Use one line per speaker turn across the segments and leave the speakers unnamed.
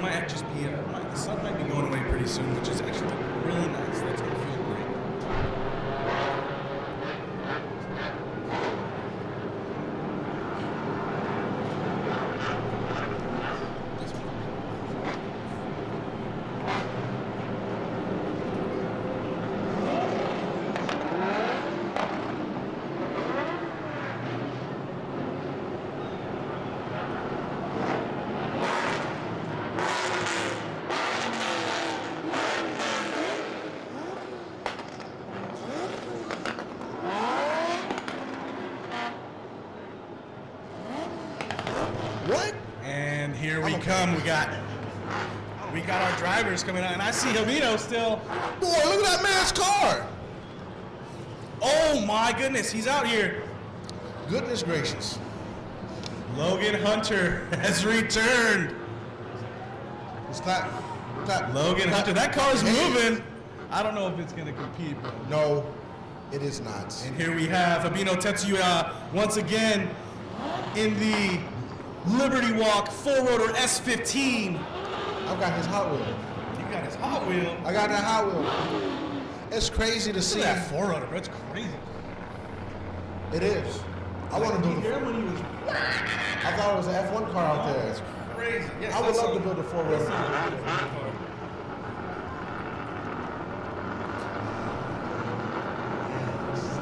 might just be, the sun might be going away pretty soon, which is actually really nice. That's going to feel great. Here we come. We got our drivers coming out, and I see Abino still.
Boy, look at that man's car.
Oh my goodness, he's out here.
Goodness gracious.
Logan Hunter has returned.
It's not
Logan Hunter. That car's moving. I don't know if it's gonna compete, but
no, it is not.
And here we have Abino Tetsuya once again in the Liberty Walk 4-rotor S15.
I've got his Hot Wheel.
You got his Hot Wheel.
I got that Hot Wheel. It's crazy to see.
That 4-rotor, bro. It's crazy.
It is. I want to build a.
When he was,
I thought it was an F1 car out there.
It's crazy. Yes,
I would love to build a 4-rotor.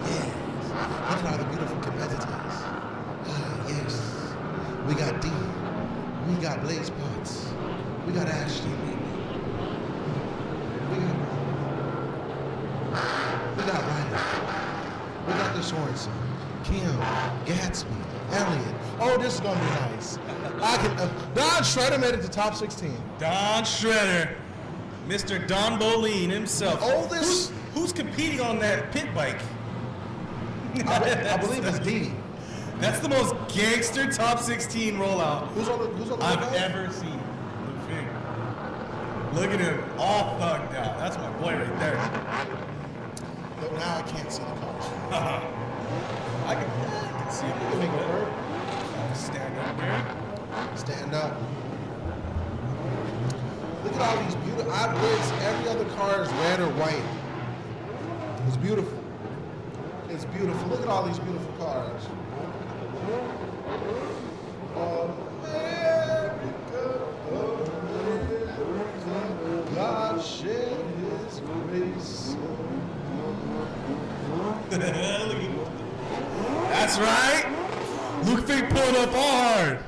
Yes. Look at all the beautiful competitors. Yes. We got D. We got Blaze Potts. We got Ashton. We got Ryder. We got the Sorensen. Kim. Gatsby. Elliot. Oh, this is gonna be nice. Don Shredder made it to top 16.
Don Shredder, Mr. Don Bolin himself.
Oh, this.
Who's competing on that pit bike?
I believe it's Dino.
That's the most gangster top 16 rollout
Who's on the
I've ever seen. Look at him, all thugged out. That's my boy right there.
But now I can't see the cars.
I can see him.
You can make it work.
Stand up there.
Stand up. Look at all these beautiful. I wish every other car is red or white. It's beautiful. It's beautiful. Look at all these beautiful cars. America, God shed His grace.
That's right. Luke Fink pulling up hard.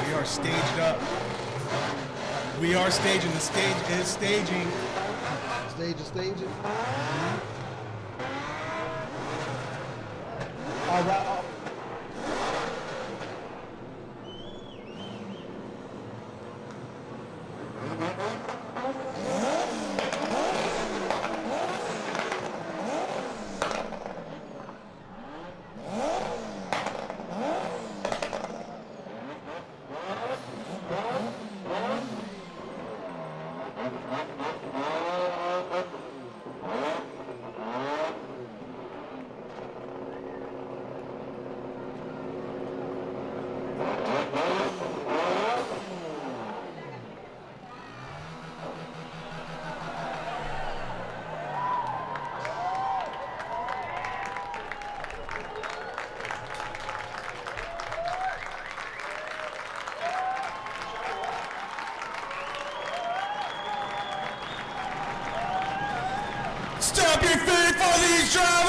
We are staged up. We are staging. The stage is staging.
Stage is staging. All right.
Stop your feet for these drivers!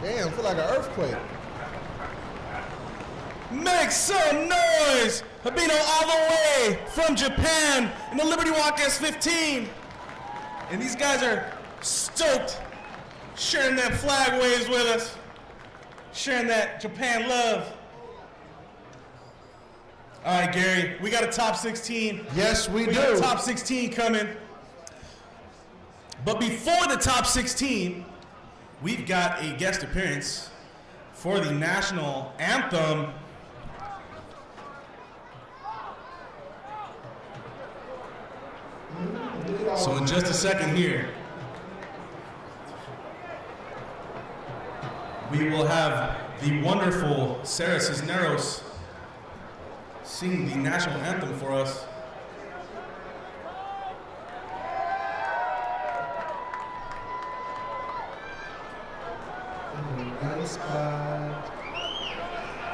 Damn, I feel like an earthquake.
Make some noise! Abino all the way from Japan in the Liberty Walk S15. And these guys are stoked, sharing that flag waves with us, sharing that Japan love. All right, Gary, we got a top 16.
Yes, we do.
We got a top 16 coming. But before the top 16, we've got a guest appearance for the national anthem. So in just a second here, we will have the wonderful Sarah Cisneros sing the national anthem for us.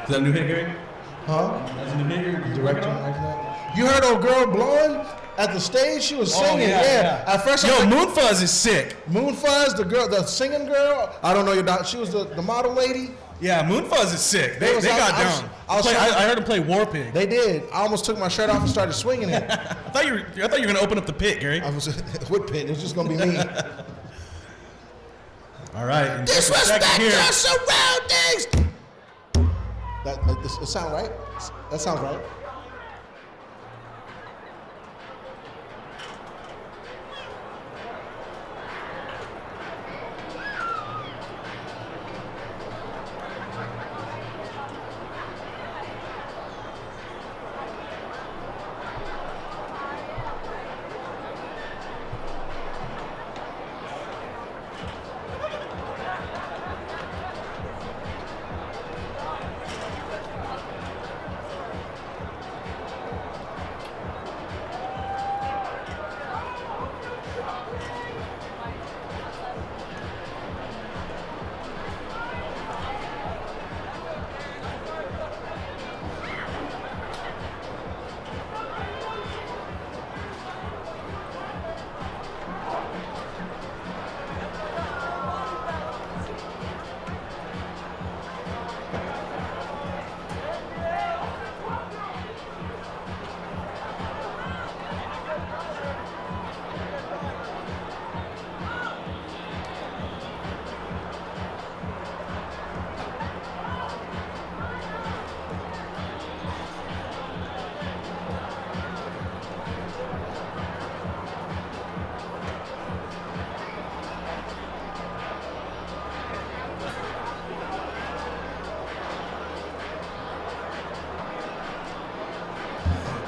Is
that a new hit, Gary?
Huh?
That's a new hit, Gary?
Director like that. You heard old girl blowing at the stage? She was singing. Yeah. At first,
yo, Moonfuzz is sick.
Moonfuzz, the girl, the singing girl. I don't know your doctor. She was the model lady.
Yeah, Moonfuzz is sick. They got down. I heard him play War Pig.
They did. I almost took my shirt off and started swinging it.
I thought you were gonna open up the pit, Gary.
I was what pit? It was just gonna be me.
All right.
Disrespect your surroundings. It sound right? That sounds right.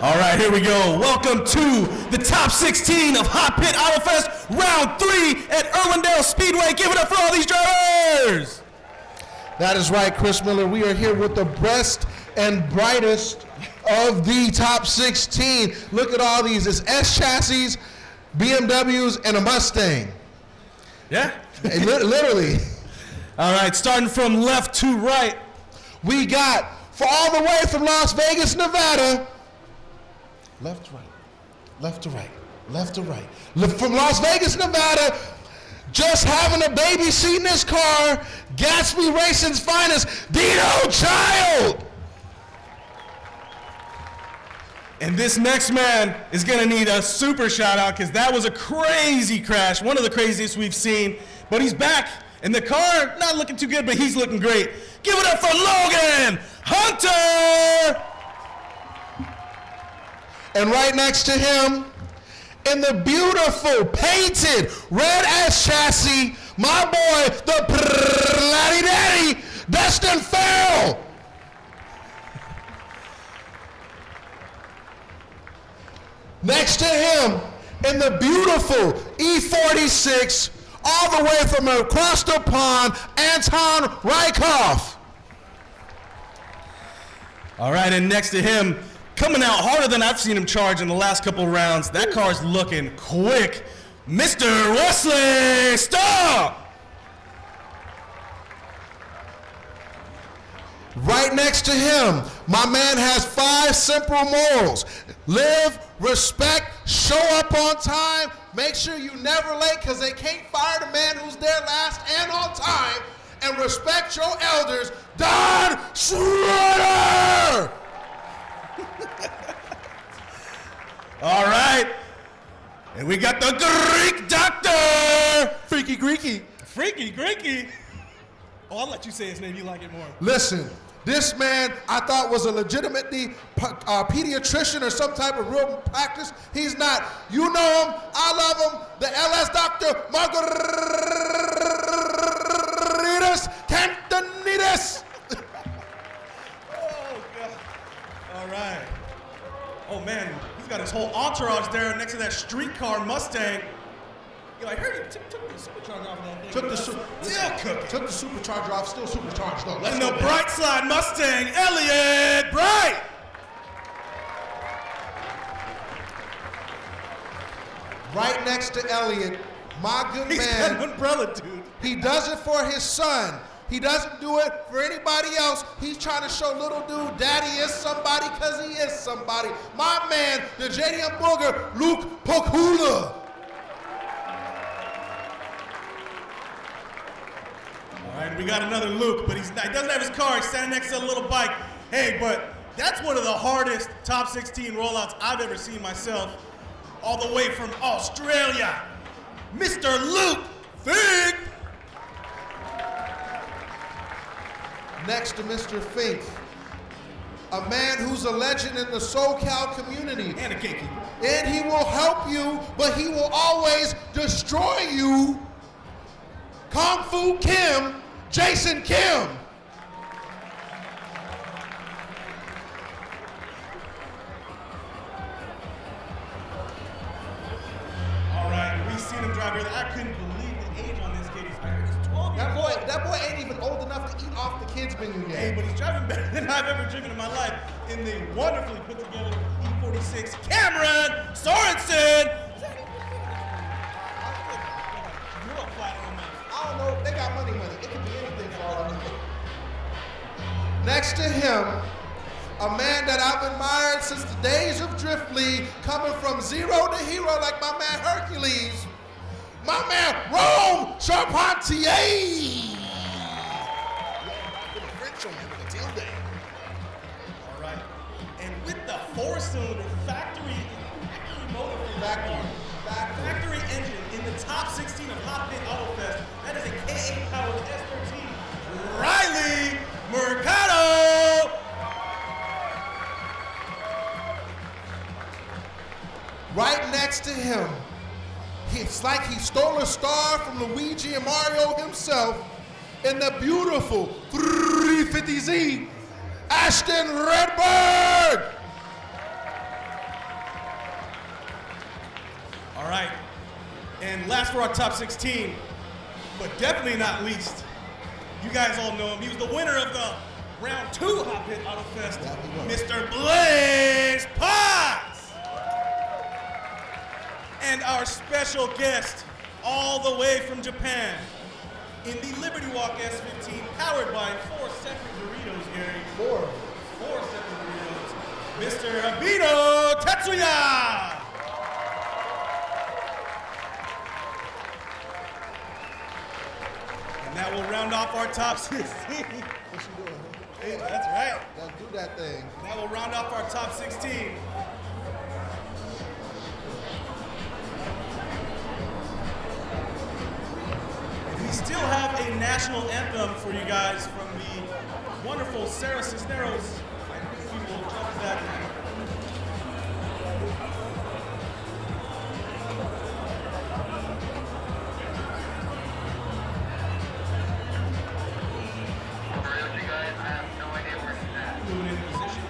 All right, here we go. Welcome to the top 16 of HOTPIT Autofest, round 3 at Irwindale Speedway. Give it up for all these drivers.
That is right, Chris Miller. We are here with the best and brightest of the top 16. Look at all these. It's S chassis, BMWs, and a Mustang.
Yeah?
Literally.
All right, starting from left to right.
We got, for all the way from Las Vegas, Nevada, left to right, left to right, left to right. From Las Vegas, Nevada, just having a baby seat in his car, Gatsby Racing's finest, Dino Child.
And this next man is gonna need a super shout out because that was a crazy crash, one of the craziest we've seen. But he's back, and the car, not looking too good, but he's looking great. Give it up for Logan Hunter!
And right next to him, in the beautiful painted red S chassis, my boy, the Laddie Daddy, Dustin Farrell. Next to him, in the beautiful E46, all the way from across the pond, Anton Rykoff.
All right, and next to him, coming out harder than I've seen him charge in the last couple rounds. That car's looking quick. Mr. Wesley, stop!
Right next to him, my man has 5 simple morals. Live, respect, show up on time, make sure you never late because they can't fire the man who's there last and on time, and respect your elders, Don Schroeder!
All right. And we got the Greek doctor.
Freaky Greeky.
Freaky Greeky. Oh, I'll let you say his name. You like it more.
Listen, this man I thought was a legitimately pediatrician or some type of real practice. He's not. You know him. I love him. The LS doctor, Margaritis Cantonitis.
Oh, God. All right. Oh, man. He's got his whole entourage there next to that streetcar Mustang. Yo, I heard he took supercharger off of that thing.
Took the supercharger off, still supercharged though. Let's
And
go
the
back.
bright side Mustang, Elliot Bright.
Right next to Elliot, my good
He's
man.
got an umbrella, dude.
He does it for his son. He doesn't do it for anybody else. He's trying to show little dude daddy is somebody because he is somebody. My man, the JDM Booger, Luke Pokula.
All right, we got another Luke, but he doesn't have his car. He's standing next to a little bike. Hey, but that's one of the hardest top 16 rollouts I've ever seen myself. All the way from Australia, Mr. Luke Fink.
Next to Mr. Fink, a man who's a legend in the SoCal community.
And a gatekeeper.
And he will help you, but he will always destroy you. Kung Fu Kim, Jason Kim.
All right, we seen him drive here. I couldn't believe the age on this kid. He's 12 years old.
That boy ain't even old enough to eat off the kids menu yet.
Hey, but he's driving better than I've ever driven in my life in the wonderfully put together E46 Cameron Sorensen.
I don't know. They got money. It can be anything for all I know. Next to him, a man that I've admired since the days of Drift League, coming from zero to hero like my man Hercules. My man Rome Charpentier.
All right, and with the four-cylinder factory engine in the top 16 of HOTPIT Autofest, that is a K8 powered S13 Riley Mercado.
Right next to him, it's like he stole a star from Luigi and Mario himself in the beautiful 350Z, Ashton Redbird.
All right, and last for our top 16, but definitely not least, you guys all know him. He was the winner of the round 2 HOTPIT Autofest, Mr. Blaze Potts. And our special guest, all the way from Japan, in the Liberty Walk S15, powered by 4 separate burritos, Gary. 4 separate burritos. Mr. Abino Tetsuya. And that will round off our top 16.
What you doing?
Hey, that's right.
Gotta do that thing.
That will round off our top 16. We still have a national anthem for you guys from the wonderful Sarah Cisneros. I think we will jump to that. Moving into position.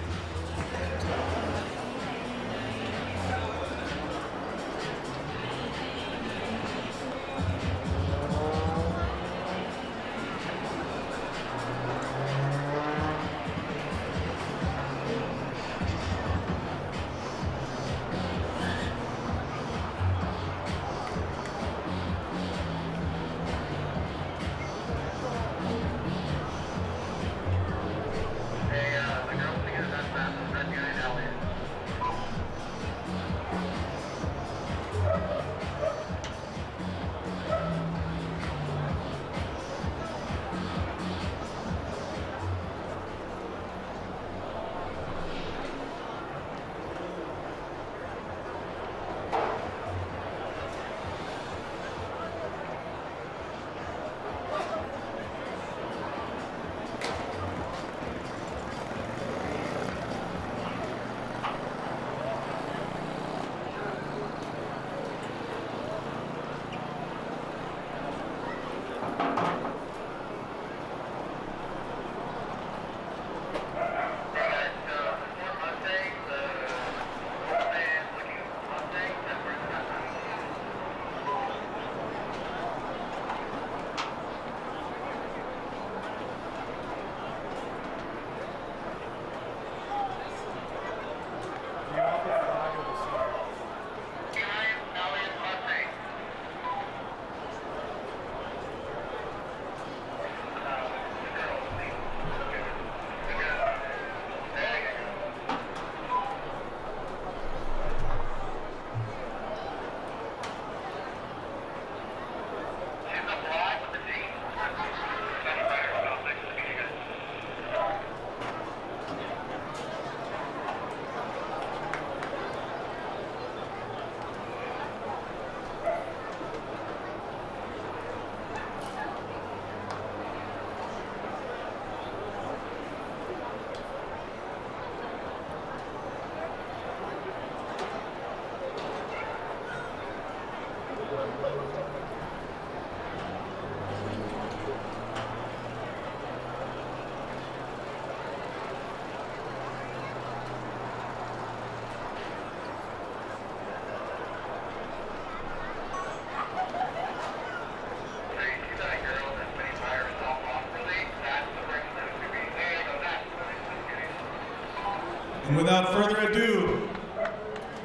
And without further ado,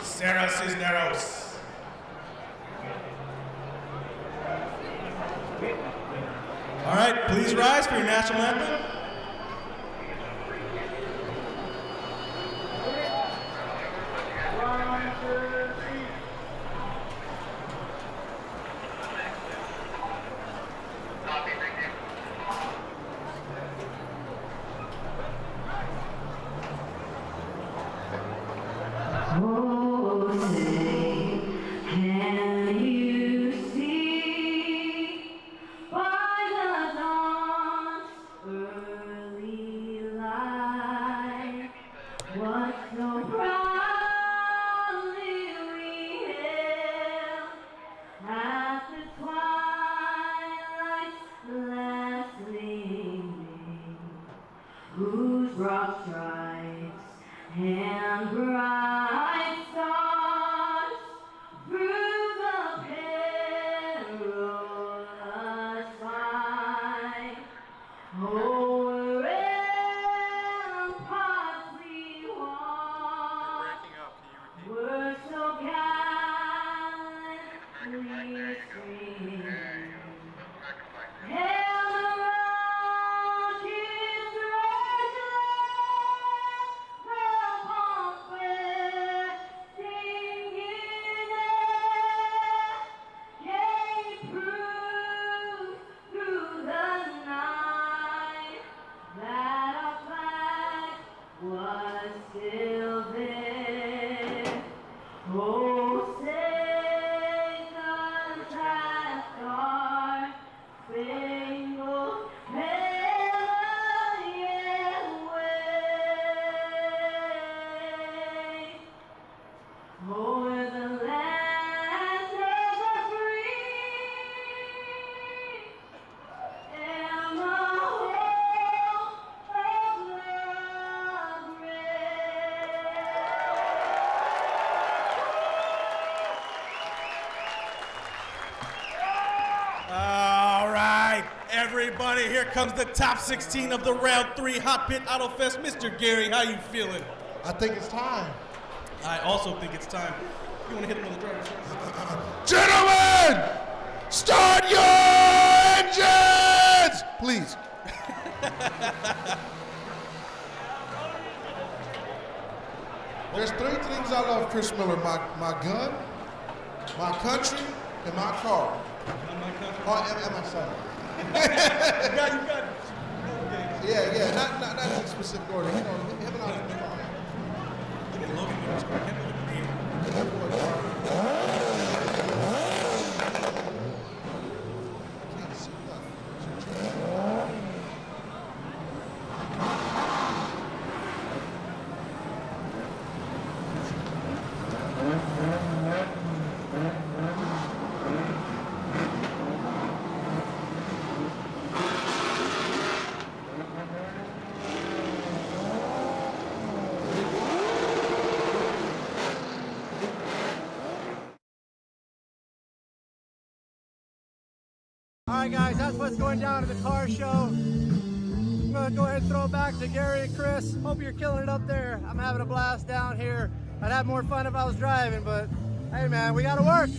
Sarah Cisneros. All right, please rise for your national anthem. Everybody, here comes the top 16 of the round 3 HOTPIT Autofest. Mr. Gary, how you feeling?
I think it's time.
I also think it's time. You want to hit him with a driver?
Gentlemen, start your engines, please. There's 3 things I love, Chris Miller: my gun, my country, and my car.
And my country.
Oh, and my son.
You got it.
Yeah, not in specific order. You know, him and I.
Look at Logan.
That boy, can't see nothing.
Alright guys, that's what's going down at the car show. I'm going to go ahead and throw it back to Gary and Chris. Hope you're killing it up there. I'm having a blast down here. I'd have more fun if I was driving, but hey man, we got to work.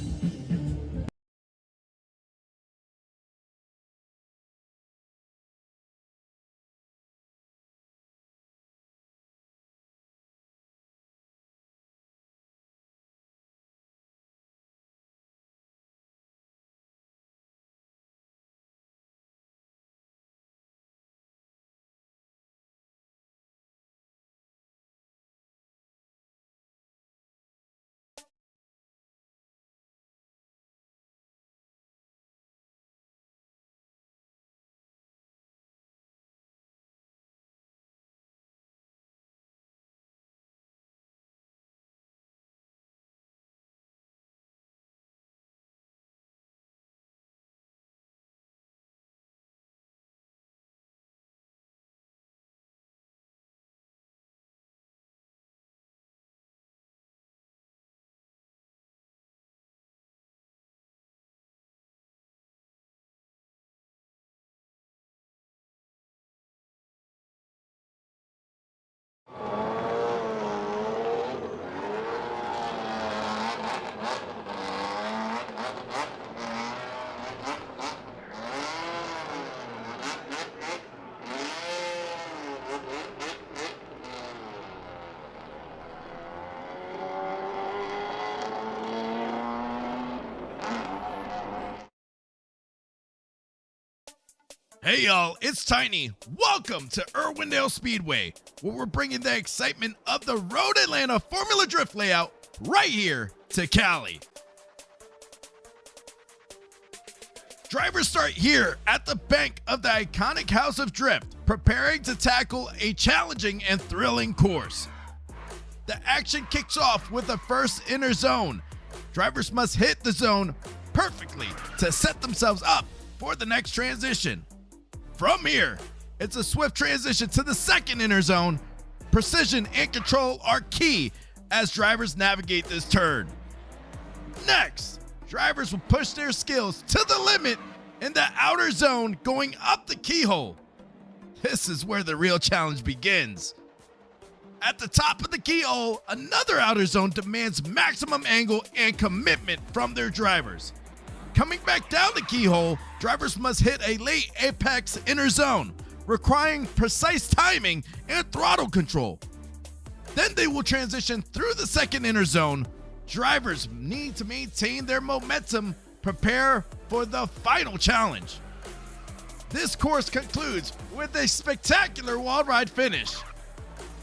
Hey y'all, it's Tiny. Welcome to Irwindale Speedway, where we're bringing the excitement of the Road Atlanta Formula Drift layout right here to Cali. Drivers start here at the bank of the iconic House of Drift, preparing to tackle a challenging and thrilling course. The action kicks off with the first inner zone. Drivers must hit the zone perfectly to set themselves up for the next transition. From here, it's a swift transition to the second inner zone. Precision and control are key as drivers navigate this turn. Next, drivers will push their skills to the limit in the outer zone going up the keyhole. This is where the real challenge begins. At the top of the keyhole, another outer zone demands maximum angle and commitment from their drivers. Coming back down the keyhole, drivers must hit a late apex inner zone, requiring precise timing and throttle control. Then they will transition through the second inner zone. Drivers need to maintain their momentum, prepare for the final challenge. This course concludes with a spectacular wall ride finish.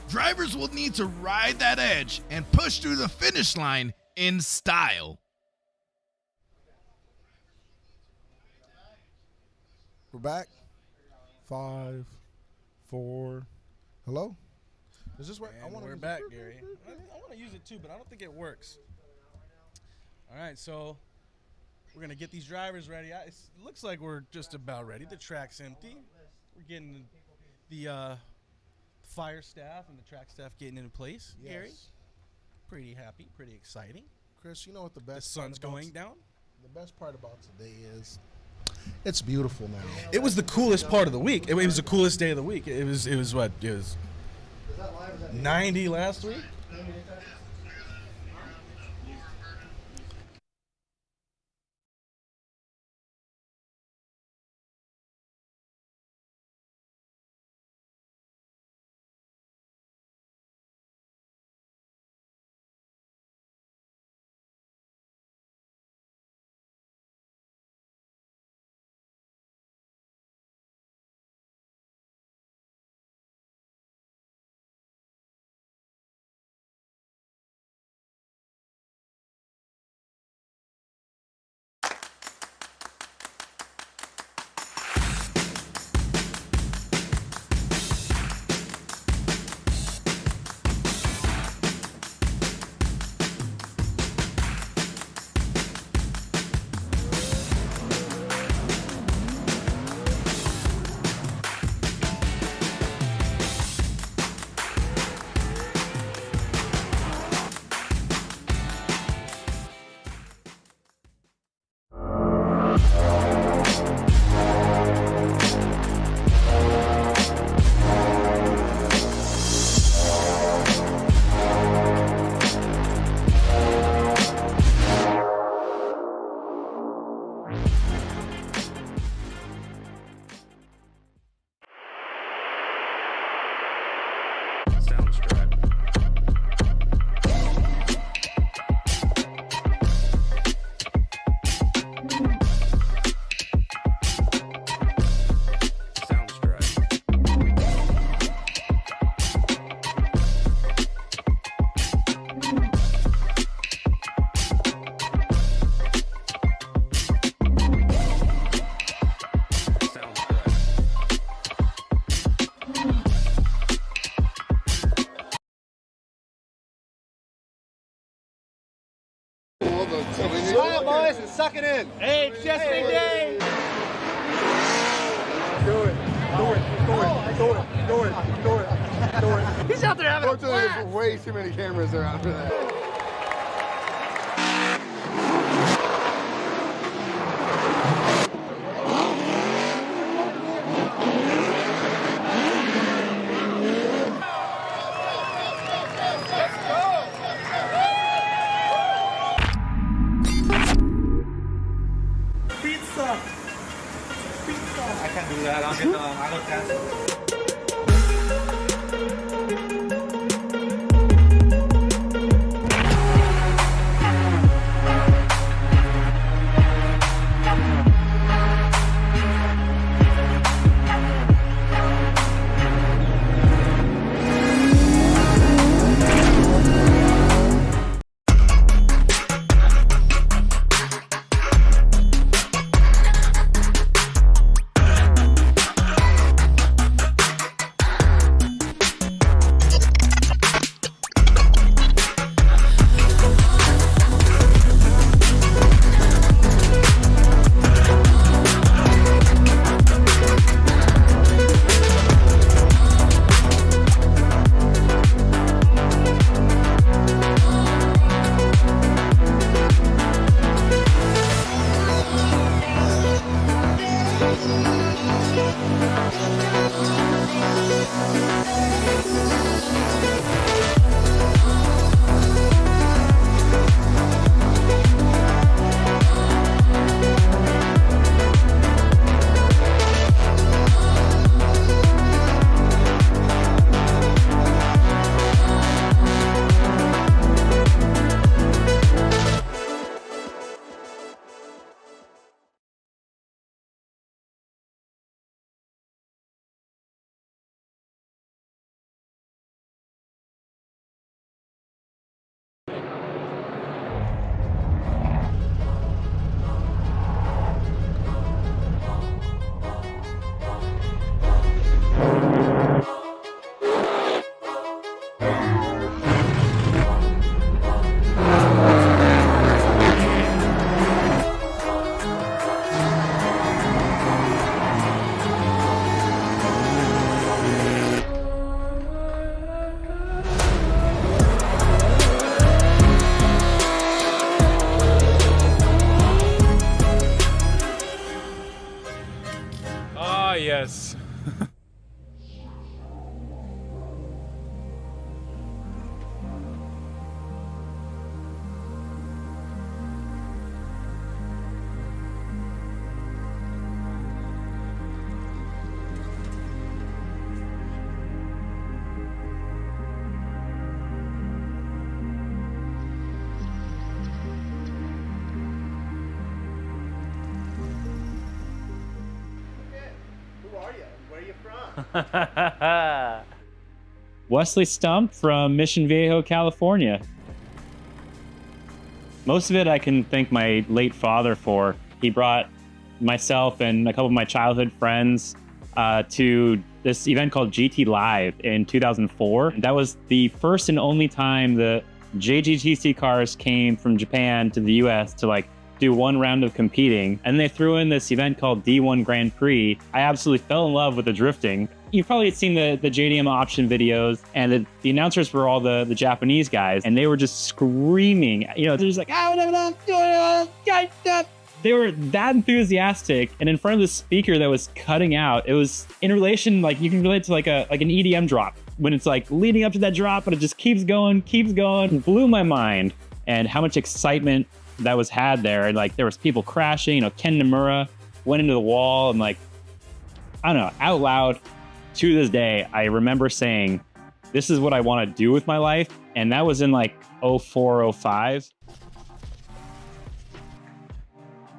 Drivers will need to ride that edge and push through the finish line in style.
We're back. 5, 4. Hello? Is this where
We're back, Gary. I want to use it too, but I don't think it works. All right, so we're going to get these drivers ready. It looks like we're just about ready. The track's empty. We're getting the fire staff and the track staff getting into place.
Yes.
Gary, pretty happy, pretty exciting.
Chris, you know what the best
The sun's going down.
The best part about today is it's beautiful now.
It was the coolest part of the week. It was the coolest day of the week. It was what? It was 90 last week.
Smile, boys, and suck it in. Hey, it's just a day.
Do it.
He's out there having a
Fortunately,
blast.
there's way too many cameras around for that.
I can't do that. I'll go test.
Yes. Wesley Stump from Mission Viejo, California. Most of it I can thank my late father for. He brought myself and a couple of my childhood friends to this event called GT Live in 2004. That was the first and only time the JGTC cars came from Japan to the US to like do one round of competing. And they threw in this event called D1 Grand Prix. I absolutely fell in love with the drifting. You've probably seen the JDM option videos, and the announcers were all the Japanese guys, and they were just screaming. You know, they're just like, they were that enthusiastic, and in front of the speaker that was cutting out, it was in relation, like you can relate to like an EDM drop, when it's like leading up to that drop, but it just keeps going. It blew my mind, and how much excitement that was had there. And like there was people crashing, you know, Ken Nomura went into the wall, and like, I don't know, out loud, to this day, I remember saying, this is what I want to do with my life. And that was in like 04, 05.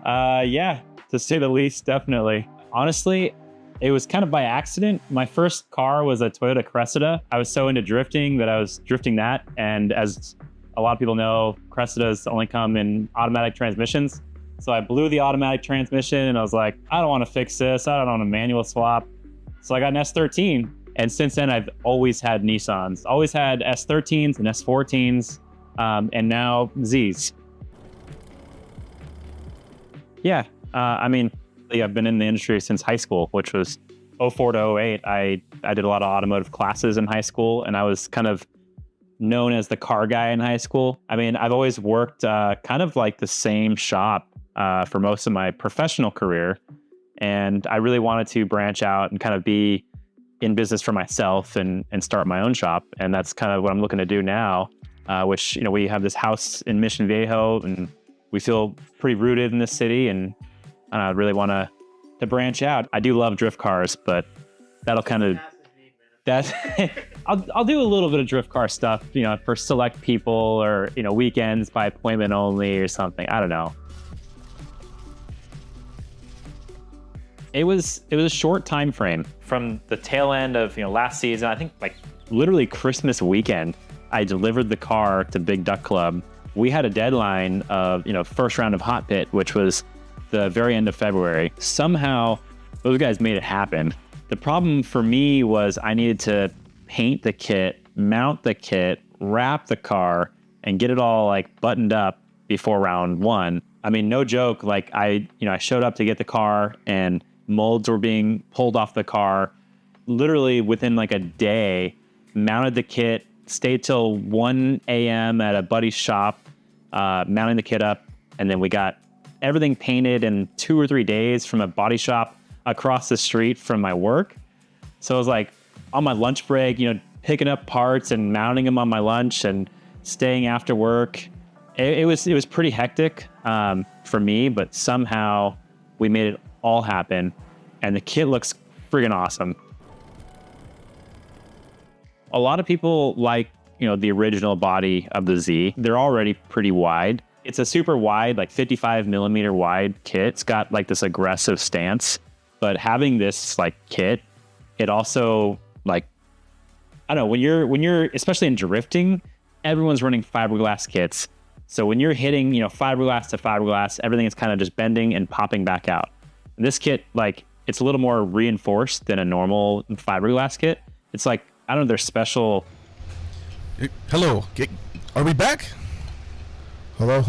Yeah, to say the least, definitely. Honestly, it was kind of by accident. My first car was a Toyota Cressida. I was so into drifting that I was drifting that. And as a lot of people know, Cressidas only come in automatic transmissions. So I blew the automatic transmission and I was like, I don't want to fix this. I don't want a manual swap. So I got an S13, and since then I've always had Nissans, always had S13s and S14s, and now Zs. Yeah, I mean, I've been in the industry since high school, which was 04 to 08. I did a lot of automotive classes in high school, and I was kind of known as the car guy in high school. I mean, I've always worked kind of like the same shop for most of my professional career. And I really wanted to branch out and kind of be in business for myself and start my own shop. And that's kind of what I'm looking to do now, which, you know, we have this house in Mission Viejo and we feel pretty rooted in this city. And I really want to branch out. I do love drift cars, but that'll kind of, I'll do a little bit of drift car stuff, you know, for select people or, you know, weekends by appointment only or something. I don't know. It was a short time frame from the tail end of, you know, last season. I think like literally Christmas weekend, I delivered the car to Big Duck Club. We had a deadline of, you know, first round of Hot Pit, which was the very end of February. Somehow those guys made it happen. The problem for me was I needed to paint the kit, mount the kit, wrap the car, and get it all like buttoned up before round one. I mean, no joke. Like I showed up to get the car and molds were being pulled off the car literally within like a day, mounted the kit, stayed till 1 a.m. at a buddy's shop, mounting the kit up. And then we got everything painted in 2 or 3 days from a body shop across the street from my work. So I was like on my lunch break, picking up parts and mounting them on my lunch and staying after work. It was pretty hectic for me, but somehow we made it all happen, and the kit looks friggin' awesome. A lot of people like, the original body of the Z. They're already pretty wide. It's a super wide, like 55 millimeter wide kit. It's got like this aggressive stance, but having this like kit, it also like, I don't know, when you're especially in drifting, everyone's running fiberglass kits. So when you're hitting, fiberglass to fiberglass, everything is kind of just bending and popping back out. And this kit, like, it's a little more reinforced than a normal fiberglass kit. It's like, I don't know, they're special.
Hello, are we back?
Hello.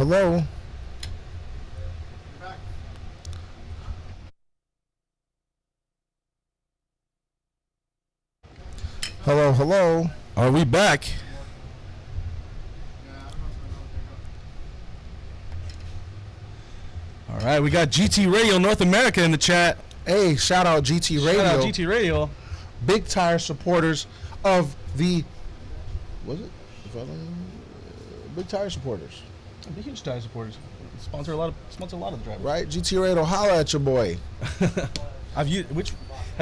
Hello.
Are we back? All right, we got GT Radio North America in the chat.
Hey, shout out GT Radio.
Shout out GT Radio.
Big tire supporters of the, was it? Big tire supporters.
Big huge tire supporters. Sponsor a lot of the drivers.
Right? GT Radio, holla at your boy.
Have you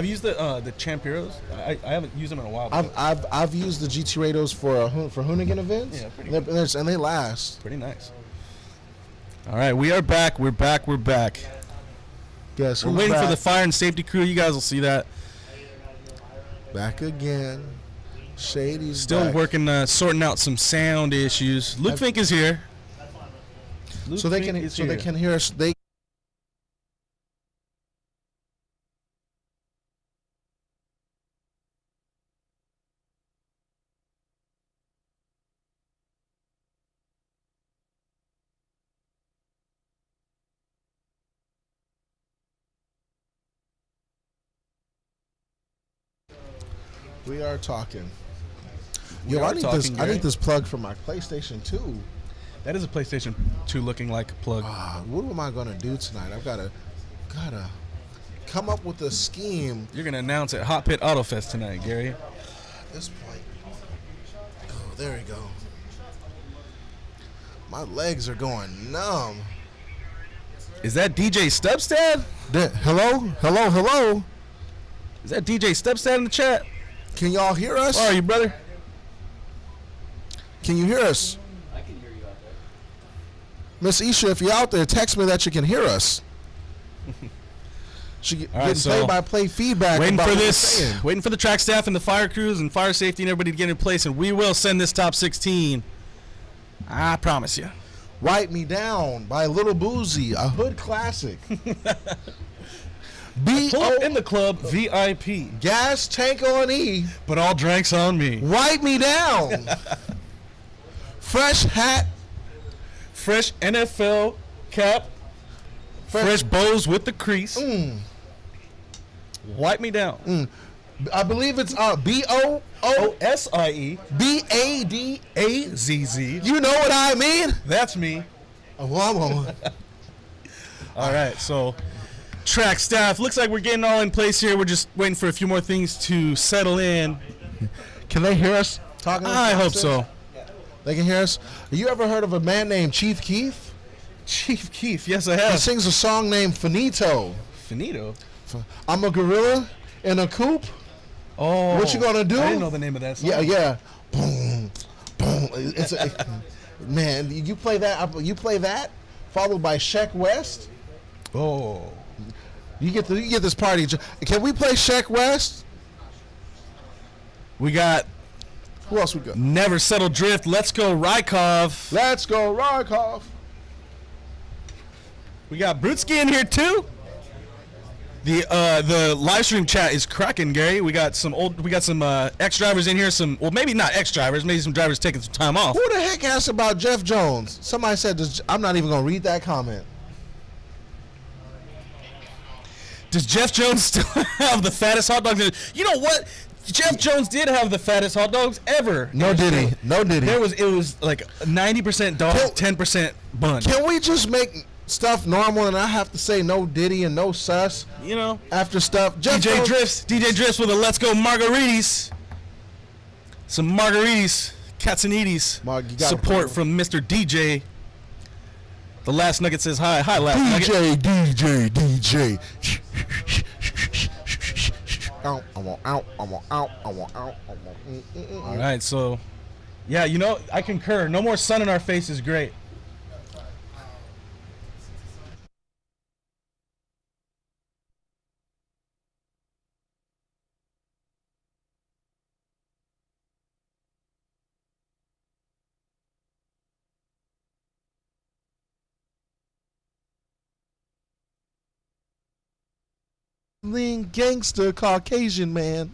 used the Champiros? I haven't used them in a while.
I've used the GT Radios for Hoonigan events.
Yeah, pretty
and they last.
Pretty nice. All right, we are back. We're back.
Yes,
we're waiting for the fire and safety crew. You guys will see that.
Back again. Shady's
still
back.
Working, sorting out some sound issues. Luke Fink is here.
So they can hear us. We are talking. I need this plug for my PlayStation 2.
That is a PlayStation 2 looking like plug.
What am I gonna do tonight? I've gotta come up with a scheme.
You're gonna announce at HOTPIT Autofest tonight, Gary.
At this point. Oh, there we go. My legs are going numb.
Is that DJ Stubstad?
Hello?
Is that DJ Stubstad in the chat?
Can y'all hear us?
Where are you, brother?
Can you hear us?
I can hear you out there.
Miss Isha, if you're out there, text me that you can hear us. She getting play-by-play feedback.
Waiting for the track staff and the fire crews and fire safety and everybody to get in place, and we will send this top 16. I promise you.
Wipe Me Down by Little Boozy, a hood classic.
Pull up in the club, VIP.
Gas tank on E.
But all drinks on me.
Wipe Me Down. Fresh hat.
Fresh NFL cap. Fresh bows with the crease. Wipe Me Down.
I believe it's B-O-O-S-I-E. B-A-D-A-Z-Z. You know what I mean?
That's me. All right, so track staff. Looks like we're getting all in place here. We're just waiting for a few more things to settle in.
Can they hear us talking?
I hope so.
They can hear us. Have you ever heard of a man named Chief Keef?
Chief Keef, yes I have.
He sings a song named Finito.
Finito?
I'm a gorilla in a coupe.
Oh.
What you gonna do?
I didn't know the name of that song.
Yeah. Boom, boom. Man, you play that, followed by Sheck West.
Oh.
You get this party. Can we play Sheck West?
We got.
Who else we got?
Never Settle Drift. Let's Go Rykov.
Let's go Rykov.
We got Brutski in here too. The live stream chat is cracking, Gary. We got some ex drivers in here. Maybe not ex drivers. Maybe some drivers taking some time off.
Who the heck asked about Jeff Jones? Somebody said, I'm not even gonna read that comment.
Does Jeff Jones still have the fattest hot dogs? You know what? Jeff Jones did have the fattest hot dogs ever.
No did he?
It was like 90% dog, 10% bun.
Can we just make stuff normal, and I have to say no Diddy and no Sus.
You know,
After stuff, just
DJ Drifts with a Let's Go Margaritis. Some Margaritis, Katsunides. Support from Mr. DJ. The Last Nugget says hi. Hi, Last Nugget.
DJ.
All right, so, yeah, you know, I concur. No more sun in our face is great.
Lean gangster Caucasian man.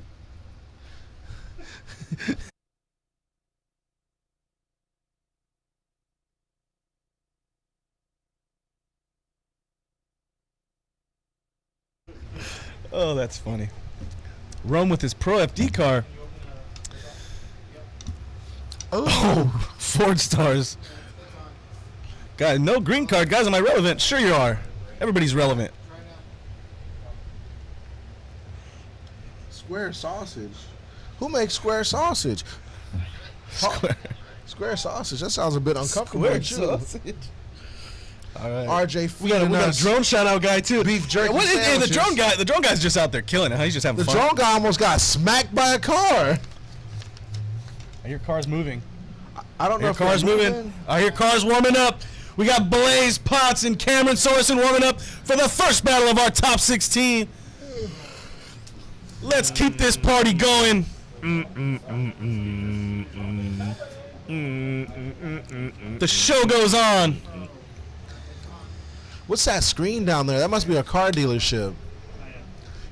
Oh, that's funny. Rome with his Pro FD car. Oh, Ford stars. God, no green card. Guys, am I relevant? Sure you are. Everybody's relevant.
Square sausage. Who makes square sausage? Square sausage. That sounds a bit uncomfortable.
Square sausage. All right.
RJ,
we got a drone shout out guy too.
Beef jerky
Hey, the drone guy's just out there killing it. Huh? He's just having fun.
The drone guy almost got smacked by a car.
I hear cars moving.
I don't know if
cars moving. I hear cars warming up. We got Blaze Potts and Cameron Sorensen warming up for the first battle of our top 16. Let's keep this party going. The show goes on.
What's that screen down there? That must be a car dealership.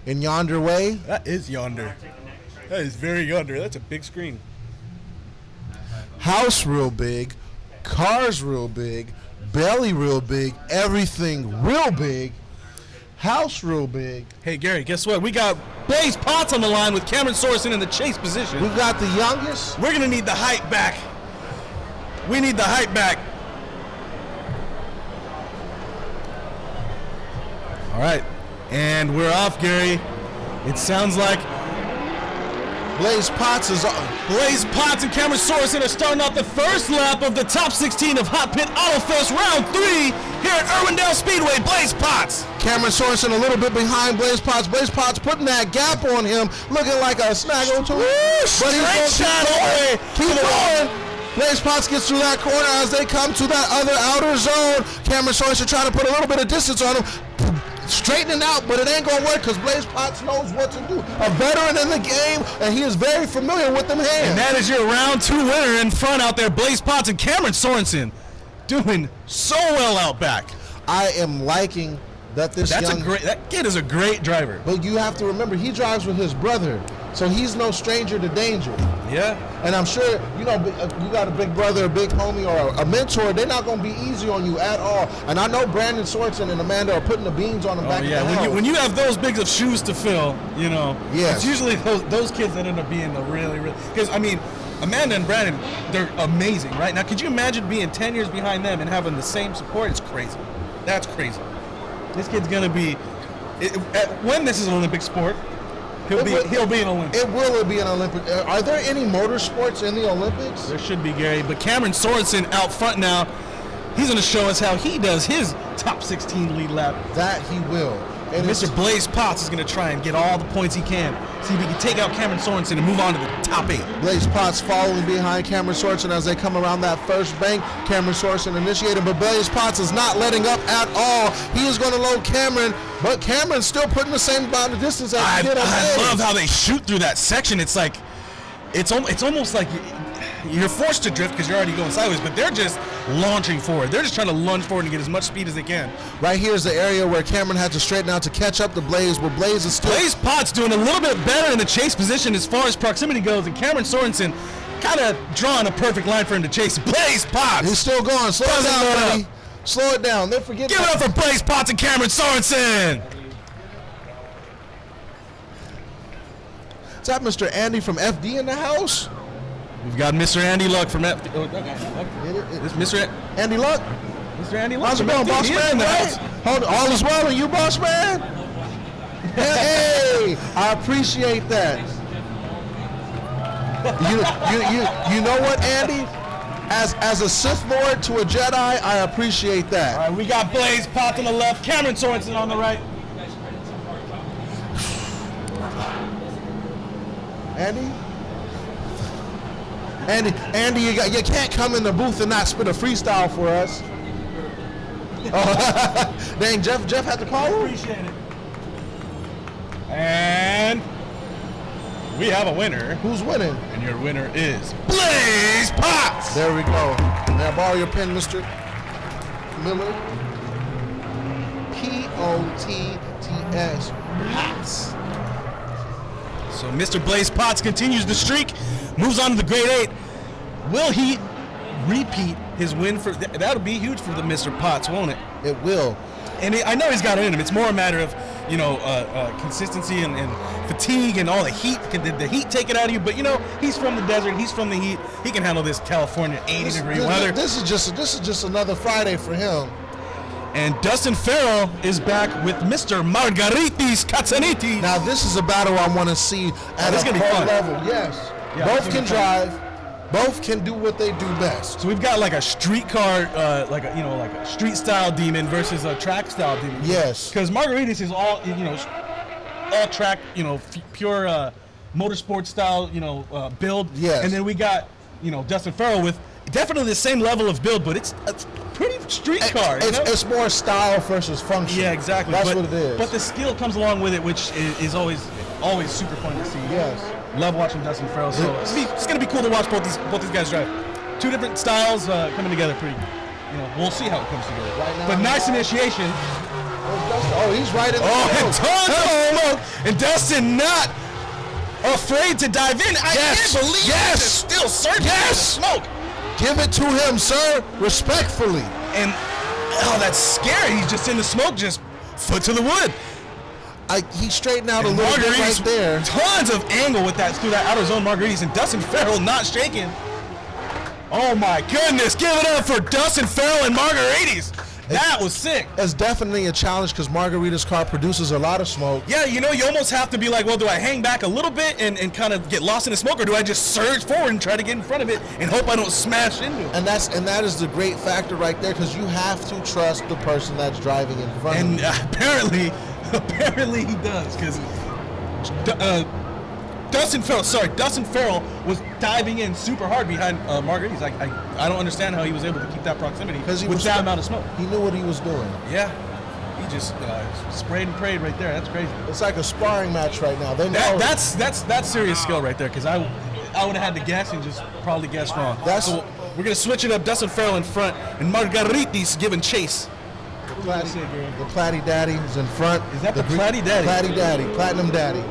In yonder way?
That is yonder. That is very yonder. That's a big screen.
House real big, cars real big, belly real big, everything real big, house real big.
Hey, Gary, guess what? We got Blaze Potts on the line with Cameron Sorensen in the chase position.
We've got the youngest.
We're going to need the hype back. We need the hype back. All right, and we're off, Gary. It sounds like
Blaze Potts is on.
Blaze Potts and Cameron Sorensen are starting off the first lap of the top 16 of HOTPIT Autofest Round 3 here at Irwindale Speedway. Blaze Potts.
Cameron Sorensen a little bit behind Blaze Potts. Blaze Potts putting that gap on him, looking like a snaggle to him. But he's going to keep going. Blaze Potts gets through that corner as they come to that other outer zone. Cameron Sorensen trying to put a little bit of distance on him. Straightening out, but it ain't gonna work because Blaze Potts knows what to do. A veteran in the game, and he is very familiar with them hands.
And that is your round 2 winner in front out there, Blaze Potts and Cameron Sorensen, doing so well out back.
I am liking that
that kid is a great driver.
But you have to remember, he drives with his brother, so he's no stranger to danger.
Yeah.
And I'm sure, you know, you got a big brother, a big homie, or a mentor, they're not going to be easy on you at all. And I know Brandon Sorensen and Amanda are putting the beans on him back
yeah.
at the house.
When you have those big of shoes to fill, you know,
yes.
It's usually those kids that end up being the really, because, I mean, Amanda and Brandon, they're amazing, right? Now, could you imagine being 10 years behind them and having the same support? It's crazy. That's crazy. This kid's going to be, when this is an Olympic sport, he'll be an Olympic.
It will be an Olympic. Are there any motorsports in the Olympics?
There should be, Gary. But Cameron Sorensen out front now. He's going to show us how he does his top 16 lead lap.
That he will.
And Mr. Blaze Potts is going to try and get all the points he can. See if he can take out Cameron Sorensen and move on to the top 8.
Blaze Potts following behind Cameron Sorensen as they come around that first bank. Cameron Sorensen initiated, but Blaze Potts is not letting up at all. He is going to load Cameron, but Cameron's still putting the same amount of distance as he did on
I love how they shoot through that section. It's like, it's almost like you're forced to drift because you're already going sideways, but they're just launching forward. They're just trying to lunge forward and get as much speed as they can.
Right here is the area where Cameron had to straighten out to catch up to Blaze, where Blaze is still...
Blaze Potts doing a little bit better in the chase position as far as proximity goes, and Cameron Sorensen kind of drawing a perfect line for him to chase. Blaze Potts!
He's still going. Slow it down, buddy. Slow it down. Then forget.
Give it up for Blaze Potts and Cameron Sorensen!
Is that Mr. Andy from FD in the house?
We've got Mr. Andy Luck from FD. Oh, okay. This Mr.
Andy Luck?
Mr. Andy,
How's it going, boss man? Hold on, all is well, and you, boss man? Hey, I appreciate that. You know what, Andy? As a Sith Lord to a Jedi, I appreciate that.
All right, we got Blaze Potts on the left, Cameron Sorensen on the right.
Andy, you can't come in the booth and not spit a freestyle for us. Oh, dang, Jeff had to call him?
Appreciate it. And we have a winner.
Who's winning?
And your winner is Blaze Potts.
There we go. May I borrow your pen, Mr. Miller? P-O-T-T-S. Potts.
So Mr. Blaze Potts continues the streak, moves on to the grade 8. Will he repeat his win? That'll be huge for the Mr. Potts, won't it?
It will.
And I know he's got it in him. It's more a matter of, consistency and fatigue and all the heat. Can the heat take it out of you? But he's from the desert. He's from the heat. He can handle this California 80-degree weather.
This is just another Friday for him.
And Dustin Farrell is back with Mr. Margaritis Katsaniti.
Now this is a battle I want to see at a pro level. Yes.
Yeah,
both can drive. Both can do what they do best.
So we've got like a streetcar, like a street style demon versus a track style demon.
Yes.
Because Margaritis is all all track, pure motorsport style, build.
Yes.
And then we got Dustin Farrell with definitely the same level of build, but it's pretty street car.
It's more style versus function.
Yeah, exactly.
That's what it is.
But the skill comes along with it, which is always super fun to see.
Yes.
Love watching Dustin Farrell. So it's going to be cool to watch both these guys drive. Two different styles coming together pretty. We'll see how it comes together.
Right now,
but nice initiation.
Oh, he's right in the
and tons of smoke. And Dustin not afraid to dive in. I can't believe he's still searching for smoke.
Give it to him, sir, respectfully.
And that's scary. He's just in the smoke, just foot to the wood.
He straightened out a little bit right there.
Tons of angle with through that outer zone Margaritis, and Dustin Farrell not shaking. Oh my goodness, give it up for Dustin Farrell and Margaritis. That was sick.
It's definitely a challenge because Margarita's car produces a lot of smoke.
Yeah, you almost have to be like, well, do I hang back a little bit and kind of get lost in the smoke, or do I just surge forward and try to get in front of it and hope I don't smash into it?
And that is the great factor right there, because you have to trust the person that's driving in front of you.
And apparently he does, because Dustin Farrell was diving in super hard behind Margaritis. I don't understand how he was able to keep that proximity with that amount of smoke.
He knew what he was doing.
Yeah, he just sprayed and prayed right there. That's crazy.
It's like a sparring match right now. They know
that's serious skill right there, because I would have had to guess and just probably guessed wrong. So we're gonna switch it up. Dustin Farrell in front and Margaritis giving chase.
The Platty Daddy is in front.
Is that the Platty Daddy?
Platty Daddy, Platinum Daddy.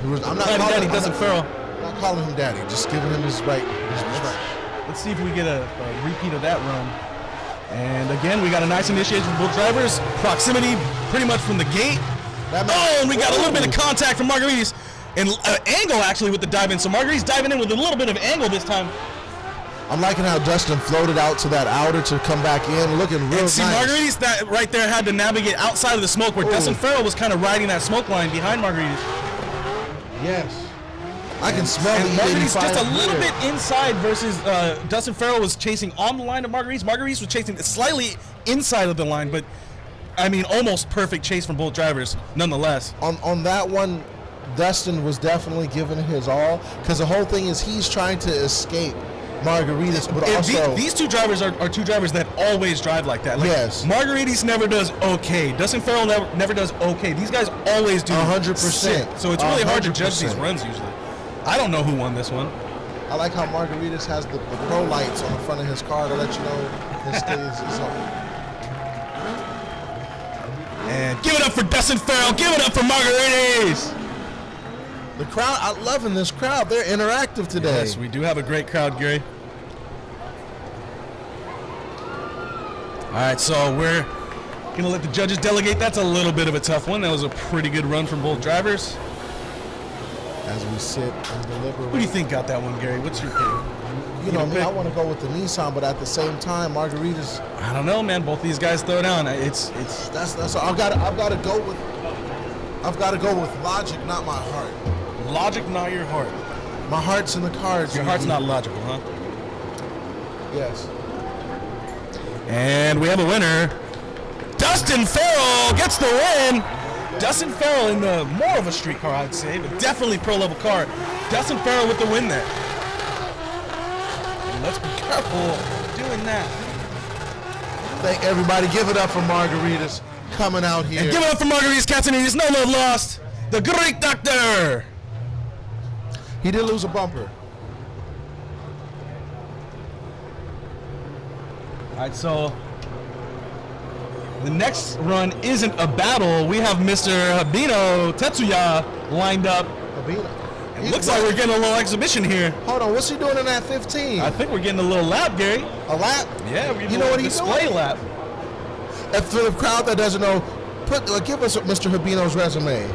I'm not calling
Daddy Dustin Farrell.
I'm not calling him Daddy, just giving him his right.
Let's see if we get a repeat of that run. And again, we got a nice initiation from both drivers. Proximity pretty much from the gate. And we got a little bit of contact from Margaritis. And angle actually with the dive in. So Margaritis diving in with a little bit of angle this time.
I'm liking how Dustin floated out to that outer to come back in, looking real nice.
Margaritis that right there had to navigate outside of the smoke, where Dustin Farrell was kind of riding that smoke line behind Margaritis.
Yes. I can smell the
Margaritis just a little bit inside versus Dustin Farrell was chasing on the line of Margaritis. Margaritis was chasing slightly inside of the line, but I mean almost perfect chase from both drivers nonetheless.
On that one, Dustin was definitely giving his all, because the whole thing is he's trying to escape Margaritis, but also
these two drivers are two drivers that always drive like that.
Yes.
Margaritis never does okay. Dustin Farrell never does okay. These guys always do
100%.
So it's really hard to judge these runs usually. I don't know who won this one.
I like how Margaritis has the pro lights on the front of his car to let you know his stage is on.
And give it up for Dustin Farrell. Give it up for Margaritis.
The crowd, I'm loving this crowd. They're interactive today.
Yes, we do have a great crowd, Gary. All right, so we're going to let the judges delegate. That's a little bit of a tough one. That was a pretty good run from both drivers.
as we sit and deliberate.
Who do you think got that one, Gary? What's your pick?
You know me, I want to go with the Nissan, but at the same time, Margaritas.
I don't know, man. Both these guys throw down. It's.
That's. I've got to go with logic, not my heart.
Logic, not your heart.
My heart's in the cards.
Your heart's not logical, huh?
Yes.
And we have a winner. Dustin Farrell gets the win. Dustin Farrell in the more of a street car, I'd say, but definitely pro level car. Dustin Farrell with the win there. And let's be careful doing that.
Thank everybody. Give it up for Margaritas coming out here.
And give it up for Margaritas Catanese. No love lost. The Greek Doctor.
He did lose a bumper.
All right, so the next run isn't a battle. We have Mr. Abino Tetsuya lined up.
Abino.
It looks like we're getting a little exhibition here.
Hold on, what's he doing in that 15?
I think we're getting a little lap, Gary.
A lap?
Yeah, we're getting
You know
a
what
little
he's
display
doing?
lap.
And for the crowd that doesn't know, give us Mr. Abino's resume.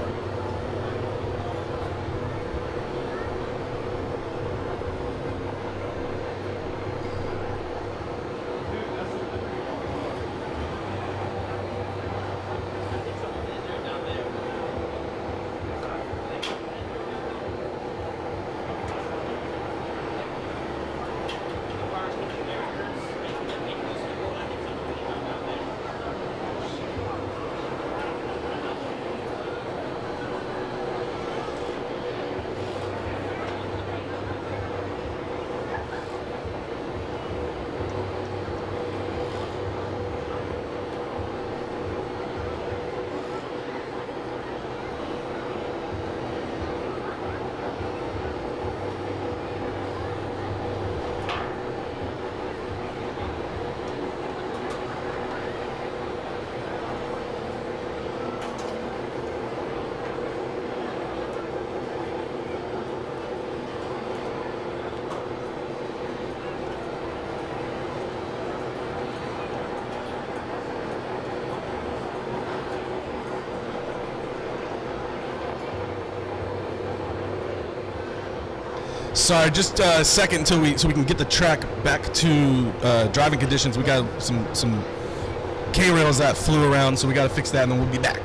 Sorry, just a second so we can get the track back to driving conditions. We got some K-rails that flew around, so we got to fix that, and then we'll be back.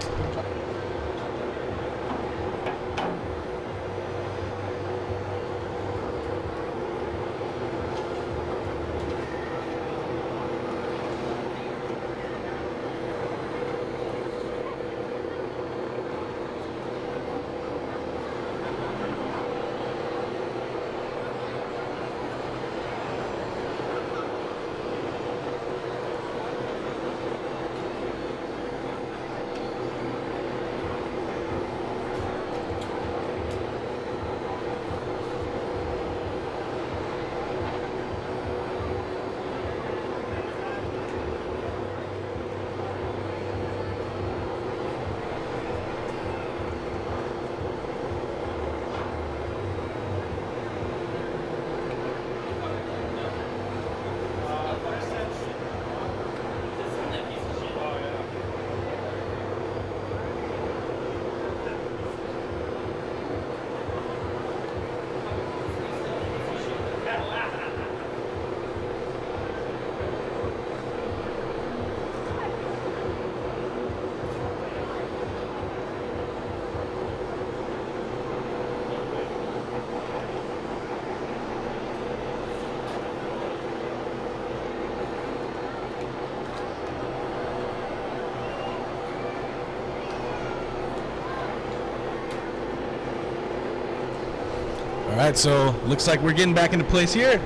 All right, so looks like we're getting back into place here.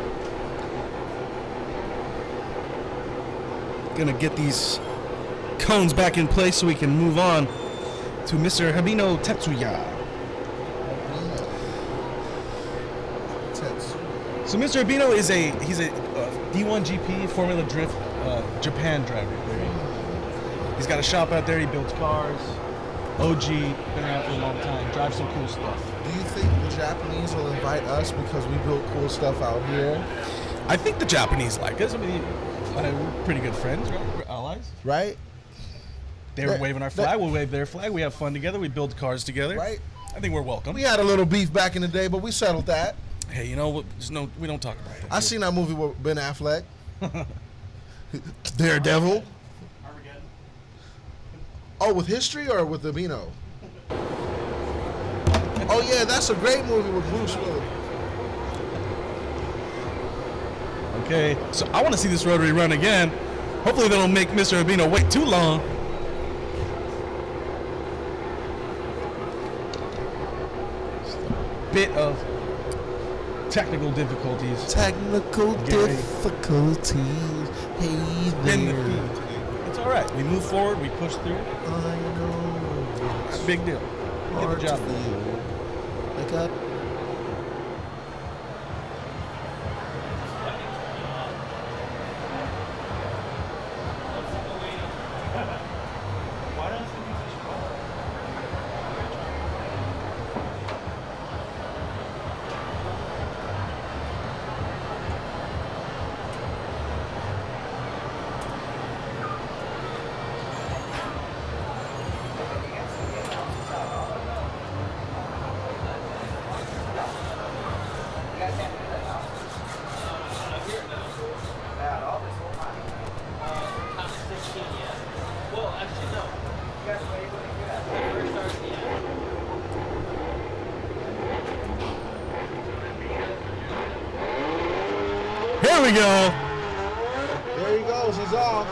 Gonna get these cones back in place so we can move on to Mr. Abino Tetsuya. So Mr. Abino is he's a D1 GP Formula Drift Japan driver. He's got a shop out there. He builds cars. OG, been around for a long time. Drives some cool stuff.
Do you think the Japanese will invite us because we built cool stuff out here?
I think the Japanese like us. I mean, we're pretty good friends, right? We're allies.
Right?
They were waving our flag. We'll wave their flag. We have fun together. We build cars together.
Right?
I think we're welcome.
We had a little beef back in the day, but we settled that.
Hey, you know what? We don't talk about that.
I seen that movie with Ben Affleck. Daredevil. Oh, with History or with Abino? Oh yeah, that's a great movie with Bruce Willis.
Okay, so I want to see this rotary run again. Hopefully they don't make Mr. Abino wait too long. Just a bit of technical difficulties.
Technical difficulties. Hey there.
It's all right. We move forward. We push through.
I know.
It's a big deal. We get the job done.
I got.
Here we go.
There he goes. He's off.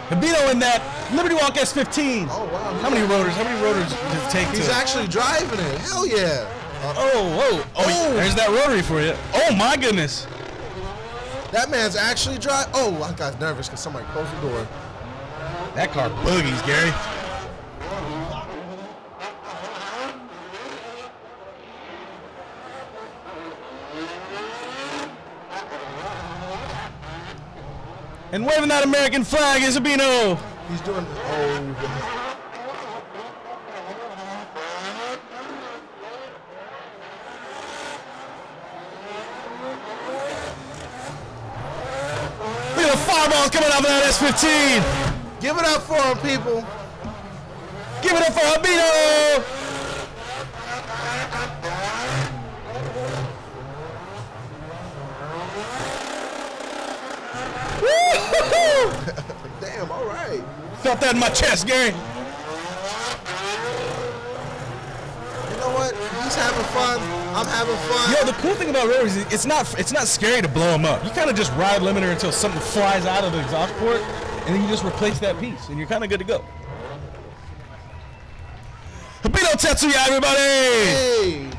Abino in that Liberty Walk S15.
Oh wow.
How many rotors does it take
He's
to?
actually driving it. Hell yeah.
Oh, there's that rotary for you. Oh my goodness.
That man's actually driving. Oh, I got nervous because somebody closed the door.
That car boogies, Gary. And waving that American flag is Abino.
He's doing. Oh.
Look at the fireballs coming out of that S15.
Give it up for him, people.
Give it up for Abino.
Damn, all right.
Felt that in my chest, Gary.
You know what? He's having fun. I'm having fun.
Yo, the cool thing about rotaries is it's not scary to blow them up. You kind of just ride limiter until something flies out of the exhaust port, and then you just replace that piece, and you're kind of good to go. Abino Tetsuya, everybody!
Hey.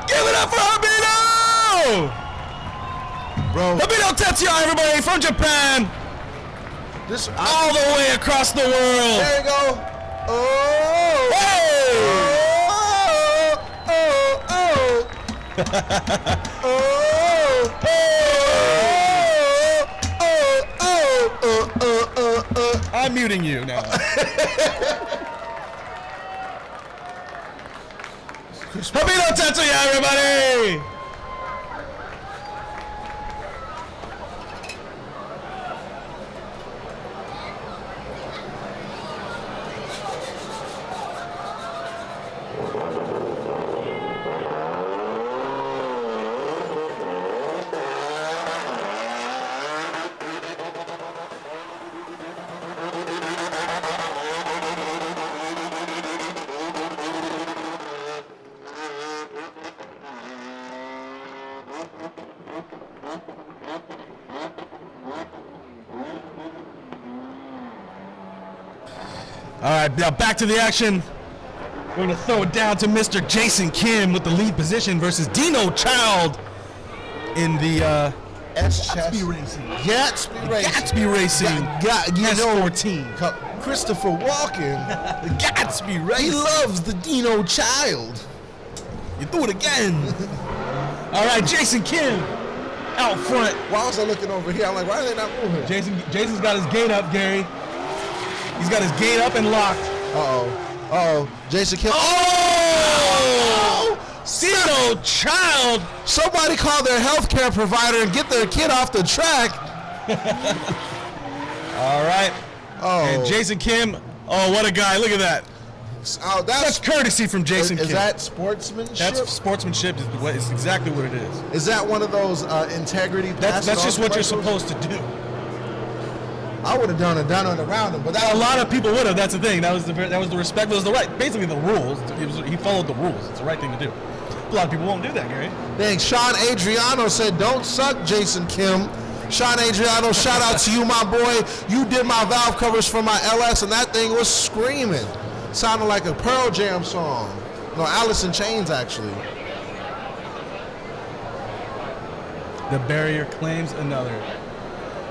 Give it up for Abino!
Bro,
Abino Tetsuya, everybody, from Japan,
this
all the way across the world.
There you go. Oh.
Hey!
Oh. Oh. Oh.
I'm muting you now. Abino Tetsuya, everybody! All right, now back to the action. We're going to throw it down to Mr. Jason Kim with the lead position versus Dino Child in the
Gatsby
Racing.
Gatsby Racing.
Gatsby Racing.
You know,
S14.
Christopher Walken.
Gatsby Racing.
He loves the Dino Child.
You do it again. All right, Jason Kim out front.
Why was I looking over here? I'm like, why are they not moving?
Jason's got his gate up, Gary. He's got his gate up and locked.
Uh-oh. Uh-oh. Jason Kim.
Oh! Dino Child.
Somebody call their healthcare provider and get their kid off the track.
All right.
Oh.
And Jason Kim. Oh, what a guy. Look at that.
Oh,
That's courtesy from Jason Kim.
Is that sportsmanship?
That's sportsmanship. Is exactly what it is.
Is that one of those integrity passes?
That's just what you're
commercials?
supposed to do.
I would have done it around him, but
A lot of people would have. That's the thing. That was the respect. That was the right. Basically, the rules. He followed the rules. It's the right thing to do. A lot of people won't do that, Gary.
Dang, Sean Adriano said, "Don't suck, Jason Kim." Sean Adriano, shout out to you, my boy. You did my valve covers for my LS, and that thing was screaming. Sounded like a Pearl Jam song. No, Alice in Chains, actually.
The barrier claims another.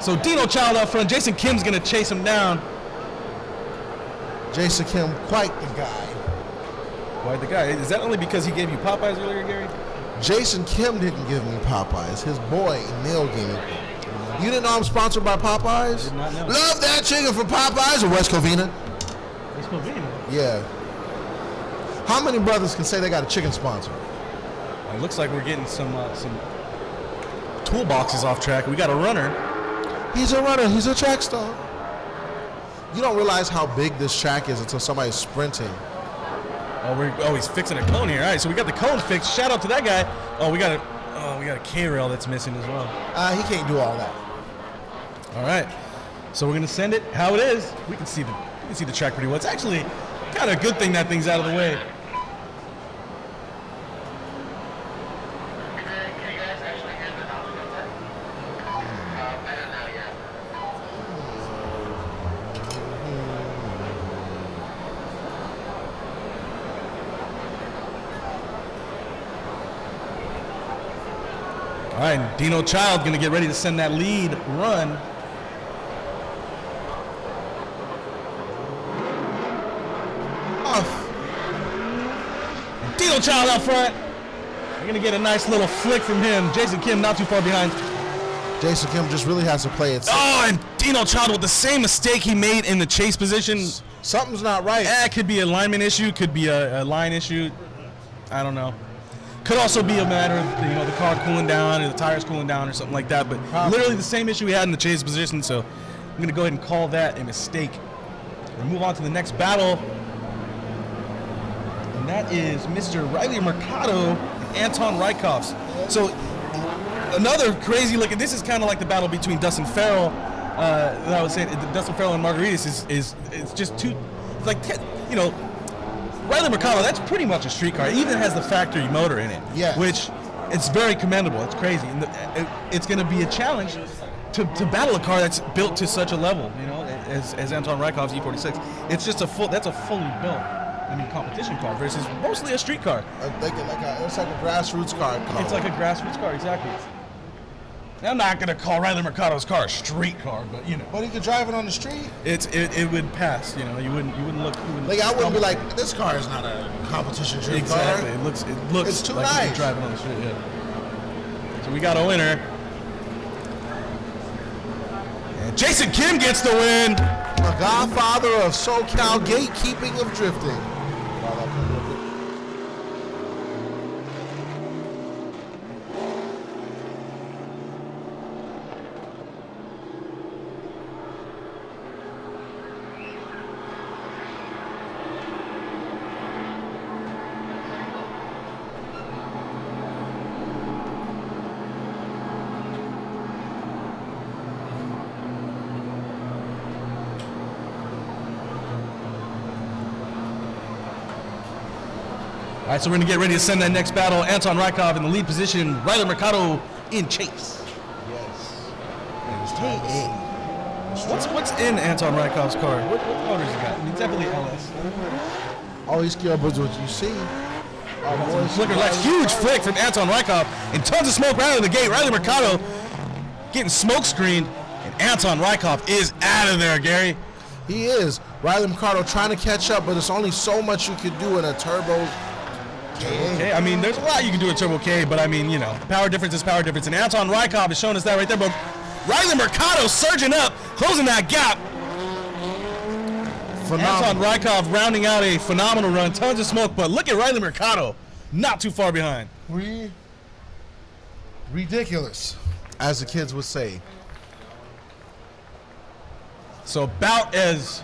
So Dino Child up front. Jason Kim's gonna chase him down.
Jason Kim, quite the guy.
Quite the guy. Is that only because he gave you Popeyes earlier, Gary?
Jason Kim didn't give me Popeyes. His boy, Emil, gave me. You didn't know I'm sponsored by Popeyes?
Did not know.
Love that chicken from Popeyes or West Covina?
It's convenient.
Yeah. How many brothers can say they got a chicken sponsor?
It looks like we're getting some toolboxes off track. We got a runner.
He's a runner. He's a track star. You don't realize how big this track is until somebody's sprinting.
Oh, he's fixing a cone here. All right, so we got the cone fixed. Shout out to that guy. Oh, we got a K-rail that's missing as well.
He can't do all that.
All right, so we're gonna send it how it is. We can see the track pretty well. It's actually kind of a good thing that thing's out of the way. All right, Dino Child gonna get ready to send that lead run. Dino Child out front. We're gonna get a nice little flick from him. Jason Kim not too far behind.
Jason Kim just really has to play it safe.
Oh, and Dino Child with the same mistake he made in the chase position.
Something's not right.
It could be a lineman issue, could be a line issue. I don't know. Could also be a matter of the car cooling down or the tires cooling down or something like that. But literally the same issue we had in the chase position. So I'm gonna go ahead and call that a mistake. We'll move on to the next battle. And that is Mr. Riley Mercado and Anton Rykovs. So another crazy look, and this is kind of like the battle between Dustin Farrell. That I was saying, Dustin Farrell and Margaritis is just two. It's like Riley Mercado. That's pretty much a street car. It even has the factory motor in it.
Yeah.
Which it's very commendable. It's crazy, and it's going to be a challenge to battle a car that's built to such a level. As Anton Rykov's E46. It's just that's a fully built. Competition car versus mostly a street car.
It's like a grassroots car.
It's like a grassroots car, exactly. I'm not gonna call Riley Mercado's car a street car, but
But he could drive it on the street.
It would pass. You wouldn't look.
I wouldn't be like, this car is not a competition street
exactly.
car.
It looks.
It's too
like
nice.
you could drive it on the street. Yeah. So we got a winner. And Jason Kim gets the win.
The godfather of SoCal gatekeeping of drifting.
All right, so we're gonna get ready to send that next battle. Anton Rykov in the lead position, Riley Mercado in chase.
Yes.
What's in Anton Rykov's car? What motors he got? It's definitely LS.
All these care about what you see.
Flicker lights, huge flick from Anton Rykov, and tons of smoke right out of the gate. Riley Mercado getting smoke screened, and Anton Rykov is out of there, Gary.
He is. Riley Mercado trying to catch up, but there's only so much you could do in a turbo.
Okay, there's a lot you can do with Turbo K, but power difference is power difference, and Anton Rykov is showing us that right there. But Riley Mercado surging up, closing that gap.
Phenomenal.
Anton Rykov rounding out a phenomenal run, tons of smoke, but look at Riley Mercado not too far behind.
Ridiculous, as the kids would say.
So about as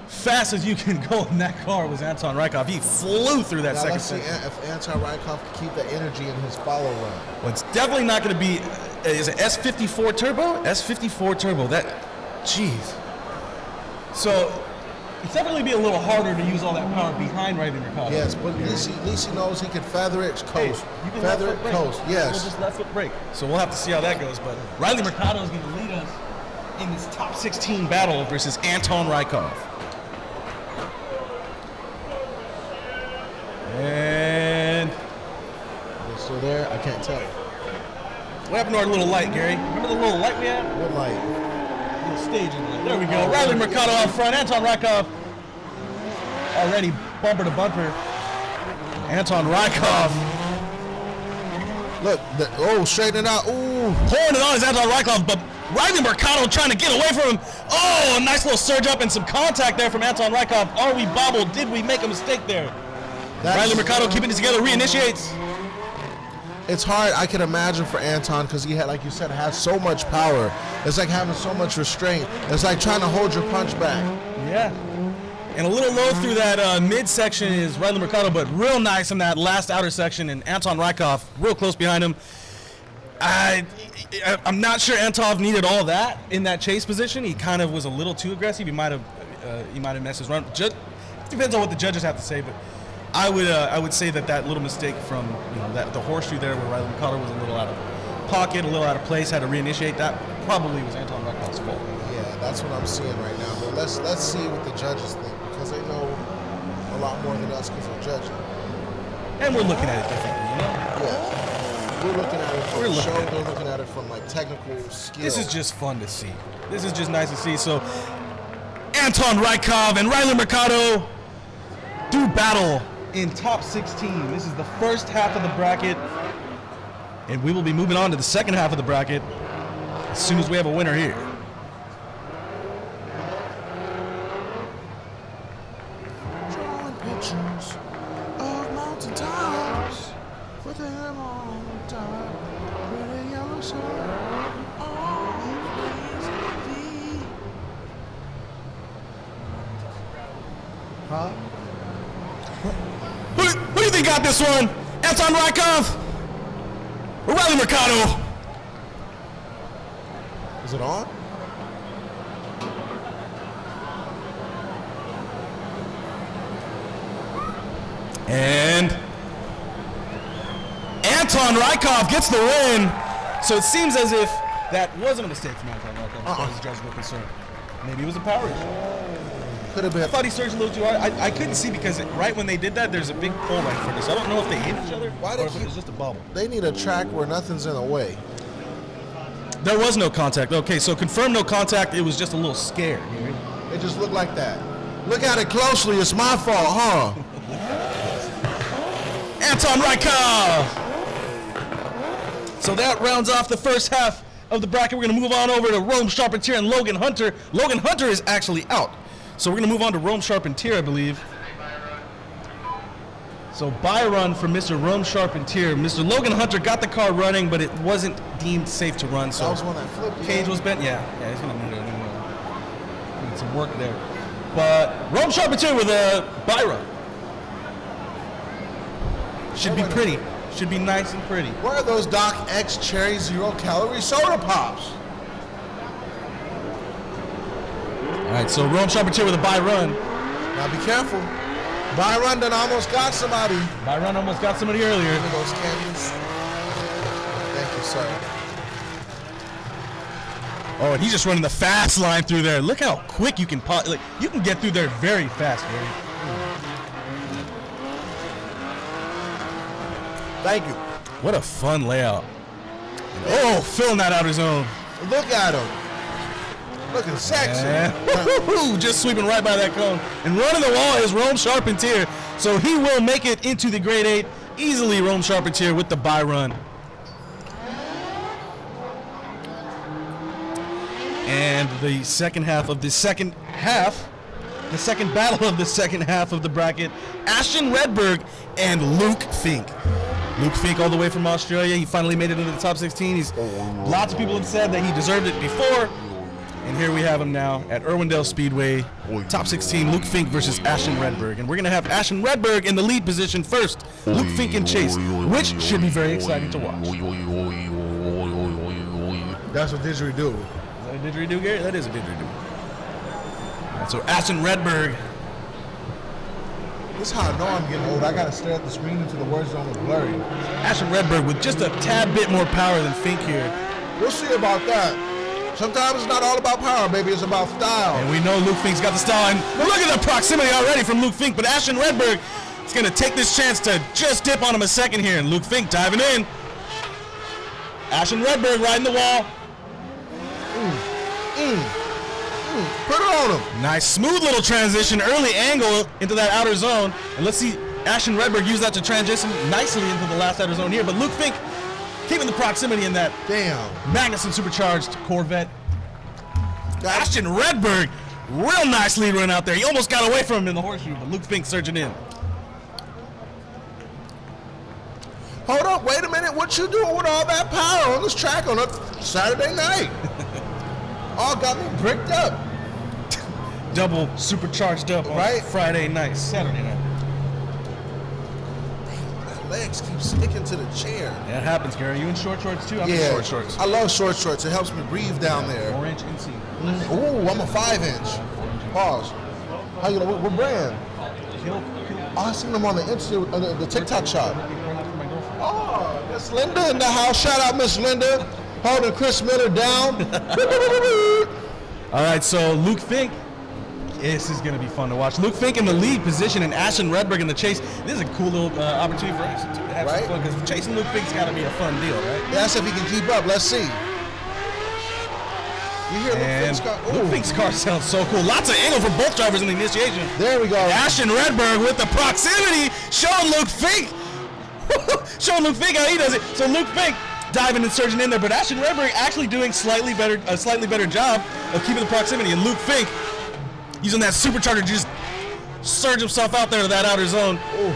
fast as you can go in that car was Anton Rykov. He flew through that
Now
second
let's see
section.
if Anton Rykov can keep the energy in his follow run.
Well, it's definitely not going to be, is it S54 turbo? S54 turbo, that, jeez. So it's definitely be a little harder to use all that power behind Riley Mercado.
Yes, but at least he knows he can feather it, coast.
You can
Feather
left
it,
foot brake.
coast, yes.
We'll just left foot brake. So we'll have to see how that goes. But Riley Mercado is going to lead us in this top 16 battle versus Anton Rykov. And
Is it still there? I can't tell.
what happened to our little light, Gary? Remember the little light we had?
What light?
Little staging light. There we go. Riley Mercado out front. Anton Rykov already bumper to bumper. Anton Rykov
Look, straighten it out. Ooh.
pouring it on is Anton Rykov, but Riley Mercado trying to get away from him. Oh, a nice little surge up and some contact there from Anton Rykov. Are we bobbled? Did we make a mistake there? Riley Mercado keeping it together, reinitiates.
It's hard, I can imagine, for Anton, because he had, like you said, has so much power. It's like having so much restraint. It's like trying to hold your punch back.
Yeah. And a little low through that midsection is Riley Mercado, but real nice in that last outer section, and Anton Rykov real close behind him. I'm not sure Anton needed all that in that chase position. He kind of was a little too aggressive. He might have messed his run. Depends on what the judges have to say, but I would say that little mistake from the horseshoe there where Riley Mercado was a little out of pocket, a little out of place, had to reinitiate. That probably was Anton Rykov's fault.
Yeah, that's what I'm seeing right now. But let's see what the judges think, because they know a lot more than us because they're judging.
And we're looking at it differently, you know?
Yeah. We're looking at it from the show. They're looking at it from like technical skill.
This is just fun to see. This is just nice to see. So Anton Rykov and Riley Mercado do battle in top 16. This is the first half of the bracket, and we will be moving on to the second half of the bracket as soon as we have a winner here.
Drawing pictures of mountain tops with them on top, with a yellow sun, always be. Huh?
Who do you think got this one? Anton Rykov or Riley Mercado?
Is it on?
And Anton Rykov gets the win. So it seems as if that wasn't a mistake from Anton Rykov as far as the judges were concerned. Maybe it was a power issue.
Could have been.
I thought he surged a little too hard. I couldn't see because right when they did that, there's a big pole right in front of us. I don't know if they hit each other
Why
or
they
if it
keep-
was just a bubble.
They need a track where nothing's in the way.
There was no contact. Okay, so confirmed no contact. It was just a little scared.
It just looked like that. Look at it closely. It's my fault, huh?
Anton Rykov. So that rounds off the first half of the bracket. We're going to move on over to Rome Charpentier and Logan Hunter. Logan Hunter is actually out. So we're going to move on to Rome Charpentier, I believe. So by run for Mr. Rome Charpentier. Mr. Logan Hunter got the car running, but it wasn't deemed safe to run. So
That was one that flipped.
cage was bent. Yeah, he's going to need some work there. But Rome Charpentier with a by run. Should be pretty. Should be nice and pretty.
Where are those Doc X Cherry 0-calorie soda pops?
All right, so Rome Charpentier with a by run.
Now be careful. Byron done almost got somebody.
By run almost got somebody earlier.
Give me those candies. Thank you, sir.
Oh, and he's just running the fast line through there. Look how quick you can you can get through there very fast, Gary.
Thank you.
What a fun layout. Oh, filling that outer zone.
Look at him. Looking sexy.
And just sweeping right by that cone. And running the wall is Rome Charpentier. So he will make it into the grade 8 easily, Rome Charpentier with the by run. And the second half of the second half the second battle of the second half of the bracket. Ashton Redberg and Luke Fink. Luke Fink all the way from Australia. He finally made it into the top 16. Lots of people have said that he deserved it before. And here we have him now at Irwindale Speedway, top 16, Luke Fink versus Ashton Redberg. And we're going to have Ashton Redberg in the lead position first. Luke Fink in chase, which should be very exciting to watch.
That's what didgeridoo.
Is that a didgeridoo, Gary? That is a didgeridoo. All right, so Ashton Redberg.
This is how I know I'm getting old. I got to stare at the screen until the words don't look blurry.
Ashton Redberg with just a tad bit more power than Fink here.
We'll see about that. Sometimes it's not all about power, baby. It's about style.
And we know Luke Fink's got the style. And look at the proximity already from Luke Fink. But Ashton Redberg is going to take this chance to just dip on him a second here. And Luke Fink diving in. Ashton Redberg riding the wall.
Put it on him.
Nice, smooth little transition, early angle into that outer zone. And let's see Ashton Redberg use that to transition nicely into the last outer zone here. But Luke Fink keeping the proximity in that Magnuson supercharged Corvette. Ashton Redberg, real nice lead run out there. He almost got away from him in the horseshoe, but Luke Fink surging in.
Hold up, wait a minute. What you doing with all that power on this track on a Saturday night? All got me bricked up.
Double supercharged up on Friday night, Saturday night.
Legs keep sticking to the chair.
That happens, Gary. You in short shorts too? I'm in short shorts.
I love short shorts. It helps me breathe down there.
4-inch inseam.
Ooh, I'm a 5-inch. Pause. How you know what brand? Oh, I seen them on the Insta, the TikTok shop. Oh, Miss Linda in the house. Shout out Miss Linda, holding Chris Miller down.
All right, so Luke Fink. This is going to be fun to watch. Luke Fink in the lead position and Ashton Redberg in the chase. This is a cool little opportunity for Ashton to have some fun because chasing Luke Fink's got to be a fun deal, right?
Yeah, that's if he can keep up. Let's see. You hear Luke Fink's car?
Luke Fink's car sounds so cool. Lots of angle for both drivers in the initiation.
There we go.
Ashton Redberg with the proximity, showing Luke Fink. Showing Luke Fink how he does it. So Luke Fink diving and surging in there, but Ashton Redberg actually doing a slightly better job of keeping the proximity. And Luke Fink using that supercharger to just surge himself out there to that outer zone.
Ooh.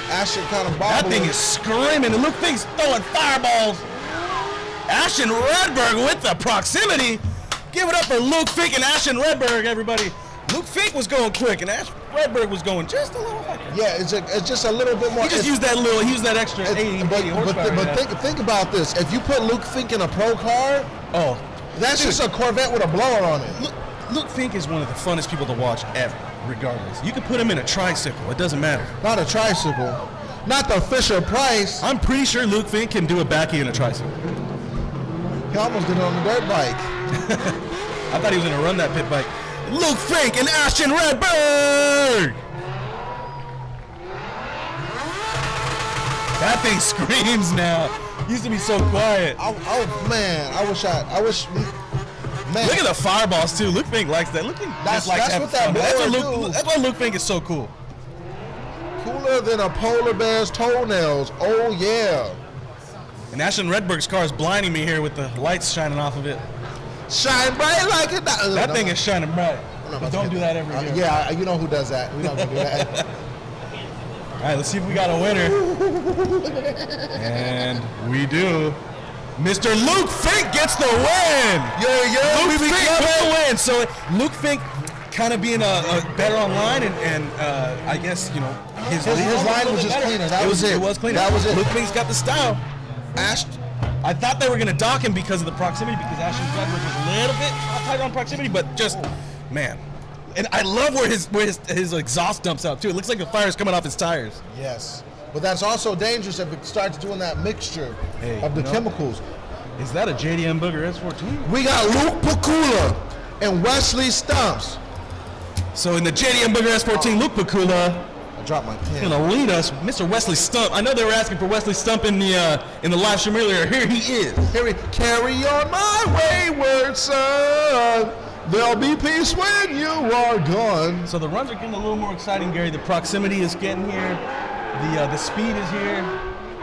Ashton kind of bobbling.
That thing is screaming, and Luke Fink's throwing fireballs. Ashton Redberg with the proximity. Give it up for Luke Fink and Ashton Redberg, everybody. Luke Fink was going quick, and Ashton Redberg was going just a little quicker.
Yeah, it's just a little bit more.
He just used that extra 80 horsepower.
But think about this. If you put Luke Fink in a pro car, that's just a Corvette with a blower on it.
Luke Fink is one of the funnest people to watch ever, regardless. You could put him in a tricycle. It doesn't matter.
Not a tricycle. Not the Fisher Price.
I'm pretty sure Luke Fink can do a backy in a tricycle.
He almost did it on the dirt bike.
I thought he was going to run that pit bike. Luke Fink and Ashton Redberg. That thing screams now. Used to be so quiet.
Oh man, I wish. Man.
Look at the fireballs too. Luke Fink likes that.
That's
why Luke Fink is so cool.
Cooler than a polar bear's toenails. Oh yeah.
And Ashton Redberg's car is blinding me here with the lights shining off of it.
Shine bright like it.
That thing is shining bright. But don't do that every year.
Yeah, you know who does that. We don't do that.
All right, let's see if we got a winner. And we do. Mr. Luke Fink gets the win. Luke Fink with the win. So Luke Fink kind of being better online, and I guess his
line was just cleaner. That was it.
It was cleaner.
That was it.
Luke Fink's got the style. I thought they were going to dock him because of the proximity, because Ashton Redberg was a little bit tight on proximity, but just man. And I love where his exhaust dumps out too. It looks like the fire is coming off his tires.
Yes. But that's also dangerous if it starts doing that mixture of the chemicals.
Is that a JDM Booger S14?
We got Luke Pacula and Wesley Stumps.
So in the JDM Booger S14, Luke Pacula
Drop my pen.
He's gonna lead us, Mr. Wesley Stump. I know they were asking for Wesley Stump in the live stream earlier. Here he is.
Carry on my wayward son. There'll be peace when you are gone.
So the runs are getting a little more exciting, Gary. The proximity is getting here. The speed is here.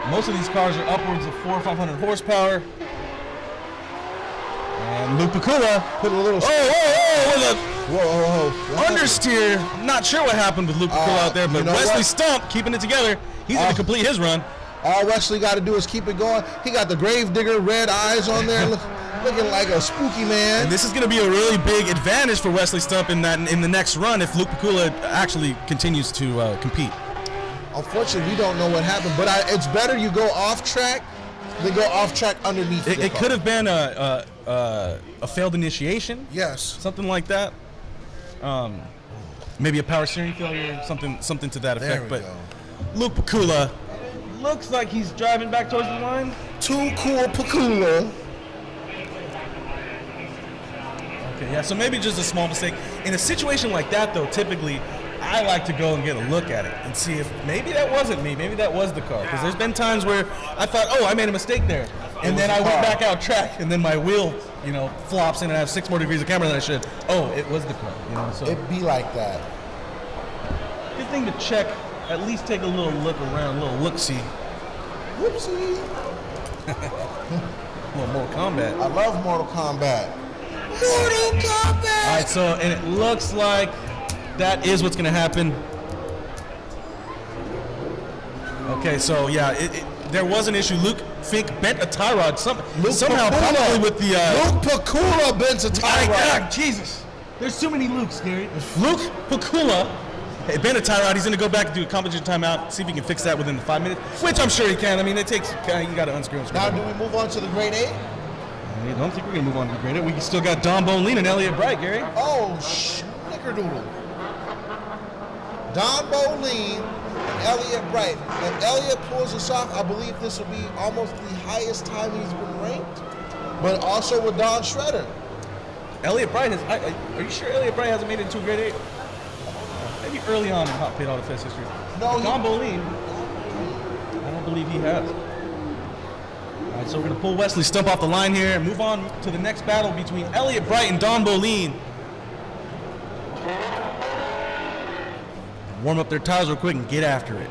Most of these cars are upwards of 400 or 500 horsepower. And Luke Pacula
put a little.
With a
Whoa.
Understeer, not sure what happened with Luke Pacula out there, but
you know
Wesley
what?
Stump keeping it together. He's going to complete his run.
All Wesley got to do is keep it going. He got the Gravedigger red eyes on there, looking like a spooky man.
And this is going to be a really big advantage for Wesley Stump in the next run if Luke Pacula actually continues to compete.
Unfortunately, we don't know what happened, but it's better you go off track than go off track underneath.
It could have been a failed initiation.
Yes.
Something like that. Maybe a power steering failure, something to that effect. But
go.
Luke Pacula looks like he's driving back towards the line.
Too cool Pacula.
Okay, yeah, so maybe just a small mistake. In a situation like that, though, typically, I like to go and get a look at it and see if maybe that wasn't me, maybe that was the car. Because there's been times where I thought, oh, I made a mistake there. And then I went back out track, and then my wheel, flops in and I have 6 more degrees of camera than I should. Oh, it was the car, so.
It'd be like that.
Good thing to check, at least take a little look around, a little look-see.
Whoopsie.
A little Mortal Kombat.
I love Mortal Kombat. Mortal Kombat!
All right, so, and it looks like that is what's going to happen. Okay, so, yeah, there was an issue. Luke Fink bent a tie rod somehow, probably with the...
Luke Pacula bent a tie rod.
Jesus. There's too many Lukes, Gary. Luke Pacula bent a tie rod. He's going to go back and do a competition timeout, see if he can fix that within the 5 minutes, which I'm sure he can. I mean, it takes... You got to unscrew him.
Now, do we move on to the grade 8?
I don't think we're going to move on to the grade 8. We still got Don Bolin and Elliot Bright, Gary.
Oh, snickerdoodle. Don Bolin and Elliot Bright. If Elliot pulls this off, I believe this will be almost the highest time he's been ranked, but also with Don Shredder.
Elliot Bright has... are you sure Elliot Bright hasn't made it into a grade 8? Maybe early on in HOTPIT Autofest history.
No,
Don Bolin, I don't believe he has. All right, so we're going to pull Wesley Stump off the line here and move on to the next battle between Elliot Bright and Don Bolin. Warm up their tires real quick and get after it.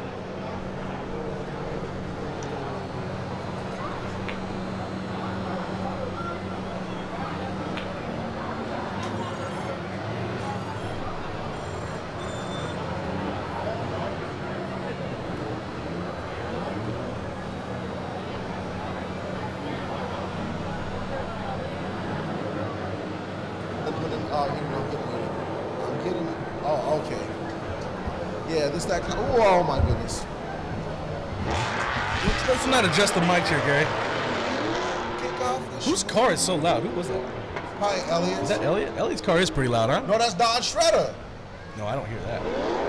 Oh, okay. Yeah, this that kind. Oh my goodness.
Let's not adjust the mics here, Gary.
Kick off.
Whose car is so loud? Who was that?
Probably Elliot.
Is that Elliot? Elliot's car is pretty loud, huh?
No, that's Don Shredder.
No, I don't hear that.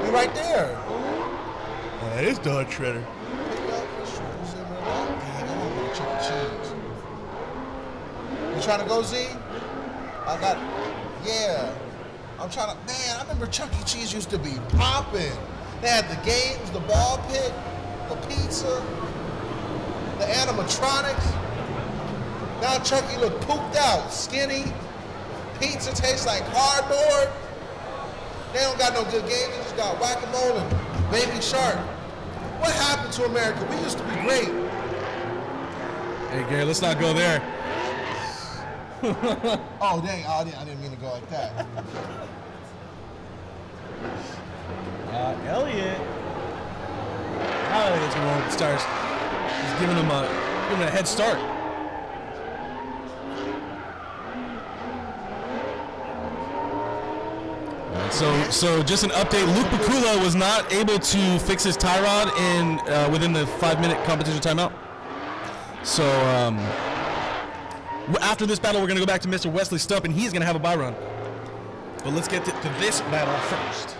He right there.
Oh, that is Don Shredder.
Pick up the shredders in the back. Dang, I want to Chuck E. Cheese. You trying to go, Z? I got. Yeah. I'm trying to. Man, I remember Chuck E. Cheese used to be popping. They had the games, the ball pit, the pizza, the animatronics. Now Chuck E. look pooped out, skinny. Pizza tastes like cardboard. They don't got no good games. They just got whack-a-mole and Baby Shark. What happened to America? We used to be great.
Hey, Gary, let's not go there.
Oh, dang. I didn't mean to go like that.
Elliot. Elliot's going to start. He's giving him a head start. So just an update. Luke Pacula was not able to fix his tie rod within the 5-minute competition timeout. So after this battle, we're going to go back to Mr. Wesley Stump, and he's going to have a bye run. But let's get to this battle first.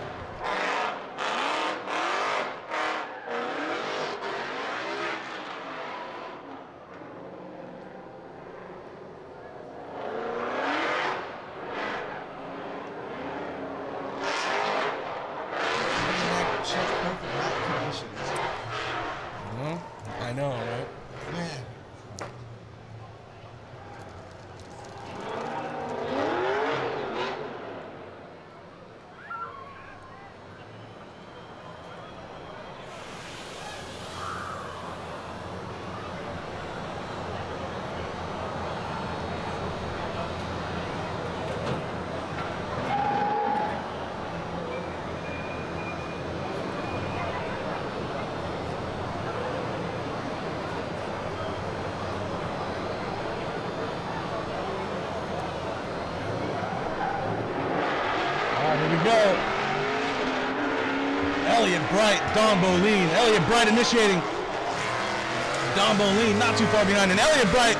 I know, right?
Man.
go. Elliot Bright, Don Boleen. Elliot Bright initiating. Don Boleen not too far behind. And Elliot Bright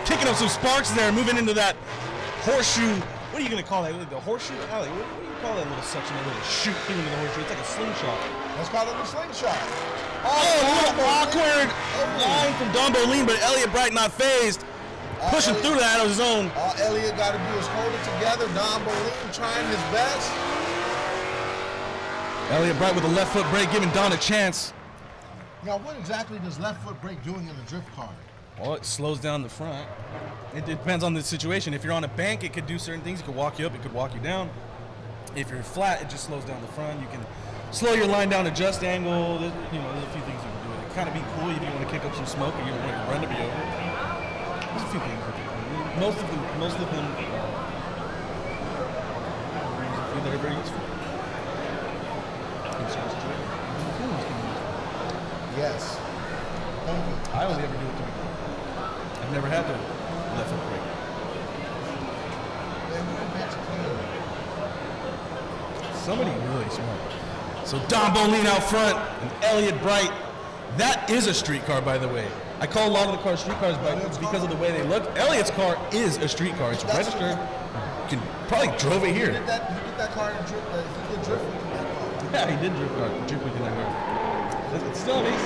kicking up some sparks there, moving into that horseshoe. What are you going to call that? The horseshoe? Elliot, what do you call that little section, that little shoot through into the horseshoe? It's like a slingshot.
Let's call it a slingshot.
Oh, a little awkward line from Don Boleen, but Elliot Bright not phased. Pushing through that on his own.
All Elliot got to do is hold it together. Don Boleen trying his best.
Elliot Bright with a left foot brake, giving Don a chance.
Now, what exactly does left foot brake doing in a drift car?
Well, it slows down the front. It depends on the situation. If you're on a bank, it could do certain things. It could walk you up, it could walk you down. If you're flat, it just slows down the front. You can slow your line down, adjust angle. There's a few things you can do with it. Kind of be cool if you want to kick up some smoke or you want your run to be over. There's a few things. Most of them that are very useful.
Yes. Thank you.
I only ever do it to me. I've never had to left foot brake. Somebody really smart. So Don Boleen out front and Elliot Bright. That is a street car, by the way. I call a lot of the cars street cars because of the way they look. Elliot's car is a street car. It's registered. You can probably drove it here.
He did that car in drift. He did drift with that car.
Yeah, he did drift with that car. It's still an AC.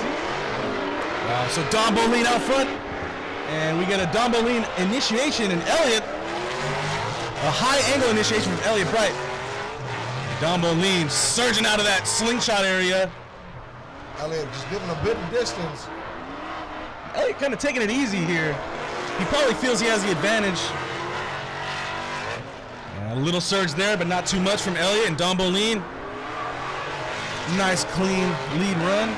Wow. So Don Boleen out front, and we get a Don Boleen initiation, and Elliot, a high angle initiation from Elliot Bright. Don Boleen surging out of that slingshot area.
Elliot just giving a bit of distance.
Elliot kind of taking it easy here. He probably feels he has the advantage. A little surge there, but not too much from Elliot and Don Boleen. Nice, clean lead run.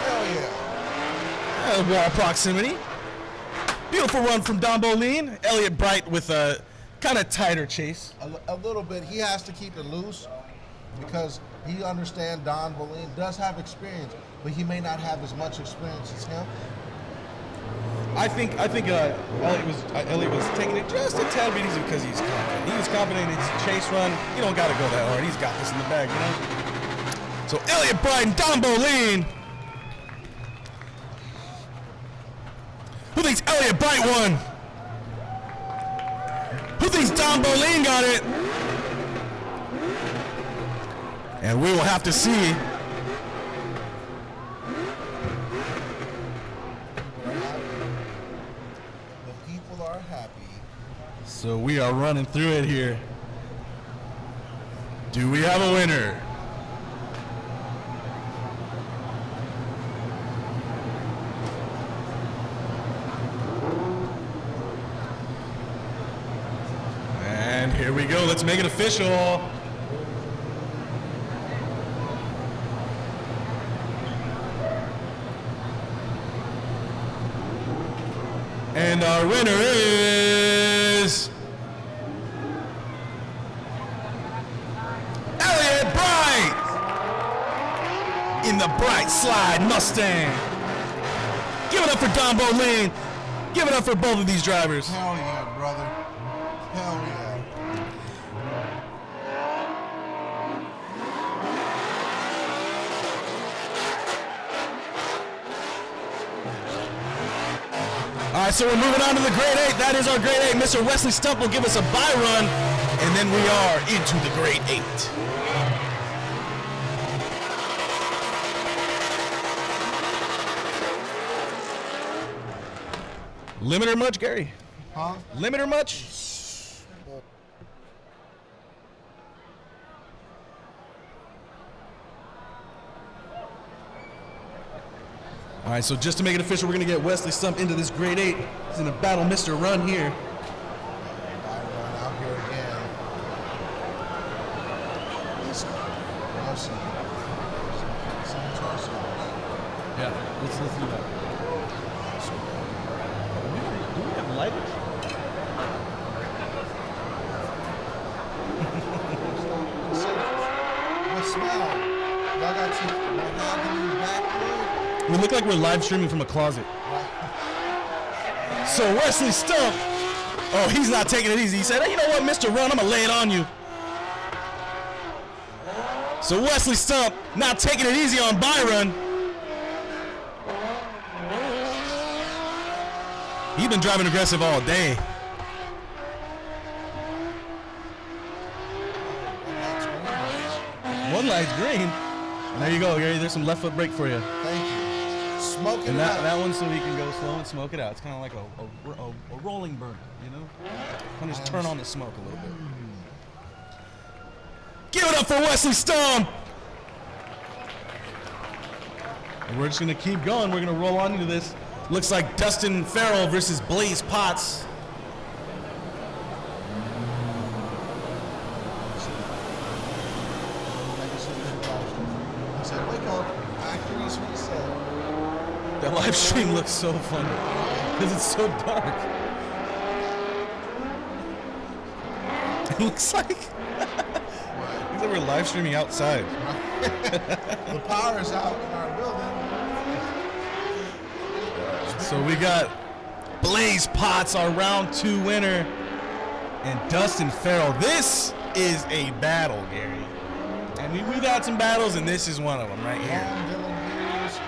Hell yeah.
Wall proximity. Beautiful run from Don Boleen. Elliot Bright with a kind of tighter chase.
A little bit. He has to keep it loose because he understands Don Boleen does have experience, but he may not have as much experience as him.
I think Elliot was taking it just a tad bit easy because he's confident. He was confident in his chase run. You don't got to go that hard. He's got this in the bag, you know? So Elliot Bright and Don Boleen. Who thinks Elliot Bright won? Who thinks Don Boleen got it? And we will have to see.
The people are happy.
So we are running through it here. Do we have a winner? And here we go. Let's make it official. And our winner is Elliot Bright in the Bright Slide Mustang. Give it up for Don Boleen. Give it up for both of these drivers.
Hell yeah, brother. Hell yeah.
All right, so we're moving on to the grade 8. That is our grade 8. Mr. Wesley Stump will give us a bye run, and then we are into the grade 8. Limiter much, Gary?
Huh?
Limiter much? All right, so just to make it official, we're going to get Wesley Stump into this grade 8. He's in a battle Mr. Run here.
I run out here again.
Yeah, let's do that. Do we have lighters?
What smell? Y'all got your mahogany back.
We look like we're live streaming from a closet. So Wesley Stump, oh, he's not taking it easy. He said, hey, you know what, Mr. Run, I'm going to lay it on you. So Wesley Stump not taking it easy on Byron. He's been driving aggressive all day. One light's green. And there you go, Gary. There's some left foot brake for you.
Thank you. Smoking
And
it out.
that one so we can go slow and smoke it out. It's kind of like a rolling burner, you know? Kind of just turn on the smoke a little bit. Give it up for Wesley Stone. And we're just going to keep going. We're going to roll on into this. Looks like Dustin Farrell versus Blaze Potts.
I said, wake up. After he's reset.
That live stream looks so funny because it's so dark. It looks like we're live streaming outside.
The power is out in our building.
So we got Blaze Potts, our round 2 winner, and Dustin Farrell. This is a battle, Gary. I mean, we've had some battles, and this is one of them right here.
Dylan Hughes,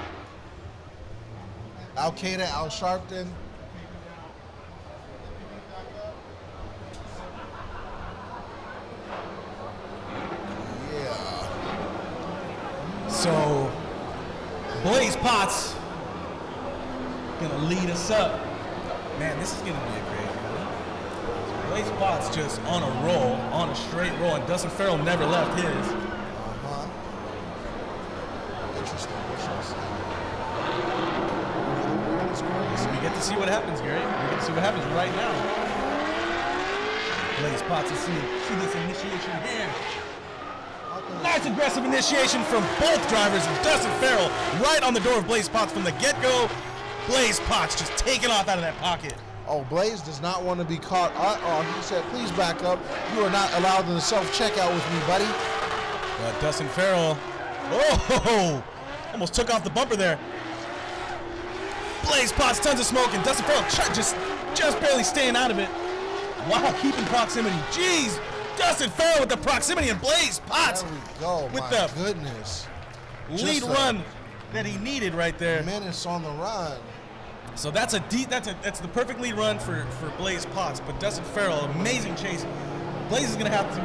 Al Qaeda, Al Sharpton.
So Blaze Potts gonna lead us up. Man, this is gonna be a crazy one. Blaze Potts just on a roll, on a straight roll, and Dustin Farrell never left his.
Interesting.
So we get to see what happens, Gary. We get to see what happens right now. Blaze Potts, let's see this initiation here. Nice aggressive initiation from both drivers. Dustin Farrell right on the door of Blaze Potts from the get-go. Blaze Potts just taking off out of that pocket.
Oh, Blaze does not want to be caught. He said, please back up. You are not allowed in the self-checkout with me, buddy.
But Dustin Farrell, oh, almost took off the bumper there. Blaze Potts, tons of smoke, and Dustin Farrell just barely staying out of it. Wow, keeping proximity. Jeez, Dustin Farrell with the proximity, and Blaze Potts
There we go.
with
My
the
goodness.
lead run that he needed right there.
Minutes on the run.
So that's the perfect lead run for Blaze Potts. But Dustin Farrell, amazing chase. Blaze is gonna have to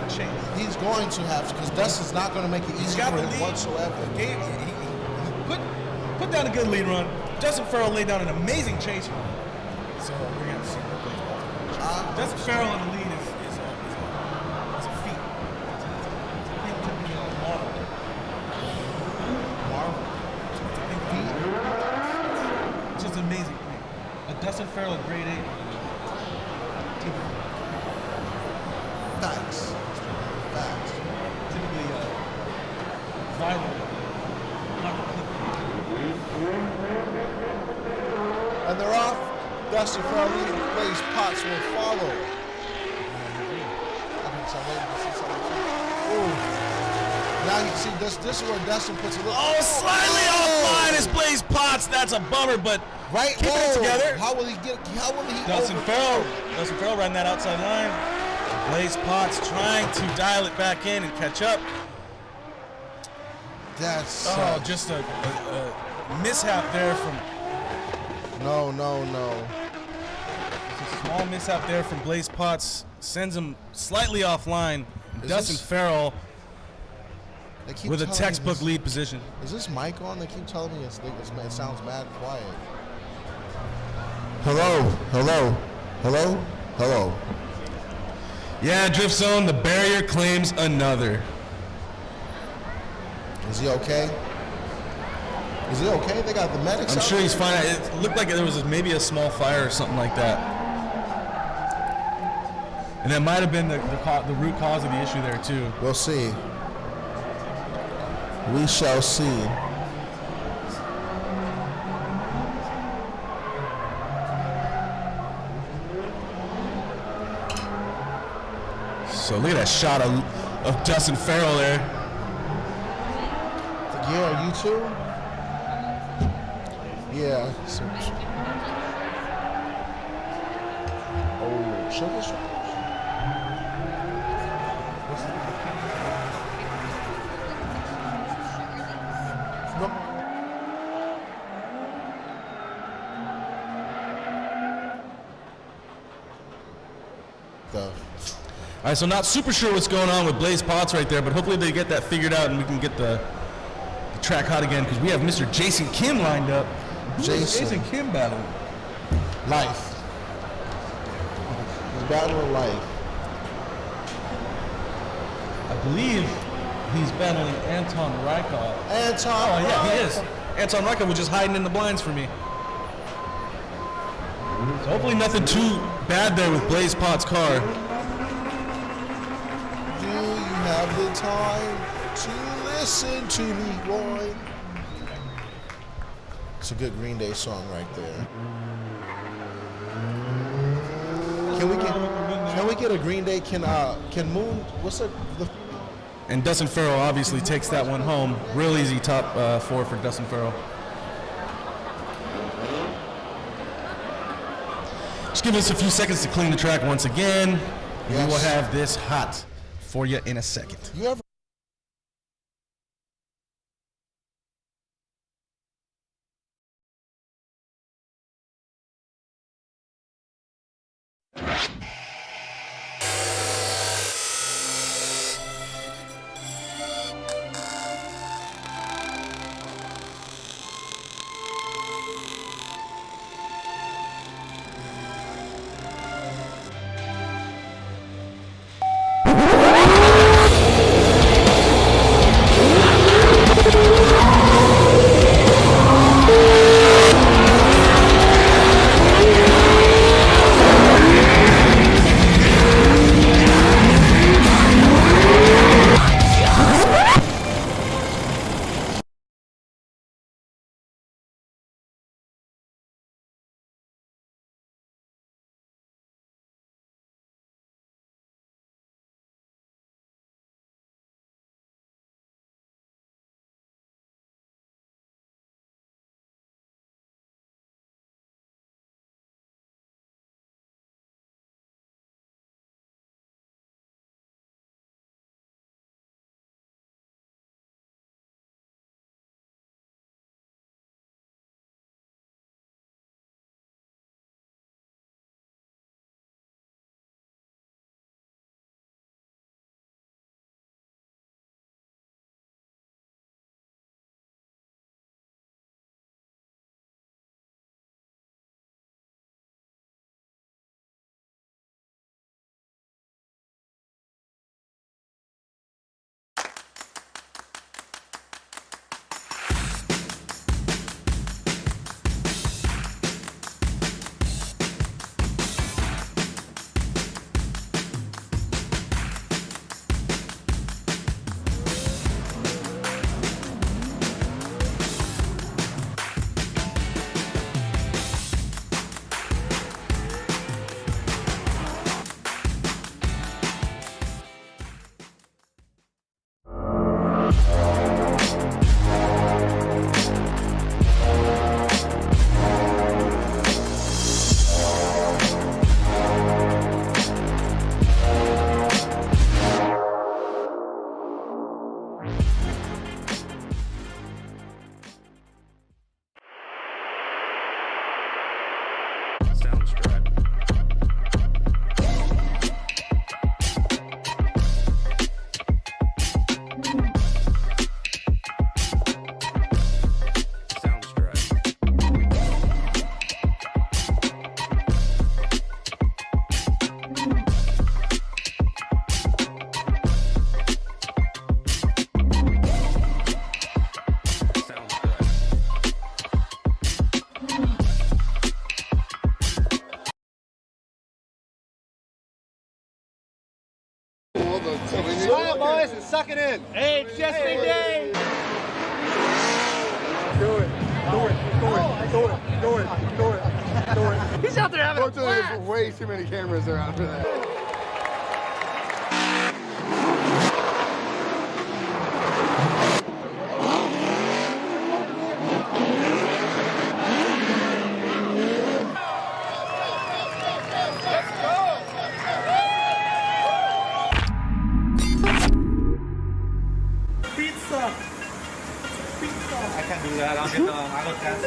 chase.
He's going to have to, because Dustin's not going to make it easy for him whatsoever.
He put down a good lead run. Dustin Farrell laid down an amazing chase. So we're gonna see what Blaze Potts. Dustin Farrell in the lead is a feat. It's a big marvel.
Marvel.
It's a big feat. It's just amazing. A Dustin Farrell grade 8.
Facts.
Typically viral.
And they're off. Dustin Farrell leading. Blaze Potts will follow. Ooh. Now you see this is where Dustin puts a little.
Oh, slightly offline is Blaze Potts. That's a bummer, but
Right,
keeping it together.
How will he get? How will he?
Dustin Farrell ran that outside line. Blaze Potts trying to dial it back in and catch up.
That's
Just a mishap there from.
No.
It's a small mishap there from Blaze Potts. Sends him slightly offline. Dustin Farrell with a textbook lead position.
Is this mic on? They keep telling me it sounds mad quiet. Hello.
Yeah, Drift Zone, the barrier claims another.
Is he okay? They got the medics.
I'm
out
sure he's
there?
fine. It looked like there was maybe a small fire or something like that. And that might have been the root cause of the issue there, too.
We'll see. We shall see.
So look at that shot of Dustin Farrell there.
Yeah, you too? Yeah. Oh, sugar. Go.
All right, so not super sure what's going on with Blaze Pots right there, but hopefully they get that figured out and we can get the track hot again because we have Mr. Jason Kim lined up.
Jason
Kim battling.
Life. He's battling life.
I believe he's battling Anton Rykov.
Anton.
Oh, yeah, he is. Anton Rykov was just hiding in the blinds for me. So hopefully nothing too bad there with Blaze Pot's car.
Do you have the time to listen to me, boy? It's a good Green Day song right there. Can we get a Green Day? Can Moon? What's the?
And Dustin Farrell obviously takes that one home. Real easy top 4 for Dustin Farrell. Just give us a few seconds to clean the track once again.
Yes.
We will have this hot for you in a second.
You ever?
Smile, boys, and suck it in. Hey, it's just a day.
Do it.
He's out there having a
Unfortunately,
blast.
there's way too many cameras around for that.
I can't do that. I'll get I look that.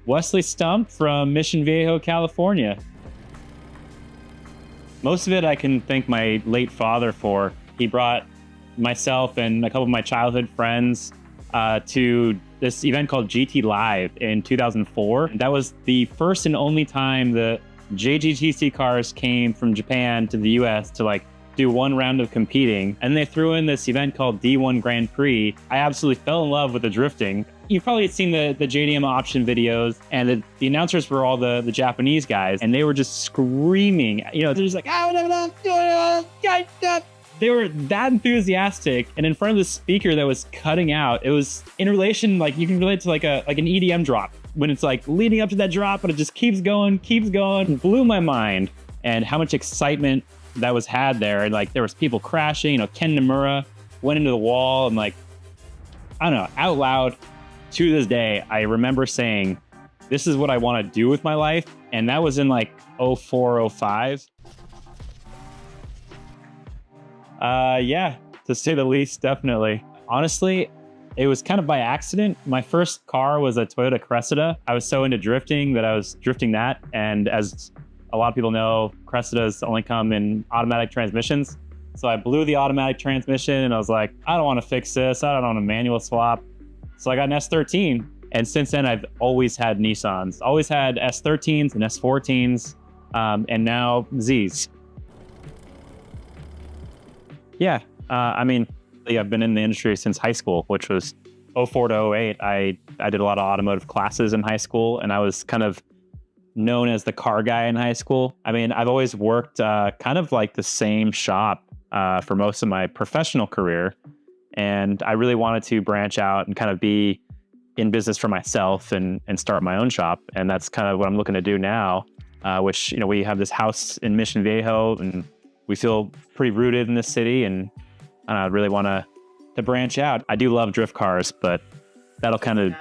Wesley Stump from Mission Viejo, California. Most of it I can thank my late father for. He brought myself and a couple of my childhood friends to this event called GT Live in 2004. That was the first and only time the JGTC cars came from Japan to the US to like do one round of competing. And they threw in this event called D1 Grand Prix. I absolutely fell in love with the drifting. You've probably seen the JDM option videos, and the announcers were all the Japanese guys, and they were just screaming. You know, they're just like, they were that enthusiastic, and in front of the speaker that was cutting out, it was in relation, like you can relate to like an EDM drop when it's like leading up to that drop, but it just keeps going. It blew my mind, and how much excitement that was had there. And like there was people crashing. You know, Ken Nomura went into the wall, and like I don't know, out loud. To this day, I remember saying, this is what I want to do with my life. And that was in like 04, 05. Yeah, to say the least, definitely. Honestly, it was kind of by accident. My first car was a Toyota Cressida. I was so into drifting that I was drifting that. And as a lot of people know, Cressidas only come in automatic transmissions. So I blew the automatic transmission and I was like, I don't want to fix this. I don't want a manual swap. So I got an S13, and since then I've always had Nissans. Always had S13s and S14s, and now Zs. Yeah, I mean, I've been in the industry since high school, which was 04 to 08. I did a lot of automotive classes in high school, and I was kind of known as the car guy in high school. I mean, I've always worked kind of like the same shop for most of my professional career. And I really wanted to branch out and kind of be in business for myself and start my own shop. And that's kind of what I'm looking to do now, which, you know, we have this house in Mission Viejo and we feel pretty rooted in this city. And I really want to branch out. I do love drift cars, but that'll kind of,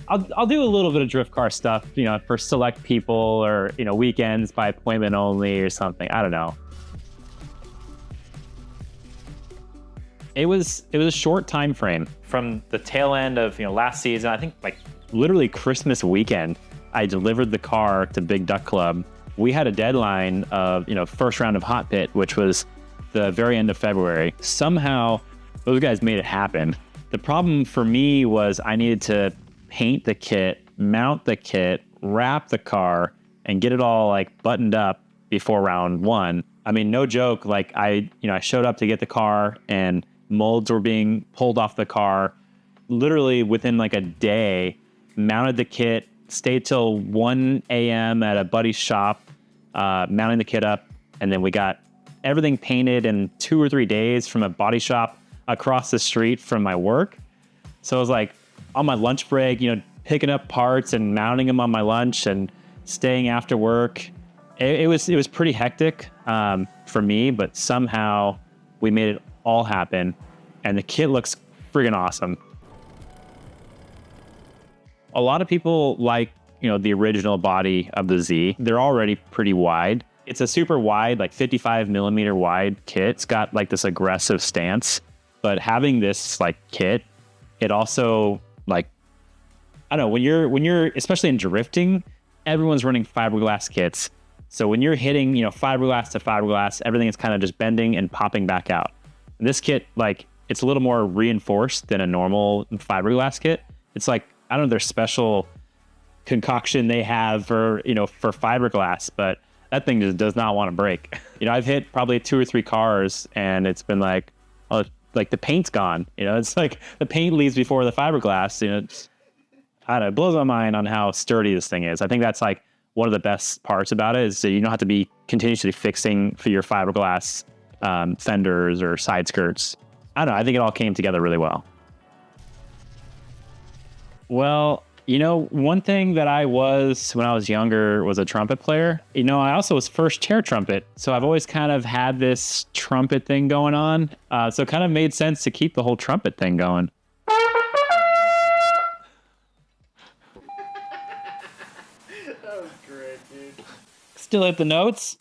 I'll do a little bit of drift car stuff, you know, for select people or, you know, weekends by appointment only or something. I don't know. It was a short time frame from the tail end of, you know, last season. I think like literally Christmas weekend, I delivered the car to Big Duck Club. We had a deadline of, you know, first round of Hot Pit, which was the very end of February. Somehow those guys made it happen. The problem for me was I needed to paint the kit, mount the kit, wrap the car, and get it all like buttoned up before round one. I mean, no joke. Like I showed up to get the car and molds were being pulled off the car literally within like a day, mounted the kit, stayed till 1 a.m. at a buddy's shop, mounting the kit up. And then we got everything painted in 2 or 3 days from a body shop across the street from my work. So I was like on my lunch break, you know, picking up parts and mounting them on my lunch and staying after work. It was pretty hectic for me, but somehow we made it all happen, and the kit looks friggin' awesome. A lot of people like, you know, the original body of the Z. They're already pretty wide. It's a super wide, like 55 millimeter wide kit. It's got like this aggressive stance, but having this like kit, it also like, I don't know, when you're especially in drifting, everyone's running fiberglass kits. So when you're hitting, you know, fiberglass to fiberglass, everything is kind of just bending and popping back out. This kit, like, it's a little more reinforced than a normal fiberglass kit. It's like, I don't know, their special concoction they have for, you know, for fiberglass, but that thing just does not want to break. You know, I've hit probably 2 or 3 cars and it's been like, oh, like the paint's gone. You know, it's like the paint leaves before the fiberglass. You know, I don't know, it blows my mind on how sturdy this thing is. I think that's like one of the best parts about it is that you don't have to be continuously fixing for your fiberglass fenders or side skirts. I don't know. I think it all came together really well. Well, you know, one thing that I was when I was younger was a trumpet player. You know, I also was first chair trumpet. So I've always kind of had this trumpet thing going on. So it kind of made sense to keep the whole trumpet thing going.
That was great, dude.
Still hit the notes.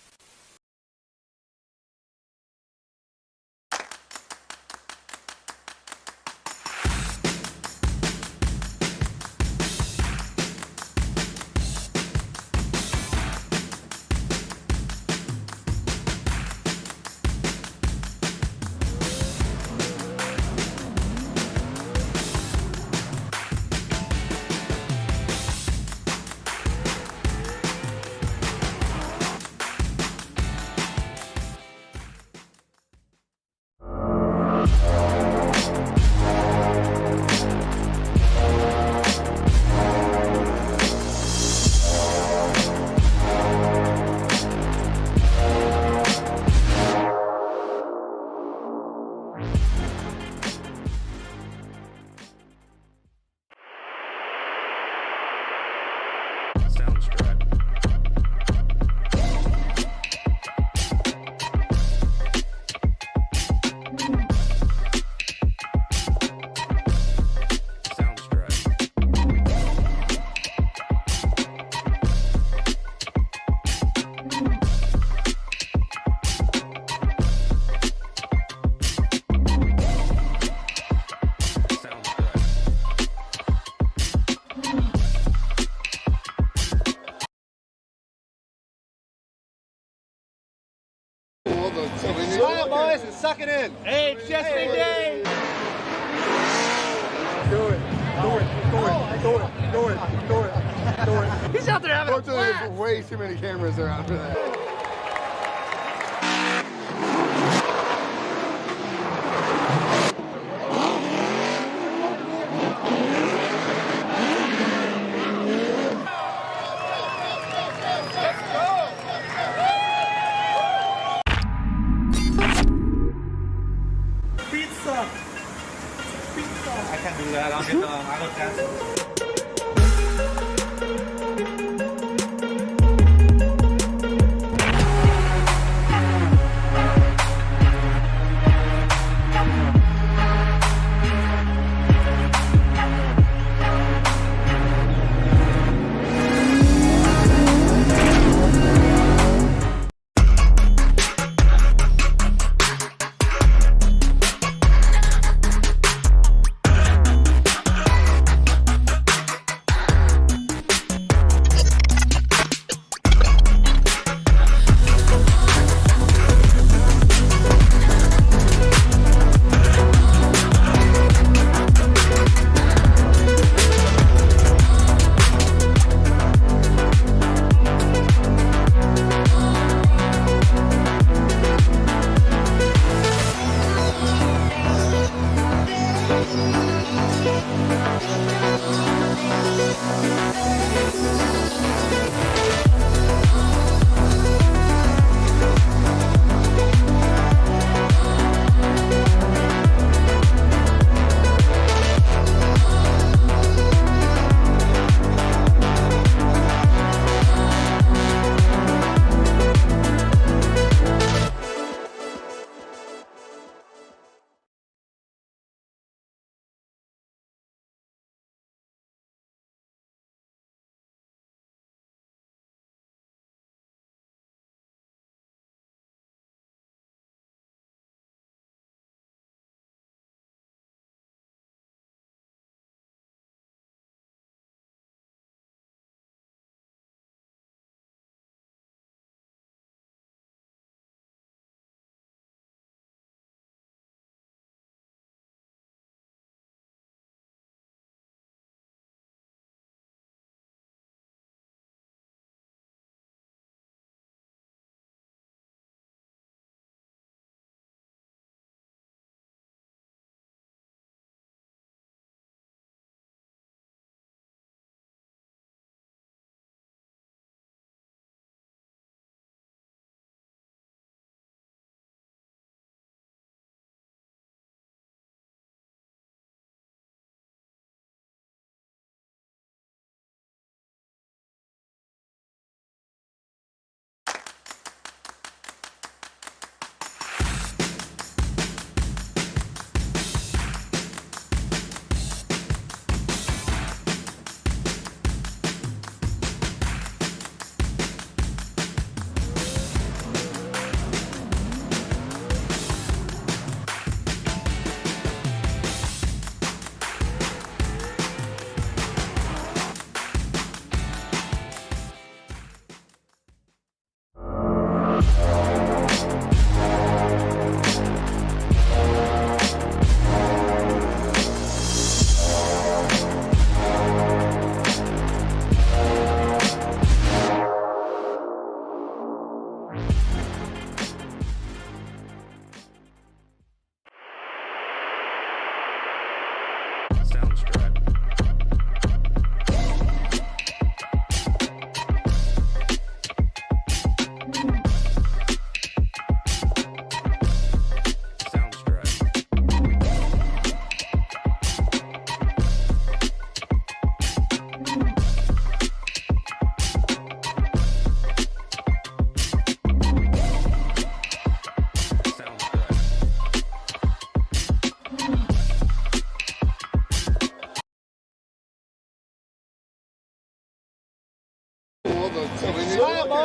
Sounds correct. Sounds correct. Sounds correct.
Smile, boys, and suck it in. Hey, it's just a day.
Do it. Do it. Do it. Do it. Do it. Do it. Do it.
He's out there having a
Fortunately,
blast.
there's way too many cameras around for that.
I can't do that. I don't dance.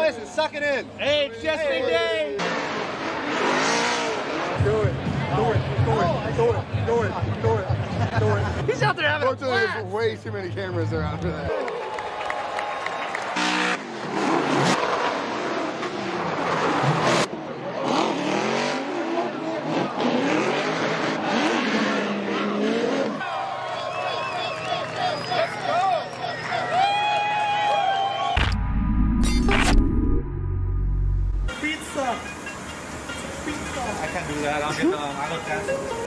listen, suck it in. Hey, it's just a day.
Do it.
He's out there having a
Unfortunately,
blast.
there's way too many cameras around for that.
I can't do that. I'll get that.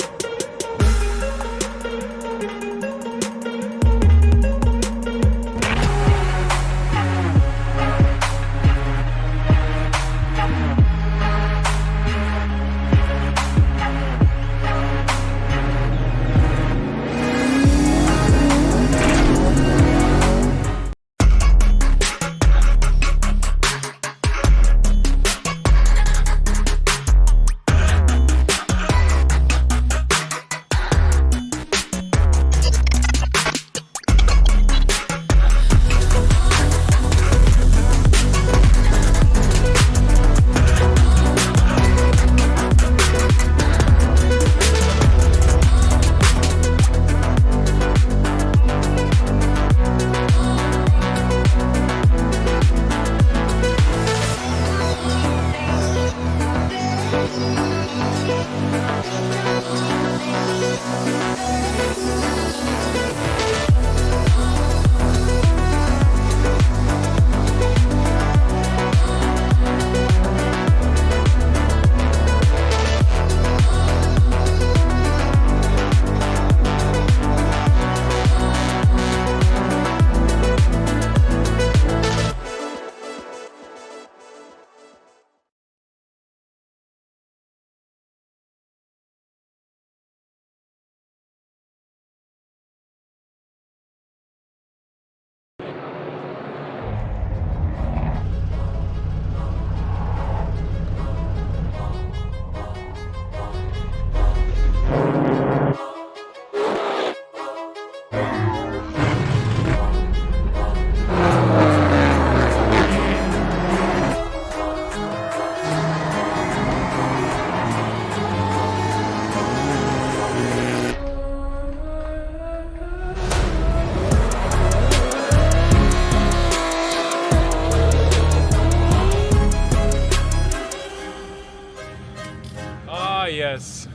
Yes.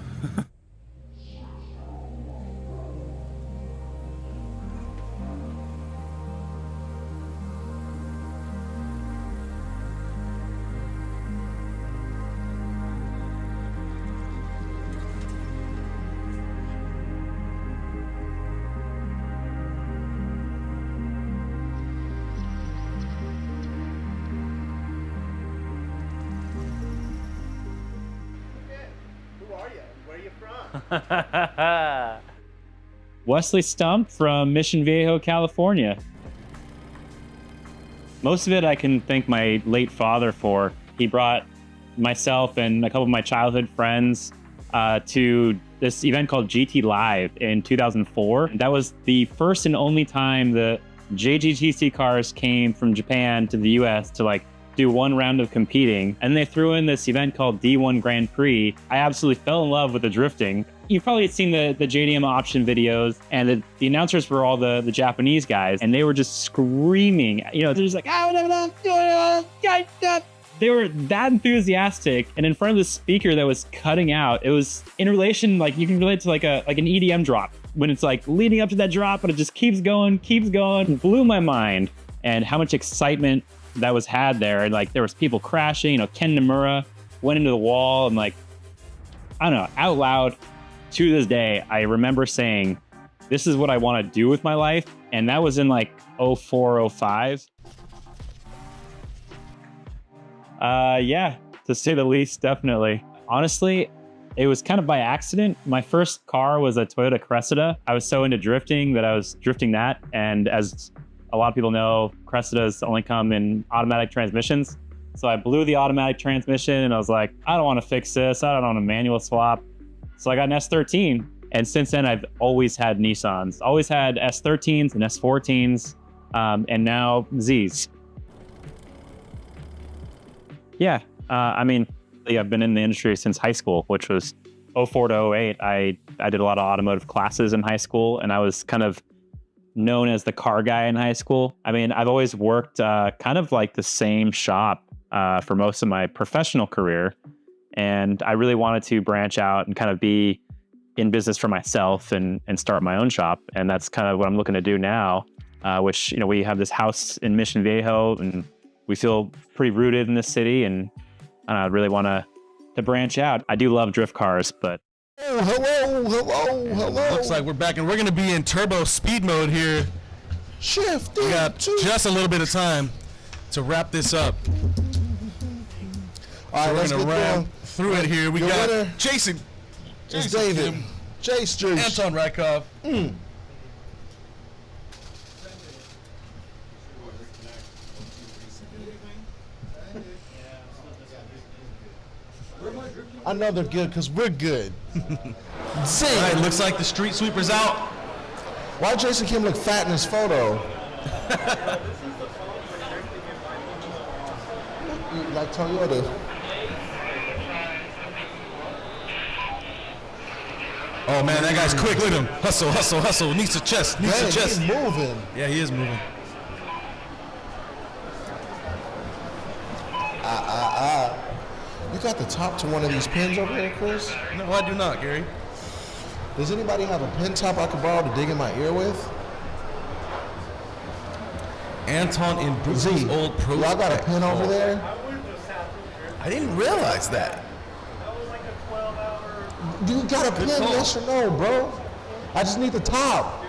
Wesley Stump from Mission Viejo, California. Most of it I can thank my late father for. He brought myself and a couple of my childhood friends to this event called GT Live in 2004. That was the first and only time the JGTC cars came from Japan to the US to like do one round of competing. And they threw in this event called D1 Grand Prix. I absolutely fell in love with the drifting. You've probably seen the JDM option videos, and the announcers were all the Japanese guys, and they were just screaming. You know, they're just like, they were that enthusiastic, and in front of the speaker that was cutting out, it was in relation, like you can relate to like an EDM drop, when it's like leading up to that drop, but it just keeps going. It blew my mind, and how much excitement that was had there. And like there was people crashing, you know, Ken Nomura went into the wall, and like, I don't know, out loud, to this day, I remember saying, this is what I want to do with my life. And that was in like 04, 05. Yeah, to say the least, definitely. Honestly, it was kind of by accident. My first car was a Toyota Cressida. I was so into drifting that I was drifting that. And as a lot of people know, Cressidas only come in automatic transmissions. So I blew the automatic transmission and I was like, I don't want to fix this. I don't want a manual swap. So I got an S13. And since then, I've always had Nissans. Always had S13s and S14s, and now Zs. Yeah. I mean, I've been in the industry since high school, which was 04 to 08. I did a lot of automotive classes in high school, and I was kind of known as the car guy in high school. I mean, I've always worked kind of like the same shop for most of my professional career. And I really wanted to branch out and kind of be in business for myself and start my own shop. And that's kind of what I'm looking to do now, which, you know, we have this house in Mission Viejo and we feel pretty rooted in this city, and I really want to branch out. I do love drift cars, but
Oh, hello.
Looks like we're back, and we're going to be in turbo speed mode here.
Shift.
We got just a little bit of time to wrap this up.
All right,
We're
let's
going to
get
ram
going.
through it here. We
Your
got
winner
Jason.
It's David.
Kim,
Jace Juice.
Anton Rykov.
I know they're good because we're good. Zing.
All right, looks like the street sweeper's out.
Why Jason Kim look fat in his photo? Like Toyota.
Oh, man, that guy's quick. Look at him. Hustle, hustle, hustle. Needs a chest. Needs
Man,
a chest.
he's moving.
Yeah, he is moving.
You got the top to one of these pins over there, Chris?
No, I do not, Gary.
Does anybody have a pin top I could borrow to dig in my ear with?
Anton in Bruce's
Z,
old pro.
y'all got a pin over there?
I didn't realize that.
You got a pin,
call.
yes or no, bro? I just need the top.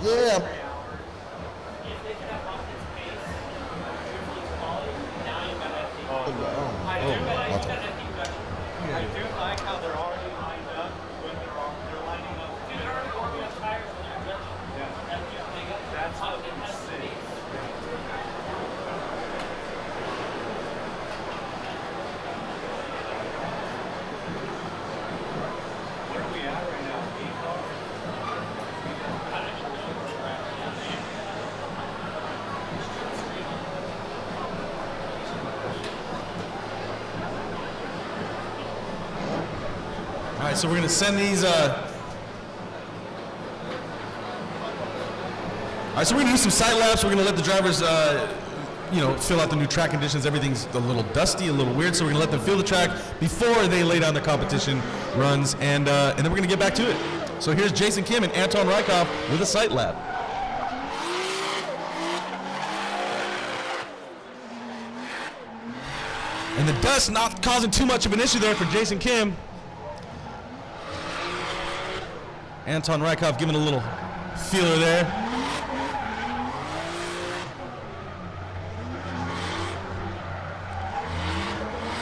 Yeah.
All right, so we're gonna send these. All right, so we're gonna do some side laps. We're gonna let the drivers, fill out the new track conditions. Everything's a little dusty, a little weird, so we're gonna let them feel the track before they lay down the competition runs, and then we're gonna get back to it. So here's Jason Kim and Anton Rykov with a sight lap. And the dust not causing too much of an issue there for Jason Kim. Anton Rykov giving a little feeler there.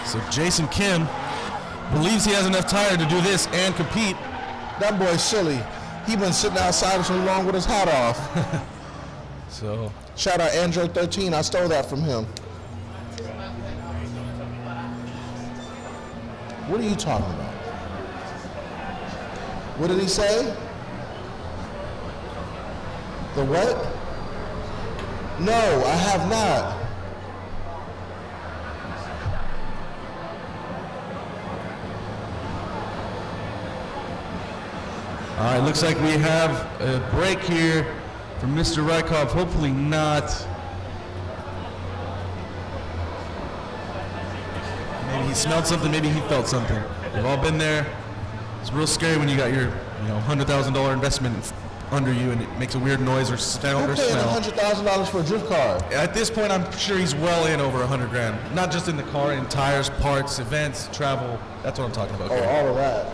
So Jason Kim believes he has enough tire to do this and compete.
That boy's silly. He been sitting outside so long with his hat off.
So
Shout out Android 13. I stole that from him. What are you talking about? What did he say? The what? No, I have not.
all right, looks like we have a break here from Mr. Rykov. Hopefully not. Maybe he smelled something, maybe he felt something. We've all been there. It's real scary when you got your $100,000 investment under you and it makes a weird noise or sound
Who
or
paying
smell.
$100,000 for a drift car?
At this point, I'm sure he's well in over 100 grand. Not just in the car, in tires, parts, events, travel. That's what I'm talking about.
Oh,
Gary.
all of that.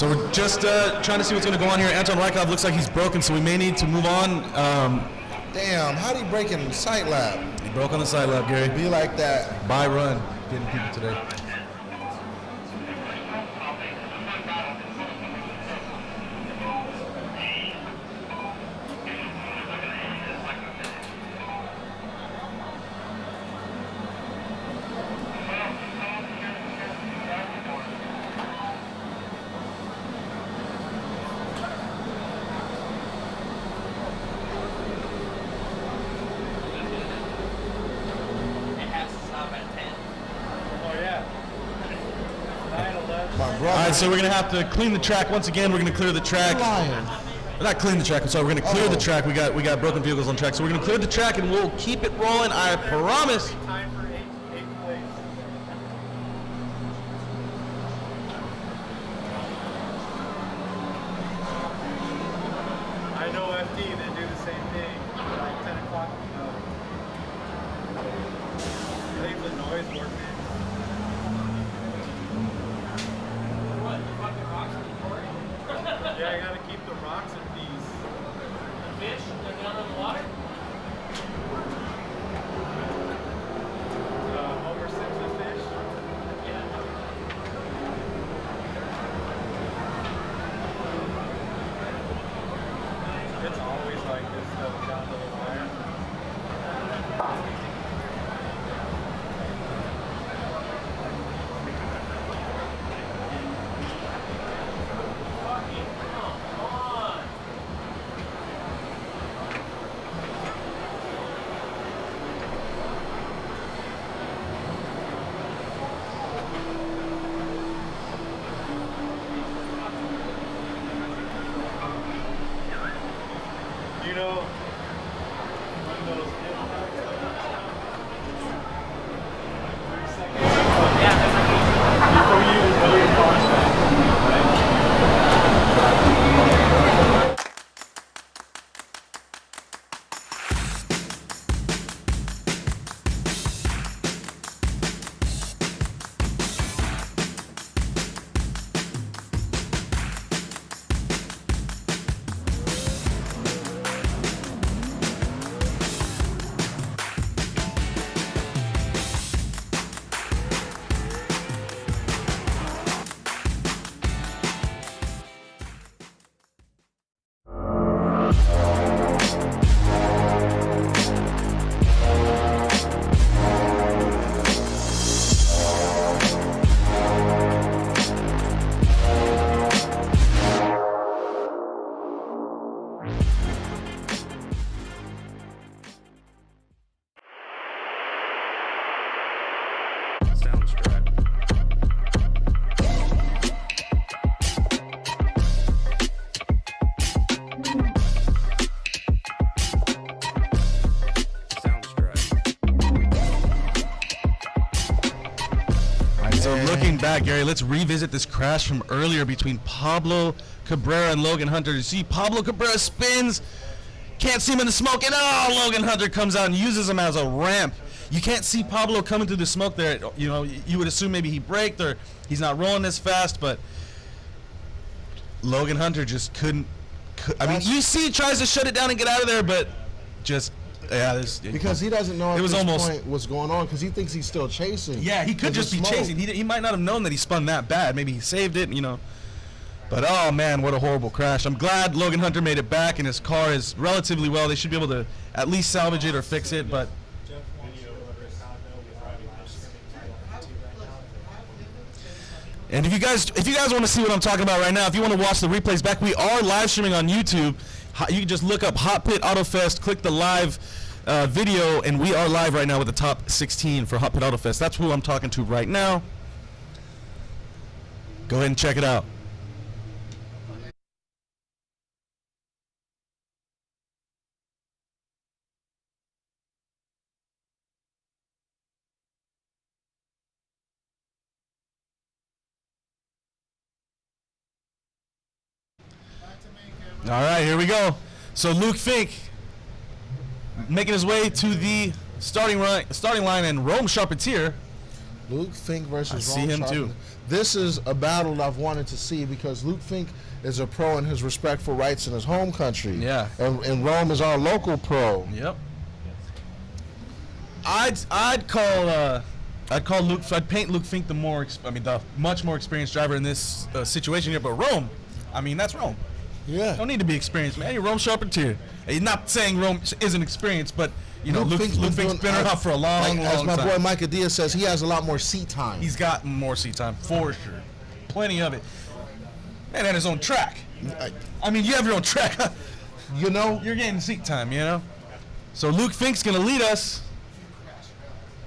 So we're just trying to see what's going to go on here. Anton Rykov looks like he's broken, so we may need to move on.
Damn, how do you break in sight lap?
He broke on the side lap, Gary.
Be like that.
By run, getting people today. All right, so we're going to have to clean the track. Once again, we're going to clear the track. We're not clean the track, I'm sorry. We're going to clear the track. We got broken vehicles on track. So we're going to clear the track, and we'll keep it rolling, I promise.
Time for eighth place. I know FD, they do the same thing. Like 10 o'clock. Leave the noise ordinance. Yeah, I gotta keep the rocks at peace. The fish, they're down in the water? Homer Simpson fish? Yeah. It's always like this though, down to the wire. You know, one of those before you even know your contract,
Sounds right. Sounds right.
All right, so looking back, Gary, let's revisit this crash from earlier between Pablo Cabrera and Logan Hunter. You see Pablo Cabrera spins, can't see him in the smoke, and Logan Hunter comes out and uses him as a ramp. You can't see Pablo coming through the smoke there. You know, you would assume maybe he braked or he's not rolling this fast, but Logan Hunter just couldn't. I mean, you see he tries to shut it down and get out of there, but just, yeah.
Because he doesn't know
it was almost
point what's going on because he thinks he's still chasing.
Yeah, he could just be chasing. He might not have known that he spun that bad. Maybe he saved it, you know. But, oh, man, what a horrible crash. I'm glad Logan Hunter made it back, and his car is relatively well. They should be able to at least salvage it or fix it, but... And if you guys want to see what I'm talking about right now, if you want to watch the replays back, we are live streaming on YouTube. You can just look up HOTPIT Autofest, click the live video, and we are live right now with the top 16 for HOTPIT Autofest. That's who I'm talking to right now. Go ahead and check it out. All right, here we go. So Luke Fink making his way to the starting line, and Rome Charpentier.
Luke Fink versus
I see him too.
This is a battle I've wanted to see because Luke Fink is a pro in his respectful rights in his home country.
Yeah.
And Rome is our local pro.
Yep. I'd paint Luke Fink the much more experienced driver in this situation here. But Rome, I mean, that's Rome.
Yeah.
Don't need to be experienced, man. You're Rome Charpentier. You're not saying Rome isn't experienced, but you know, Luke Fink's been around for a long time.
As my boy Micah Diaz says, he has a lot more seat time.
He's got more seat time for sure, plenty of it. Man, had his own track. I mean, you have your own track.
You know,
you're getting seat time. You know. So Luke Fink's gonna lead us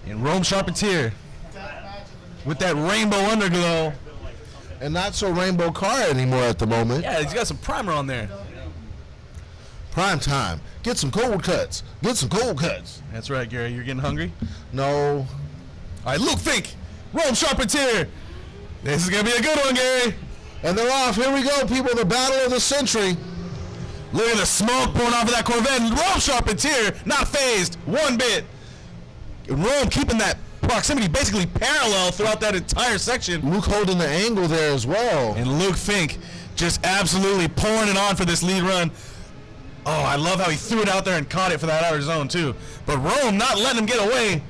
in Rome Charpentier with that rainbow underglow.
And not so rainbow car anymore at the moment.
Yeah, he's got some primer on there.
Prime time. Get some cold cuts. Get some cold cuts.
That's right, Gary. You're getting hungry?
No.
All right, Luke Fink, Rome Charpentier. This is going to be a good one, Gary.
And they're off. Here we go, people. The battle of the century.
Look at the smoke pouring off of that Corvette. Rome Charpentier, not phased one bit. Rome keeping that proximity basically parallel throughout that entire section.
Luke holding the angle there as well.
And Luke Fink just absolutely pouring it on for this lead run. Oh, I love how he threw it out there and caught it for that outer zone too. But Rome not letting him get away.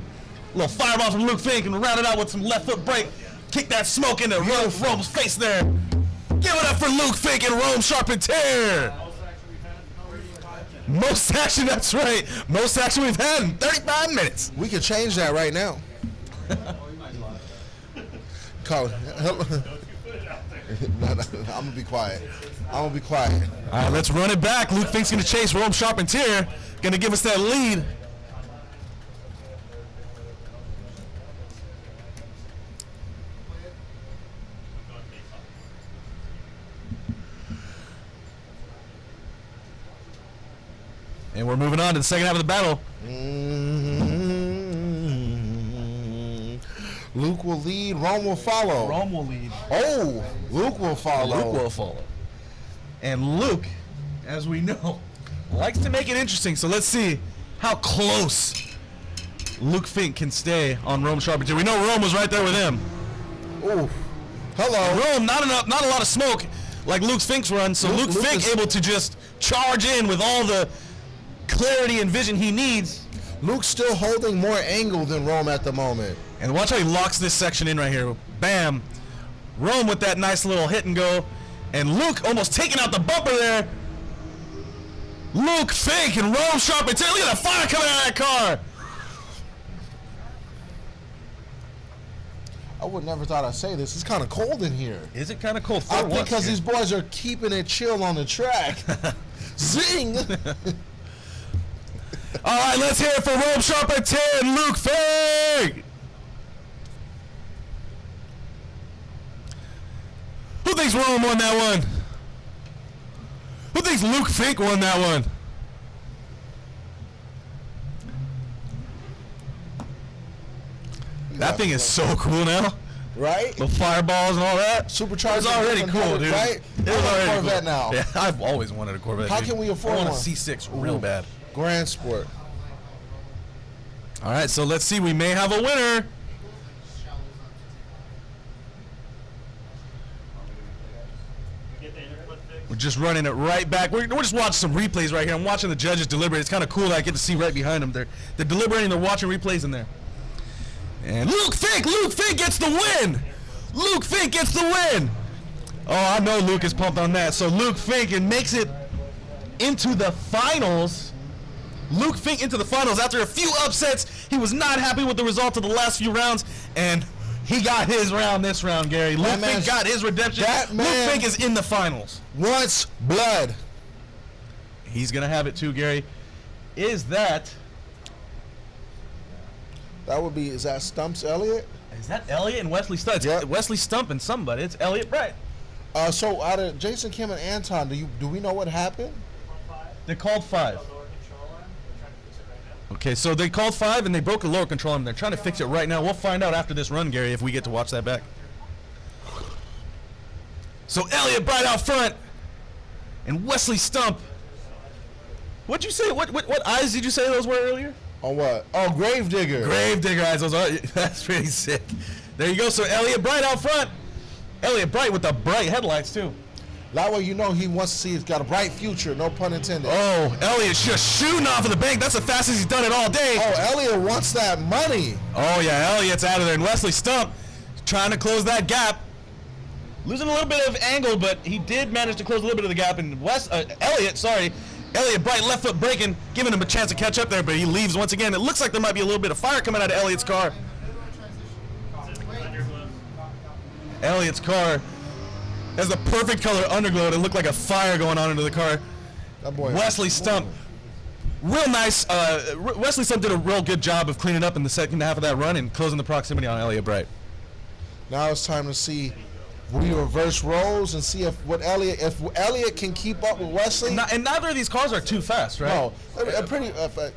A little fireball from Luke Fink and round it out with some left foot brake. Kick that smoke into Rome's face there. Give it up for Luke Fink and Rome Charpentier. Most action, that's right. Most action we've had in 35 minutes.
We could change that right now. Call I'm gonna be quiet. I'm gonna be quiet.
All right, let's run it back. Luke Fink's gonna chase Rome Charpentier. Gonna give us that lead. And we're moving on to the second half of the battle.
Luke will lead, Rome will follow.
Rome will lead.
Oh, Luke will follow.
Luke will follow. And Luke, as we know, likes to make it interesting. So let's see how close Luke Fink can stay on Rome Charpentier. We know Rome was right there with him.
Oh, hello.
Rome, not a lot of smoke like Luke Fink's run. So Luke Fink able to just charge in with all the clarity and vision he needs.
Luke's still holding more angle than Rome at the moment.
And watch how he locks this section in right here. Bam. Rome with that nice little hit and go. And Luke almost taking out the bumper there. Luke Fink and Rome Charpentier. Look at the fire coming out of that car.
I would never thought I'd say this. It's kind of cold in here.
Is it kind of cold?
I think because these boys are keeping it chill on the track. Zing!
All right, let's hear it for Rome Charpentier and Luke Fink. Who thinks Rome won that one? Who thinks Luke Fink won that one? That thing is so cool now.
Right?
The fireballs and all that.
Supercharged.
It's already cool, dude.
Right?
It was already
a Corvette
cool.
now.
Yeah, I've always wanted a Corvette.
How
dude.
can we afford
I want
one?
a C6 real bad.
Grand Sport.
All right, so let's see. We may have a winner. We're just running it right back. We're just watching some replays right here. I'm watching the judges deliberate. It's kind of cool that I get to see right behind them. They're deliberating. They're watching replays in there. And Luke Fink gets the win. Luke Fink gets the win. Oh, I know Luke is pumped on that. So Luke Fink makes it into the finals. Luke Fink into the finals after a few upsets. He was not happy with the result of the last few rounds, and he got his round this round, Gary. Luke Fink got his redemption. Luke Fink is in the finals.
Wants blood.
He's going to have it too, Gary. Is that
Stumps Elliot?
Is that Elliot and Wesley Stump? Yep. Wesley Stump and somebody. It's Elliot Bright.
So out of Jason, Kim, and Anton, do we know what happened?
They called 5. Okay, so they called 5 and they broke the lower control arm. They're trying to fix it right now. We'll find out after this run, Gary, if we get to watch that back. So Elliot Bright out front and Wesley Stump. What'd you say? What eyes did you say those were earlier?
On what? Oh, Gravedigger.
Gravedigger eyes. Those are, that's pretty sick. There you go. So Elliot Bright out front. Elliot Bright with the bright headlights, too.
That way you know he wants to see he's got a bright future, no pun intended.
Oh, Elliot's just shooting off of the bank. That's the fastest he's done it all day.
Oh, Elliot wants that money.
Oh, yeah, Elliot's out of there. And Wesley Stump trying to close that gap. Losing a little bit of angle, but he did manage to close a little bit of the gap. And Elliot Bright left foot braking, giving him a chance to catch up there, but he leaves once again. It looks like there might be a little bit of fire coming out of Elliot's car. Elliot's car has the perfect color underglow to look like a fire going on into the car.
That boy.
Wesley Stump, real nice. Wesley Stump did a real good job of cleaning up in the second half of that run and closing the proximity on Elliot Bright.
Now it's time to see we reverse roles and see if Elliot can keep up with Wesley.
And neither of these cars are too fast, right?
No,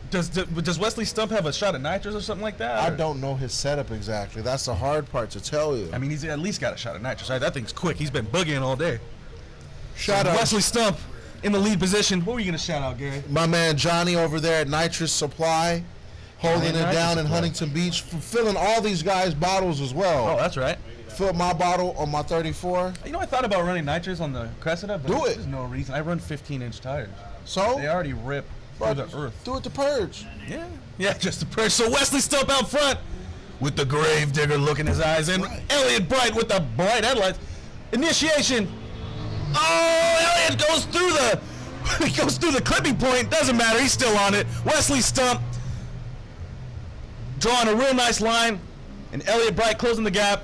Does Wesley Stump have a shot of nitrous or something like that?
I don't know his setup exactly. That's the hard part to tell you.
I mean, he's at least got a shot of nitrous, right? That thing's quick. He's been boogieing all day.
Shout out
Wesley Stump in the lead position. What were you gonna shout out, Gary?
my man Johnny over there at Nitrous Supply, holding it down in Huntington Beach, filling all these guys' bottles as well.
Oh, that's right.
Filled my bottle on my 34.
You know, I thought about running nitrous on the Cressida, but
Do it.
there's no reason. I run 15-inch tires.
So
They already rip through the earth.
do it to purge.
Yeah, just the purge. So Wesley Stump out front with the grave digger look in his eyes, and Elliot Bright with the bright headlights. Initiation. Oh, Elliot goes through the clipping point. Doesn't matter. He's still on it. Wesley Stump drawing a real nice line, and Elliot Bright closing the gap.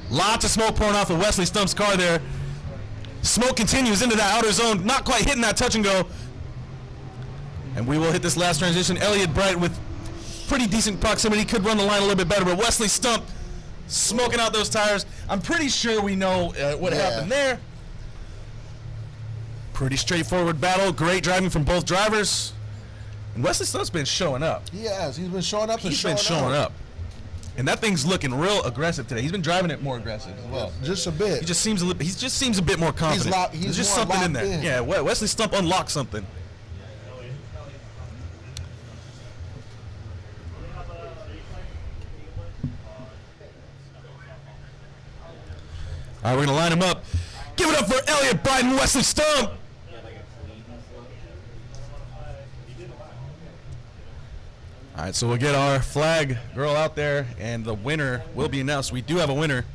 Lots of smoke pouring off of Wesley Stump's car there. Smoke continues into that outer zone, not quite hitting that touch and go. And we will hit this last transition. Elliot Bright with pretty decent proximity, could run the line a little bit better, but Wesley Stump smoking out those tires. I'm pretty sure we know what happened there. Pretty straightforward battle. Great driving from both drivers. And Wesley Stump's been showing up.
He has. He's been showing up.
He's been showing up. And that thing's looking real aggressive today. He's been driving it more aggressive as well.
Just a bit.
He just seems a bit more confident.
He's
There's just
more
something in
locked
there.
in.
Yeah, Wesley Stump unlocked something. All right, we're gonna line him up. Give it up for Elliot Bright and Wesley Stump. All right, so we'll get our flag girl out there, and the winner will be announced. We do have a winner.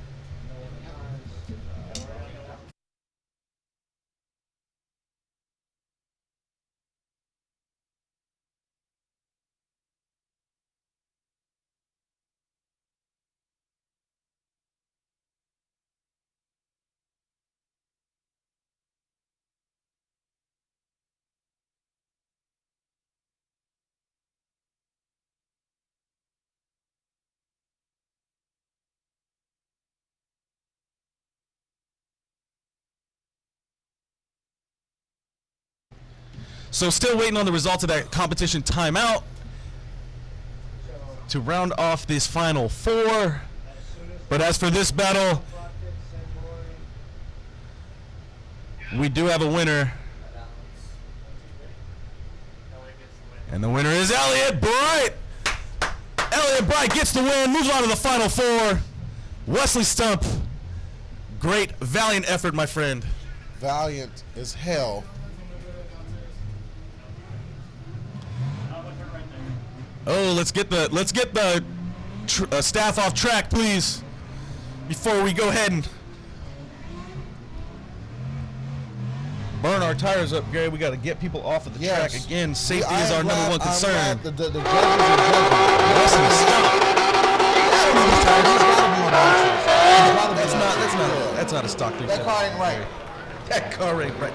So still waiting on the results of that competition timeout to round off this final four. But as for this battle, we do have a winner. And the winner is Elliot Bright. Elliot Bright gets the win, moves on to the final four. Wesley Stump, great, valiant effort, my friend.
Valiant as hell.
Oh, let's get the staff off track, please, before we go ahead and burn our tires up, Gary. We got to get people off of the track again. Safety is our number one concern.
The judges are judging.
That's not a stock thing.
That car ain't right.
That car ain't right.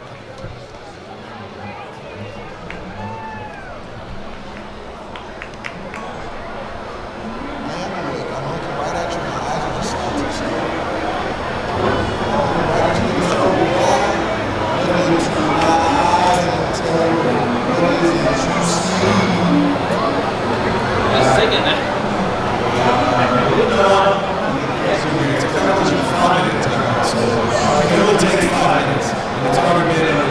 It's already been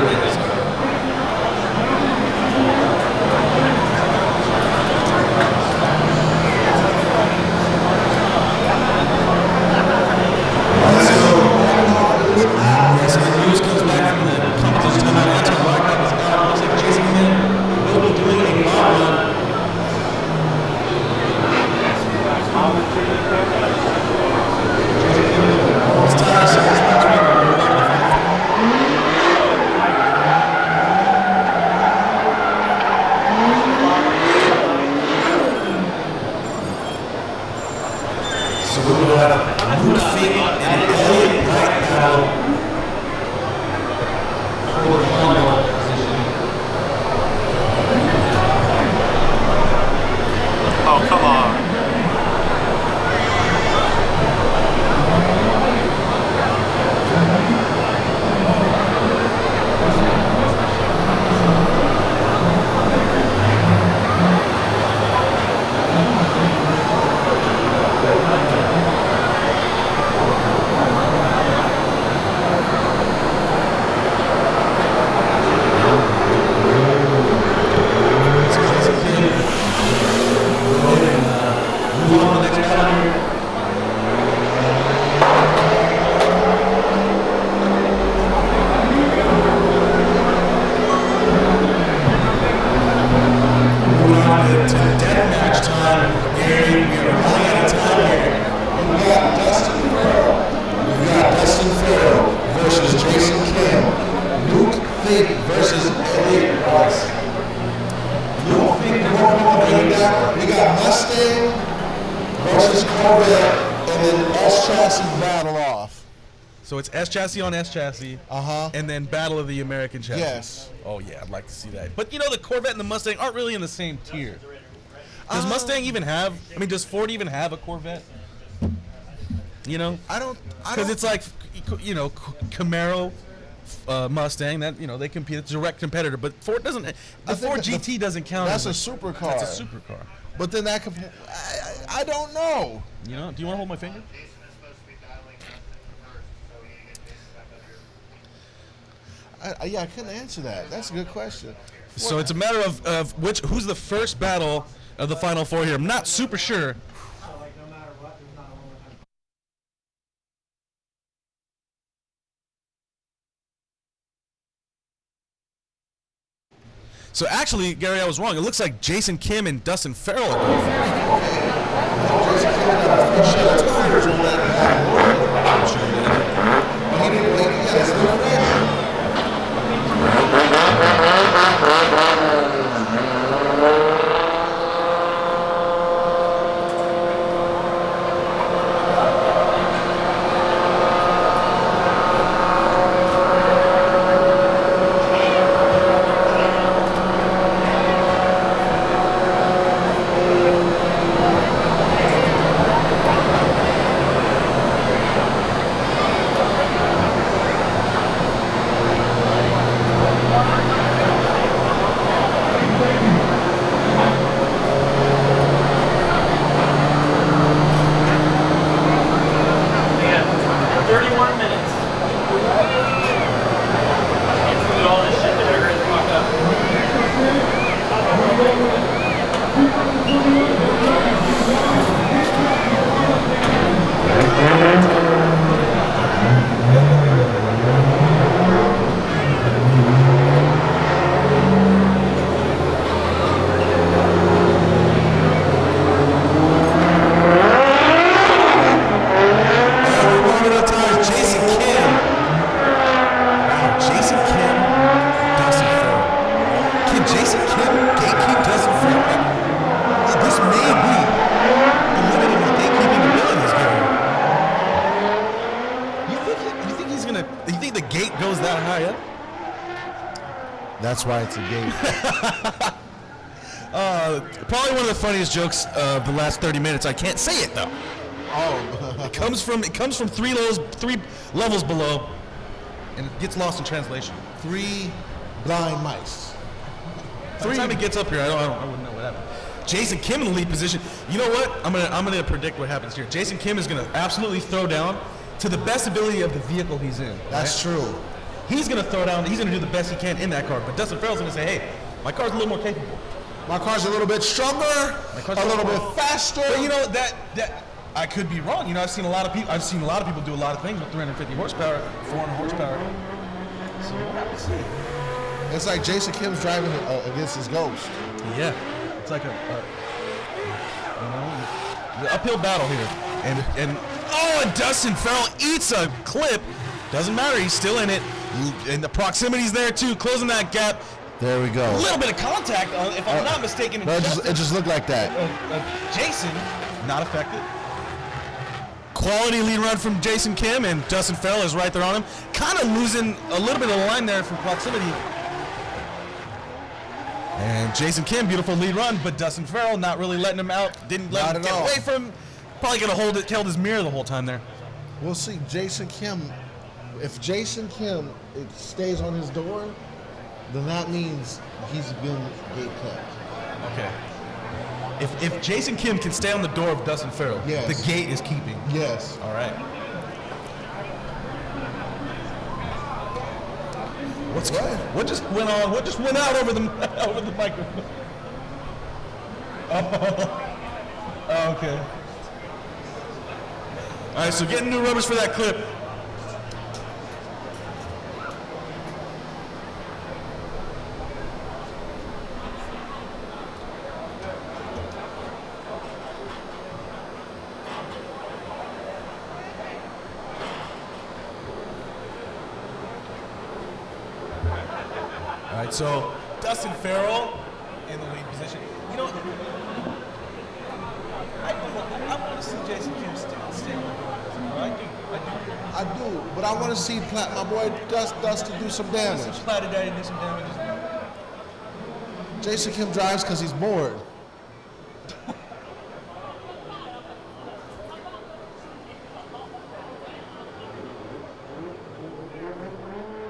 Elliot versus Elliot Price. We got Mustang versus Corvette, and then S chassis battle off.
So it's S chassis on S chassis. And then Battle of the American chassis.
Yes.
Oh yeah, I'd like to see that. But you know, the Corvette and the Mustang aren't really in the same tier. Does Mustang even have? I mean, does Ford even have a Corvette? You know,
I don't.
Because it's like, you know, Camaro, Mustang. That, you know, they compete. It's a direct competitor. But Ford doesn't. The Ford GT doesn't count.
That's
as
a supercar.
That's a supercar.
But then that could. I don't know.
You know? Do you want to hold my finger?
I couldn't answer that. That's a good question.
So it's a matter of who's the first battle of the Final Four here. I'm not super sure. So actually, Gary, I was wrong. It looks like Jason Kim and Dustin Farrell are going
That's why it's a gate.
Probably one of the funniest jokes of the last 30 minutes. I can't say it though.
Oh.
It comes from three levels below, and it gets lost in translation.
3 blind mice.
By the time it gets up here, I wouldn't know what happened. Jason Kim in the lead position. You know what? I'm gonna predict what happens here. Jason Kim is gonna absolutely throw down to the best ability of the vehicle he's in.
That's true.
He's gonna throw down. He's gonna do the best he can in that car. But Dustin Farrell's gonna say, "Hey, my car's a little more capable.
My car's a little bit stronger, a little bit faster."
But you know that I could be wrong. You know, I've seen a lot of people do a lot of things with 350 horsepower, 400 horsepower. So we'll have to see.
It's like Jason Kim's driving against his ghost.
Yeah, it's like the uphill battle here, and Dustin Farrell eats a clip. Doesn't matter, he's still in it, and the proximity's there too, closing that gap.
There we go.
A little bit of contact, if I'm not mistaken.
But it just looked like that.
Jason, not affected. Quality lead run from Jason Kim, and Dustin Farrell is right there on him. Kind of losing a little bit of the line there from proximity. And Jason Kim, beautiful lead run, but Dustin Farrell not really letting him out. Didn't let him get away from him. Probably gonna held his mirror the whole time there.
We'll see. Jason Kim, if Jason Kim stays on his door, then that means he's been gate kept.
Okay. If Jason Kim can stay on the door of Dustin Farrell,
yes,
the gate is keeping.
Yes.
All right. What just went on? What just went out over the microphone? Oh, okay. All right, so getting new rubbers for that clip. right, so Dustin Farrell in the lead position. You know, I want to see Jason Kim stay on the board. I do.
But I want to see my boy Dustin do some damage.
Platter Daddy do some damage.
Jason Kim drives because he's bored.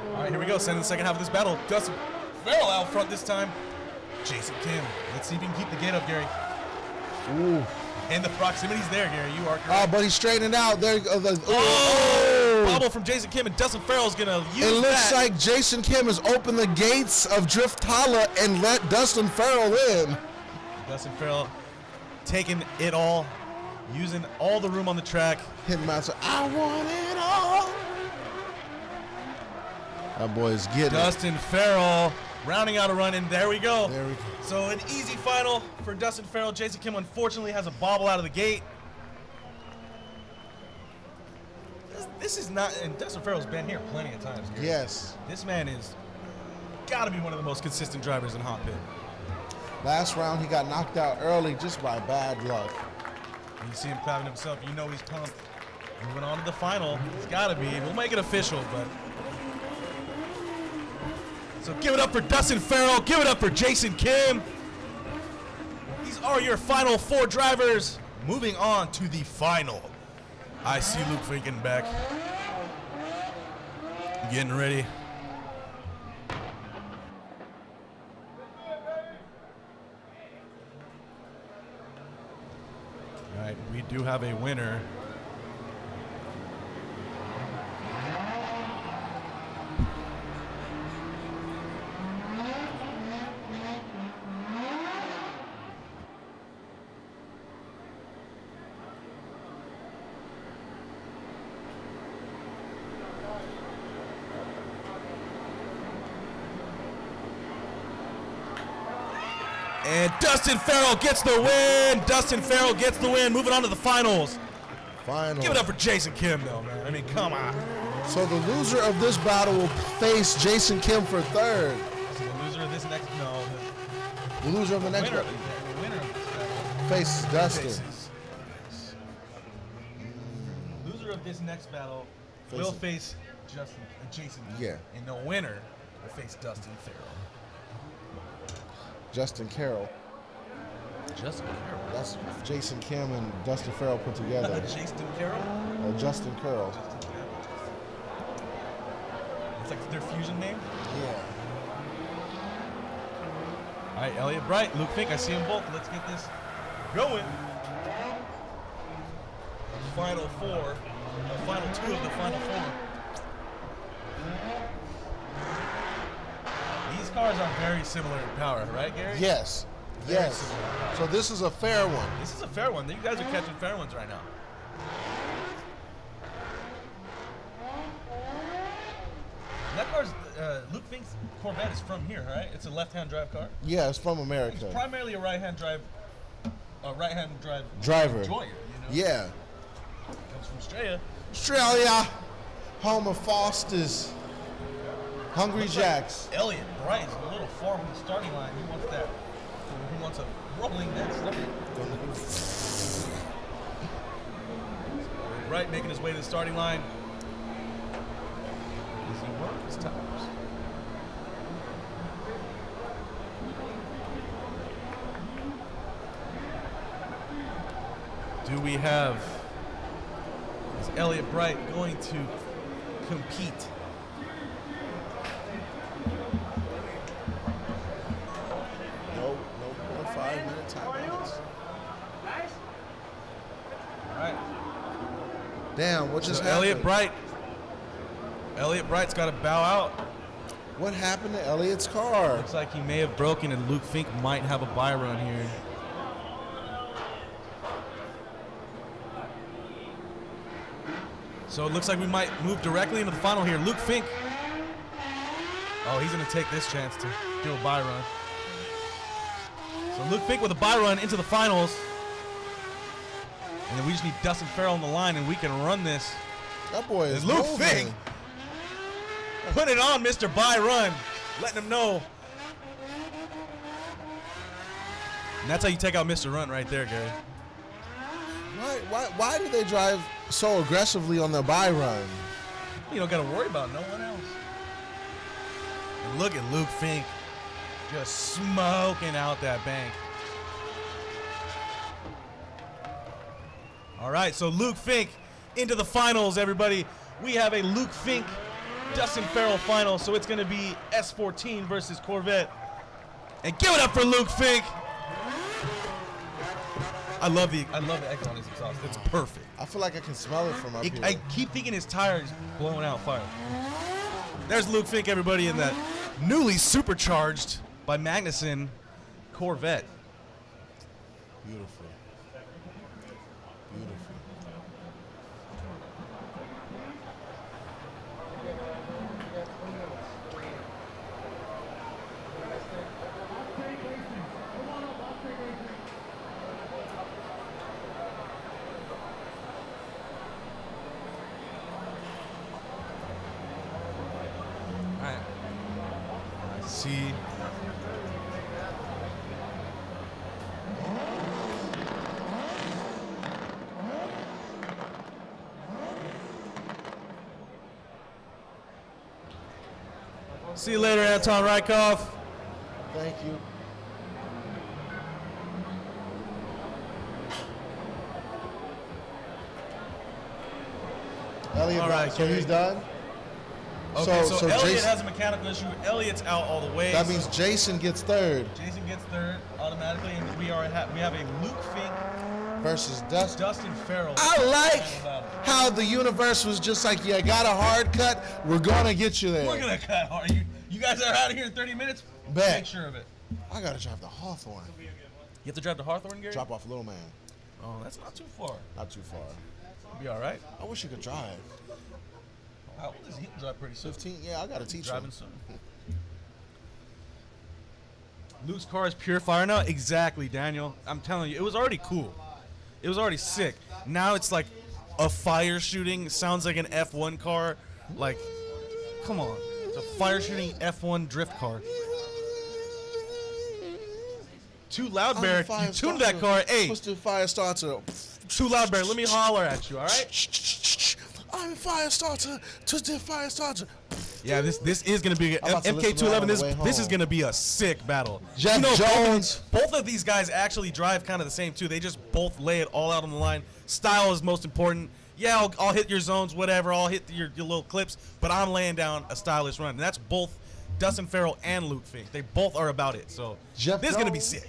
All right, here we go. Send in the second half of this battle. Dustin Farrell out front this time. Jason Kim. Let's see if he can keep the gate up, Gary.
Ooh.
And the proximity's there, Gary. You are correct.
Oh, but he's straightening out. There.
Bobble from Jason Kim, and Dustin Farrell's gonna use that.
It looks like Jason Kim has opened the gates of Driftala and let Dustin Farrell in.
Dustin Farrell taking it all, using all the room on the track.
Hitting out, so I want it all. That boy's getting
Dustin Farrell rounding out a run, and there we go.
There we go.
So an easy final for Dustin Farrell. Jason Kim unfortunately has a bobble out of the gate. This is not, and Dustin Farrell's been here plenty of times. Gary.
Yes.
This man is got to be one of the most consistent drivers in Hot Pit.
Last round, he got knocked out early just by bad luck.
You see him clapping himself. You know he's pumped. Moving on to the final. It's got to be. We'll make it official, but. So give it up for Dustin Farrell. Give it up for Jason Kim. These are your final 4 drivers. Moving on to the final. I see Luke Finken back. Getting ready. All right, we do have a winner. And Dustin Farrell gets the win. Dustin Farrell gets the win. Moving on to the finals.
Final.
Give it up for Jason Kim, though, man. I mean, come on.
So the loser of this battle will face Jason Kim for third.
So the loser of this next, no.
The loser of the next
Winner,
battle
the winner of this battle
faces Dustin.
Loser of this next battle will face Jason Kim.
Yeah.
And the winner will face Dustin Farrell.
Justin Carroll.
Justin Carroll.
That's Jason Kim and Dustin Farrell put together.
Jason Carroll?
Justin Carroll.
It's like their fusion name?
Yeah.
All right, Elliot Bright, Luke Fink, I see them both. Let's get this going. Final 4. The final 2 of the final 4. These cars are very similar in power, right, Gary?
Yes. Yes. So this is a fair one.
This is a fair one. You guys are catching fair ones right now. That car's, Luke Fink's Corvette is from here, right? It's a left-hand drive car?
Yeah, it's from America.
It's primarily a right-hand drive
driver.
enjoyer, you know?
Yeah.
Comes from Australia.
Australia, home of Foster's. Hungry Jacks.
Like Elliot Bright is a little far from the starting line. He wants that. He wants a rolling that stuff. Bright making his way to the starting line. Does he work his tires? Do we have? Is Elliot Bright going to compete?
No 5-minute time limits.
All right.
Damn, what just
So
happened?
Elliot Bright's got to bow out.
What happened to Elliot's car?
Looks like he may have broken, and Luke Fink might have a buy run here. So it looks like we might move directly into the final here. Luke Fink. Oh, he's going to take this chance to do a buy run. So Luke Fink with a buy run into the finals. And then we just need Dustin Farrell on the line, and we can run this.
That boy is
Luke
moving.
Fink. Put it on, Mr. Buy Run. Letting him know And that's how you take out Mr. Run right there, Gary.
Why do they drive so aggressively on the bye run?
You don't got to worry about no one else. And look at Luke Fink just smoking out that bank. All right, so Luke Fink into the finals, everybody. We have a Luke Fink, Dustin Farrell final, so it's going to be S14 versus Corvette. And give it up for Luke Fink. I love the echo on his exhaust. It's perfect.
I feel like I can smell it from up here.
I keep thinking his tires blowing out fire. There's Luke Fink, everybody, in that newly supercharged by Magnuson Corvette.
Beautiful. Beautiful.
See. See you later, Anton Rykov.
Thank you. Elliot,
All right,
so he's done?
Okay, so Elliot
Jason,
has a mechanical issue. Elliot's out all the way.
that means Jason gets third
Jason gets third automatically, and we have a Luke Fink
versus Dustin.
Dustin Farrell.
I like how the universe was just like, you got a hard cut, we're gonna get you there.
We're gonna cut hard. You guys are out of here in 30 minutes.
Bet.
Make sure of it.
I gotta drive the Hawthorne.
You have to drive to Hawthorne, Gary?
Drop off Little Man.
Oh, that's not too far.
Not too far.
Be all right.
I wish you could drive.
How old is he? Drive pretty soon.
15? Yeah, I gotta teach
Driving
him.
soon. Luke's car is pure fire now? Exactly, Daniel. I'm telling you, it was already cool. It was already sick. Now it's like a fire shooting. Sounds like an F1 car. Like, come on. It's a fire shooting F1 drift car. Too loud, Barrett. You tuned that car. Hey,
What's the fire starter?
too loud, Barrett. Let me holler at you, all right?
I'm a fire starter. Twisted fire starter.
Yeah, this is gonna be
I'm about to listen to that on the way
MK211. This is
home.
gonna be a sick battle.
Jeff Jones.
Both of these guys actually drive kind of the same too. They just both lay it all out on the line. Style is most important. Yeah, I'll hit your zones, whatever. I'll hit your little clips, but I'm laying down a stylish run. And that's both Dustin Farrell and Luke Fink. They both are about it. So this is gonna be sick.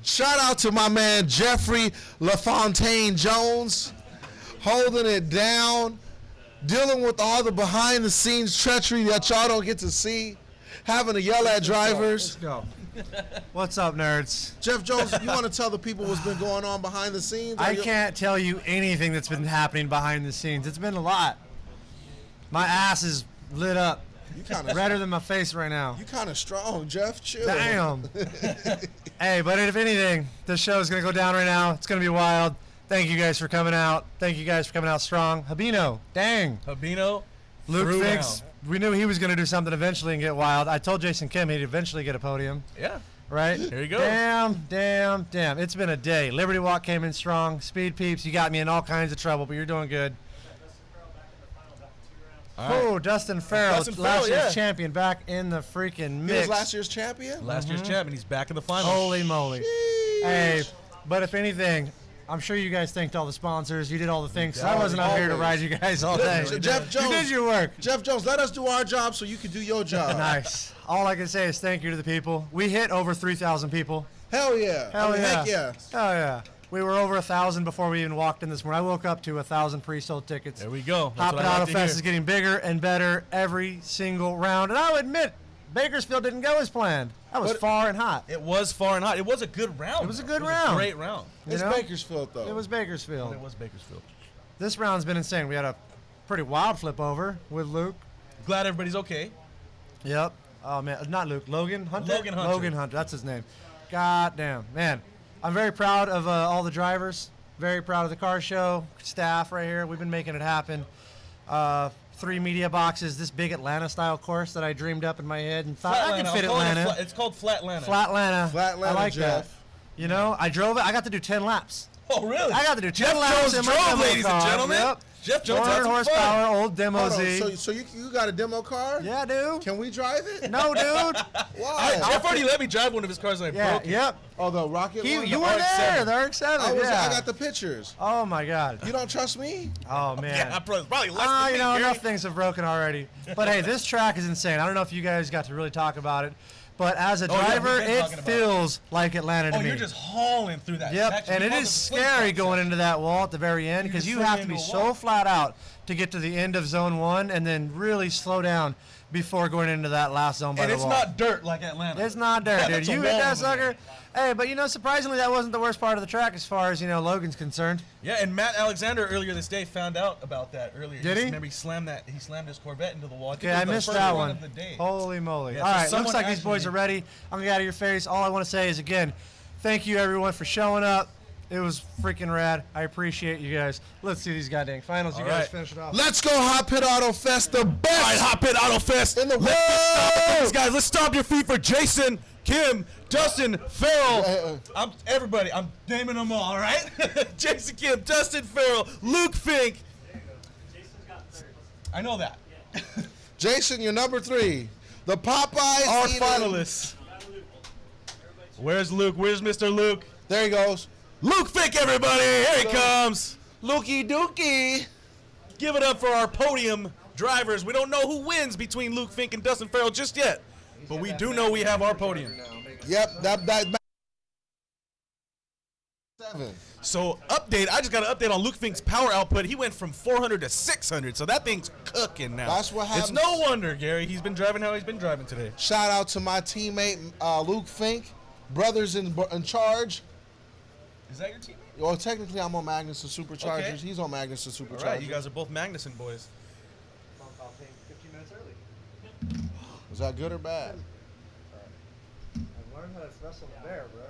Shout out to my man Jeffrey LaFontaine Jones, holding it down, dealing with all the behind-the-scenes treachery that y'all don't get to see, having to yell at drivers.
Let's go. What's up, nerds?
Jeff Jones, you want to tell the people what's been going on behind the scenes?
I can't tell you anything that's been happening behind the scenes. It's been a lot. My ass is lit up.
You kind of
Redder than my face right now.
You kind of strong, Jeff. Chill.
Damn. Hey, but if anything, this show is going to go down right now. It's going to be wild. Thank you guys for coming out. Thank you guys for coming out strong. Habino, dang.
Habino,
Luke Finks, we knew he was going to do something eventually and get wild. I told Jason Kim he'd eventually get a podium.
Yeah.
Right?
There you go.
Damn. It's been a day. Liberty Walk came in strong. Speed Peeps, you got me in all kinds of trouble, but you're doing good. Oh, Dustin Farrell, last year's champion, back in the freaking mix.
He was last year's champion?
Last year's champion. He's back in the finals.
Holy moly.
Sheesh.
Hey, but if anything, I'm sure you guys thanked all the sponsors. You did all the things. I wasn't up here to ride you guys all day.
Jeff Jones,
you did your work.
Jeff Jones, let us do our job so you can do your job.
Nice. All I can say is thank you to the people. We hit over 3,000 people.
Hell yeah.
Hell yeah.
Heck yeah.
Hell yeah. We were over 1,000 before we even walked in this morning. I woke up to 1,000 pre-sold tickets.
There we go.
HOTPIT Autofest is getting bigger and better every single round. And I'll admit, Bakersfield didn't go as planned. That was far and hot.
It was far and hot. It was a good round.
It was a good round.
A great round.
It's Bakersfield, though.
It was Bakersfield.
It was Bakersfield.
This round's been insane. We had a pretty wild flip over with Luke.
Glad everybody's okay.
Yep. Oh, man. Not Luke. Logan Hunter?
Logan Hunter.
Logan Hunter. That's his name. God damn. Man, I'm very proud of all the drivers. Very proud of the car show staff right here. We've been making it happen. 3 media boxes, this big Atlanta-style course that I dreamed up in my head and thought I could fit
I'll call it
Atlanta.
it's called Flat Atlanta.
Flat Atlanta.
Flat Atlanta,
I like
Jeff.
that. You know, I drove it. I got to do 10 laps.
Oh, really?
I got to do 10
Jeff
laps in my
drove,
demo
ladies and
car.
gentlemen.
Yep.
Jeff Jones
400
had some
horsepower,
fun.
old Demo
Hold on,
Z.
so you got a demo car?
Yeah, dude.
Can we drive it?
No, dude.
Why?
Jeff already let me drive one of his cars and I
Yeah,
broke it.
yep.
Oh, the Rocket one?
You
The
were
RX-7.
there, the RX-7.
I got the pictures.
Oh, my God.
You don't trust me?
Oh, man.
Yeah, probably less than
You
me,
know,
Gary.
enough things have broken already. But hey, this track is insane. I don't know if you guys got to really talk about it, but as a
yeah,
driver,
we've been
it
talking about
feels like Atlanta to
Oh,
me.
you're just hauling through that
Yep,
section.
and
You
it
call
is
the slingshot
scary going
section.
into that wall at the very end because
You
you
just
have
swing
to be
into a
so
wall.
flat out to get to the end of zone 1 and then really slow down before going into that last zone by
And
the
it's
wall.
not dirt like Atlanta.
It's not dirt, dude.
That's a
You hit
wall
that
over there.
sucker. Hey, but you know, surprisingly, that wasn't the worst part of the track as far as, you know, Logan's concerned.
Yeah, and Matt Alexander earlier this day found out about that earlier.
Did he?
Remember, he slammed his Corvette into the wall.
Okay, I missed that one.
Of the day.
Holy moly.
Yeah,
All
so
right,
someone
looks like these
actually-
boys are ready. I'm going to get out of your face. All I want to say is, again, thank you, everyone, for showing up. It was freaking rad. I appreciate you guys. Let's see these goddamn finals. You
All
guys
right.
finish it off.
Let's go HOTPIT Autofest, the best.
All right, HOTPIT Autofest.
In the
Let's guys, let's stomp your feet for Jason, Kim, Dustin, Farrell. I'm naming them all right? Jason, Kim, Dustin, Farrell, Luke Fink. I know that.
Jason, you're number 3. The Popeyes.
Our
eating-
finalists. Where's Luke? Where's Mr. Luke?
There he goes.
Luke Fink, everybody! Here he comes!
Lukey Dookie.
Give it up for our podium drivers. We don't know who wins between Luke Fink and Dustin Farrell just yet, but we do know we have our podium.
Yep, that 7.
So update, I just got an update on Luke Fink's power output. He went from 400 to 600, so that thing's cooking now.
That's what happens.
It's no wonder, Gary. He's been driving how he's been driving today.
Shout out to my teammate Luke Fink, brothers in charge.
Is that your teammate?
Well, technically I'm on Magnus and Superchargers.
Okay.
He's on Magnus and Superchargers.
All right, you guys are both Magnuson boys.
15 minutes early.
Was that good or bad?
I've learned how to wrestle the bear, bro.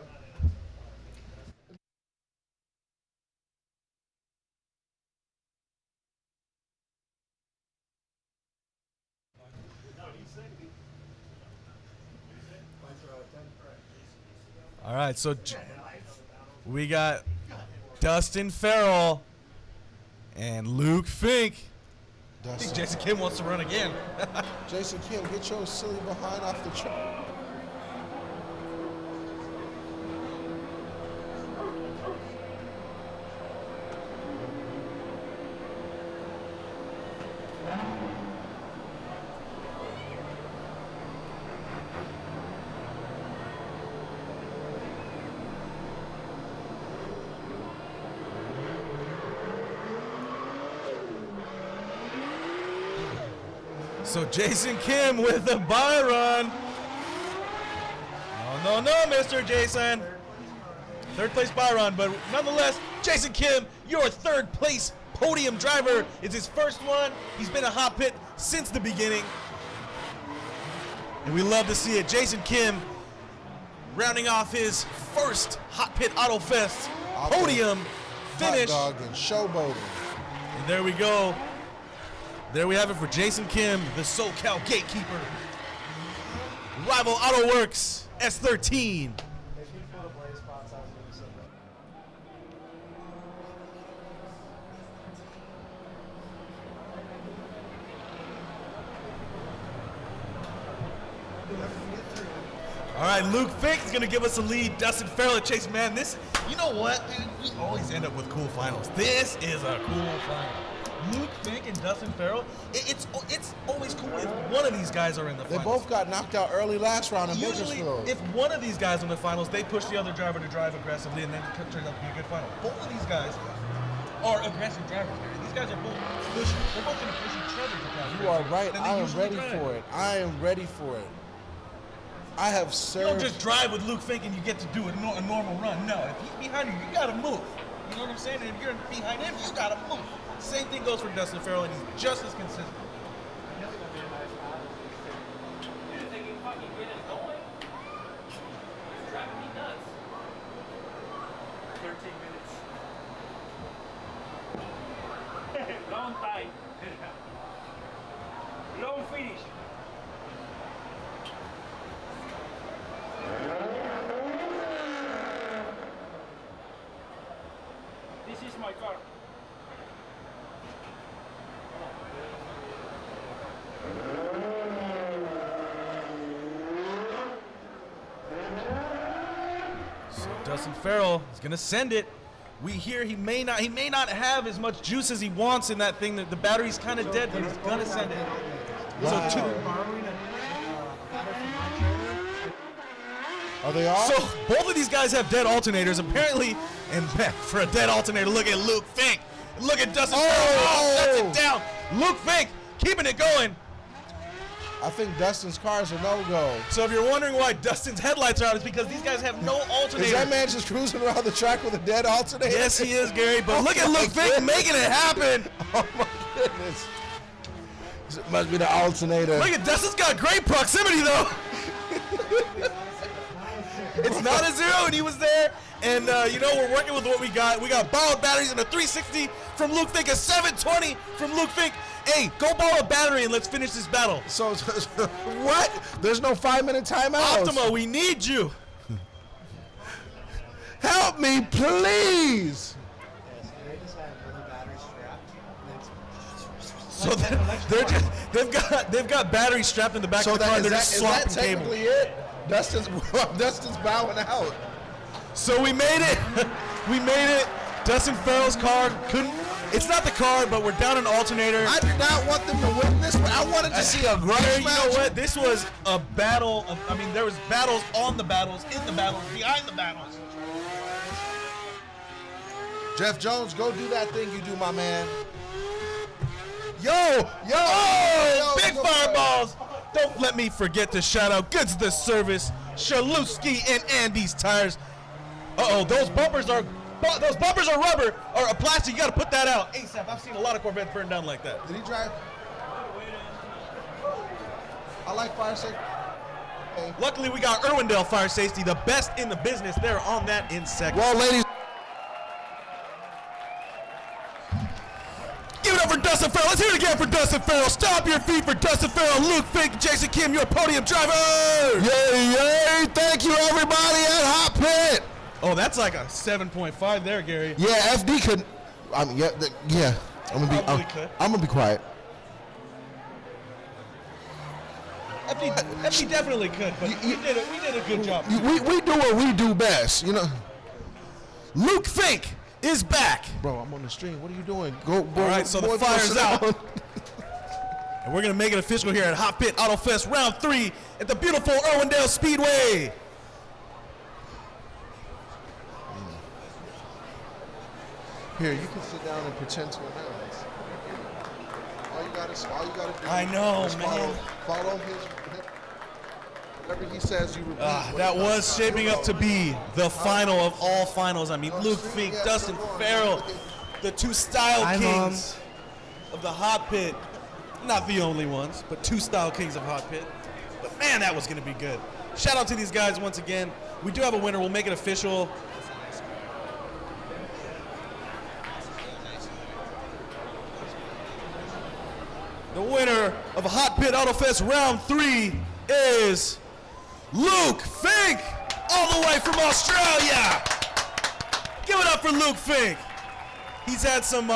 All right, so we got Dustin Farrell and Luke Fink. I think
Dustin.
Jason Kim wants to run again.
Jason Kim, get your silly behind off the track.
So Jason Kim with the bye run. No, Mr. Jason. Third place bye run, but nonetheless, Jason Kim, your third place podium driver. It's his first one. He's been a HOTPIT since the beginning. And we love to see it. Jason Kim rounding off his first HOTPIT Autofest podium finish.
Hot dog and showboating.
And there we go. There we have it for Jason Kim, the SoCal gatekeeper. Rival Auto Works S13. All right, Luke Fink is going to give us a lead. Dustin Farrell at Chase. Man, this, you know what, dude? We always end up with cool finals. This is a cool final. Luke Fink and Dustin Farrell, it's always cool if one of these guys are in the
They
finals.
both got knocked out early last round in
Usually,
Bakersfield.
if one of these guys in the finals, they push the other driver to drive aggressively, and then it turns out to be a good final. Both of these guys are aggressive drivers. These guys are both pushing. They're both going to push each other to drive.
You are right.
And they
I am
usually
ready
drive.
for it. I am ready for it. I have
You don't
served.
just drive with Luke Fink and you get to do a normal run. No, if he's behind you, you got to move. You know what I'm saying? And if you're behind him, you got to move. Same thing goes for Dustin Farrell, and he's just as consistent. So Dustin Farrell is gonna send it. We hear he may not have as much juice as he wants in that thing. The battery's kind of dead, but he's gonna send it.
Wow.
So
Are they all?
So both of these guys have dead alternators apparently, and for a dead alternator, look at Luke Fink. Look at Dustin Farrell. Shuts it down. Luke Fink keeping it going.
I think Dustin's car is a no-go.
So if you're wondering why Dustin's headlights are out, it's because these guys have no alternator.
Is that man just cruising around the track with a dead alternator?
Yes, he is, Gary. But look at Luke Fink making it happen.
Oh my goodness. It must be the alternator.
Look at Dustin's got great proximity though. It's not a zero, and he was there. And you know, we're working with what we got. We got borrowed batteries and a 360 from Luke Fink, a 720 from Luke Fink. Hey, go borrow a battery and let's finish this battle.
So what? There's no 5-minute timeout.
Optimo, we need you.
Help me, please.
So they've got batteries strapped in the back of the car. They're just swapping
is that technically
cable.
it? Dustin's bowing out.
So we made it. We made it. Dustin Farrell's car couldn't. It's not the car, but we're down an alternator.
I did not want them to win this, but I wanted to see a great
You
match.
know what? This was a battle. There was battles on the battles, in the battles, behind the battles.
Jeff Jones, go do that thing you do, my man.
Oh, big fireballs. Don't let me forget to shout out Goods the Service, Shaluski, and Andy's Tires. Uh-oh, those bumpers are rubber or plastic. You got to put that out ASAP. I've seen a lot of Corvettes burn down like that.
Did he drive? I like fire safety. Okay.
Luckily, we got Irwindale Fire Safety, the best in the business. They're on that in seconds.
Well, ladies.
Give it up for Dustin Farrell. Let's hear it again for Dustin Farrell. Stomp your feet for Dustin Farrell. Luke Fink, Jason Kim, your podium driver.
Yay, yay. Thank you, everybody at Hot Pit.
Oh, that's like a 7.5 there, Gary.
Yeah, FD could. I mean, yeah. I'm gonna be quiet.
FD definitely could, but we did a good job.
We do what we do best, you know.
Luke Fink is back.
Bro, I'm on the stream. What are you doing? Go, boy.
All right, so the fire's out. And we're going to make it official here at HOTPIT Autofest Round 3 at the beautiful Irwindale Speedway.
Here, you can sit down and pretend to announce. All you gotta do.
I know,
is
man.
Follow his. Whatever he says, you repeat.
That was shaping up to be the final of all finals. I mean, Luke Fink, Dustin Farrell, the two style kings of the Hot Pit. Not the only ones, but two style kings of Hot Pit. But man, that was going to be good. Shout out to these guys once again. We do have a winner. We'll make it official. The winner of Hot Pit Autofest Round 3 is Luke Fink, all the way from Australia. Give it up for Luke Fink. He's had some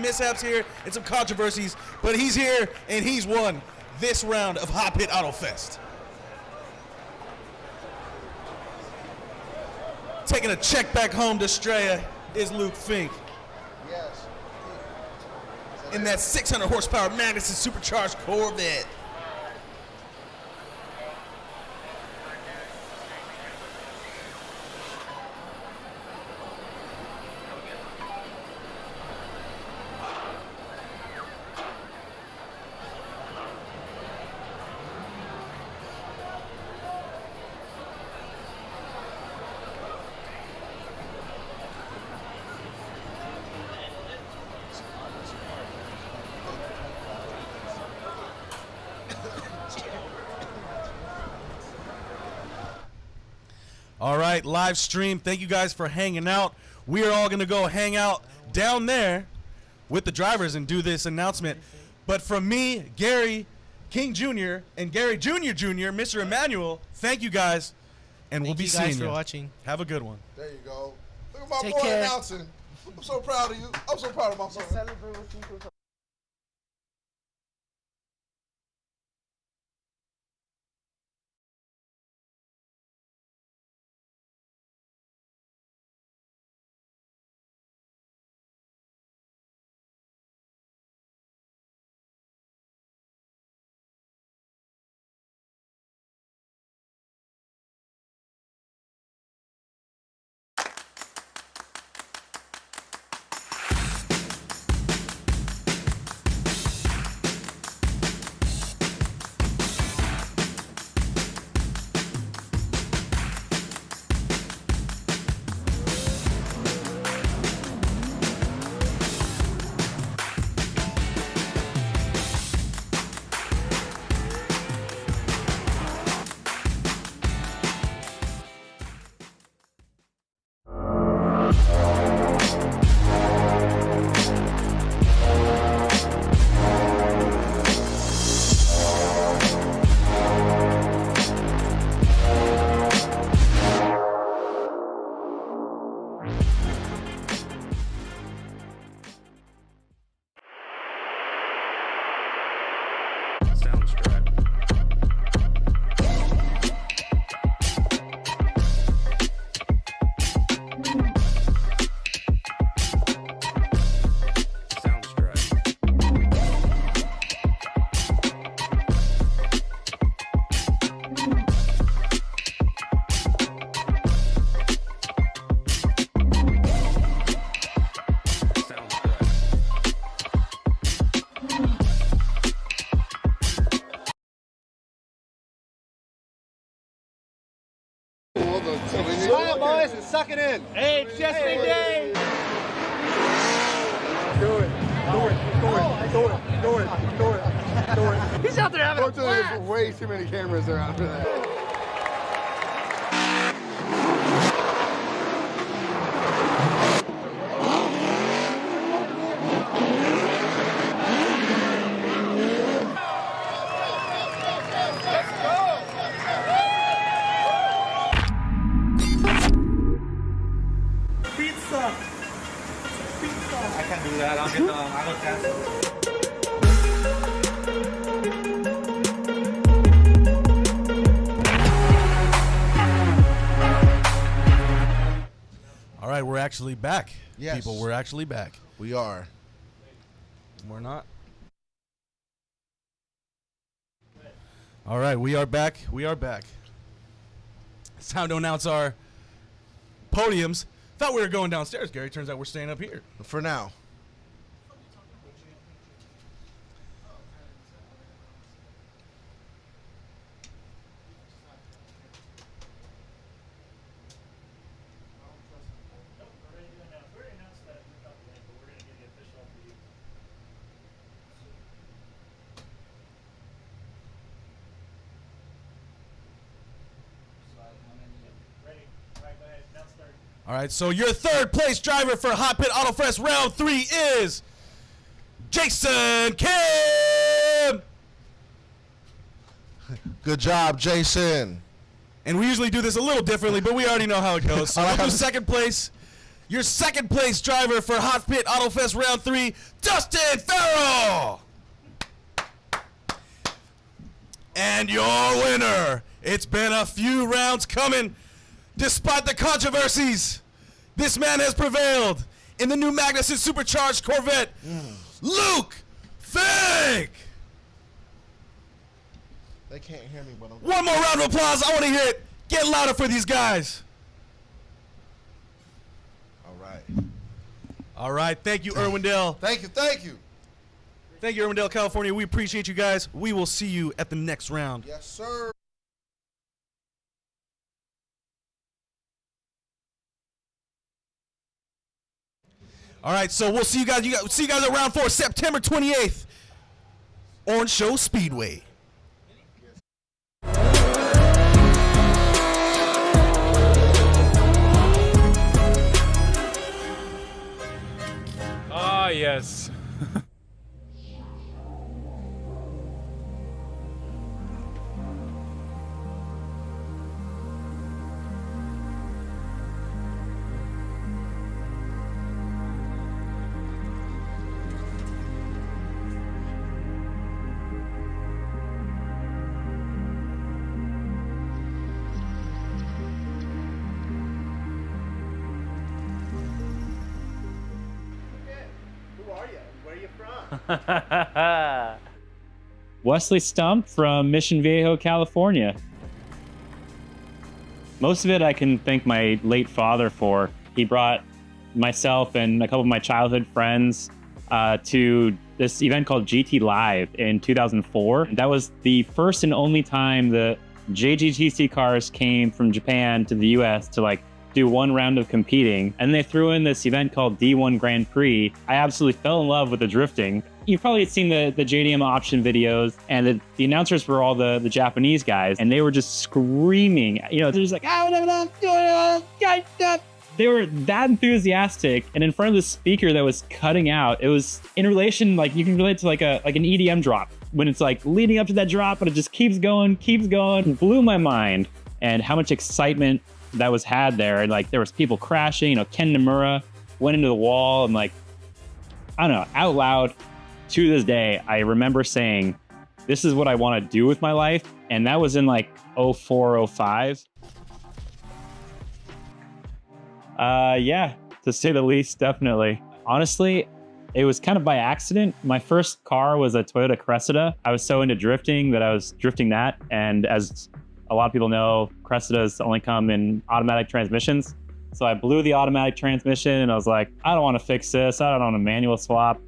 mishaps here and some controversies, but he's here and he's won this round of Hot Pit Autofest. Taking a check back home to Australia is Luke Fink.
Yes.
In that 600 horsepower Magnuson supercharged Corvette. All right, live stream. Thank you guys for hanging out. We are all going to go hang out down there with the drivers and do this announcement. But from me, Gary King Jr. and Gary Jr. Jr., Mr. Emmanuel, thank you guys, and we'll be seeing you.
Thank you guys for watching.
Have a good one.
There you go. Look at my
Take
boy
care.
announcing. I'm so proud of you. I'm so proud of my son.
Tyson, suck it in. Hey, Chesney Day.
Do it. Do it. Do it. Do it. Do it. Do it. Do it.
He's out there having a
Fortunately,
blast.
there's way too many cameras around for that.
I can't do that. I look that.
All right, we're actually back.
Yes.
People, we're actually back.
We are.
We're not. All right, we are back. We are back. It's time to announce our podiums. Thought we were going downstairs, Gary. Turns out we're staying up here.
For now.
All right, so your third place driver for HOTPIT Autofest Round 3 is Jason Kim.
Good job, Jason.
And we usually do this a little differently, but we already know how it goes. So we'll do second place. Your second place driver for HOTPIT Autofest Round 3, Dustin Farrell. And your winner, it's been a few rounds coming. Despite the controversies, this man has prevailed in the new Magnuson supercharged Corvette, Luke Fink.
They can't hear me, but I'm...
One more round of applause. I want to hear it. Get louder for these guys.
All right.
All right. Thank you, Irwindale.
Thank you. Thank you.
Thank you, Irwindale, California. We appreciate you guys. We will see you at the next round.
Yes, sir.
All right, so we'll see you guys. See you guys at round 4, September 28th, Orange Show Speedway.
Ah, yes.
Wesley Stump from Mission Viejo, California. Most of it I can thank my late father for. He brought myself and a couple of my childhood friends to this event called GT Live in 2004. That was the first and only time the JGTC cars came from Japan to the US to like do one round of competing. And they threw in this event called D1 Grand Prix. I absolutely fell in love with the drifting. You've probably seen the JDM option videos, and the announcers were all the Japanese guys, and they were just screaming. You know, they're just like, they were that enthusiastic, and in front of the speaker that was cutting out, it was in relation, like you can relate to like an EDM drop, when it's like leading up to that drop, but it just keeps going. It blew my mind, and how much excitement that was had there. And like there was people crashing. You know, Ken Nomura went into the wall, and like, I don't know, out loud to this day, I remember saying, this is what I want to do with my life. And that was in like 04, 05. Yeah, to say the least, definitely. Honestly, it was kind of by accident. My first car was a Toyota Cressida. I was so into drifting that I was drifting that. And as a lot of people know, Cressidas only come in automatic transmissions. So I blew the automatic transmission and I was like, I don't want to fix this. I don't want a manual swap.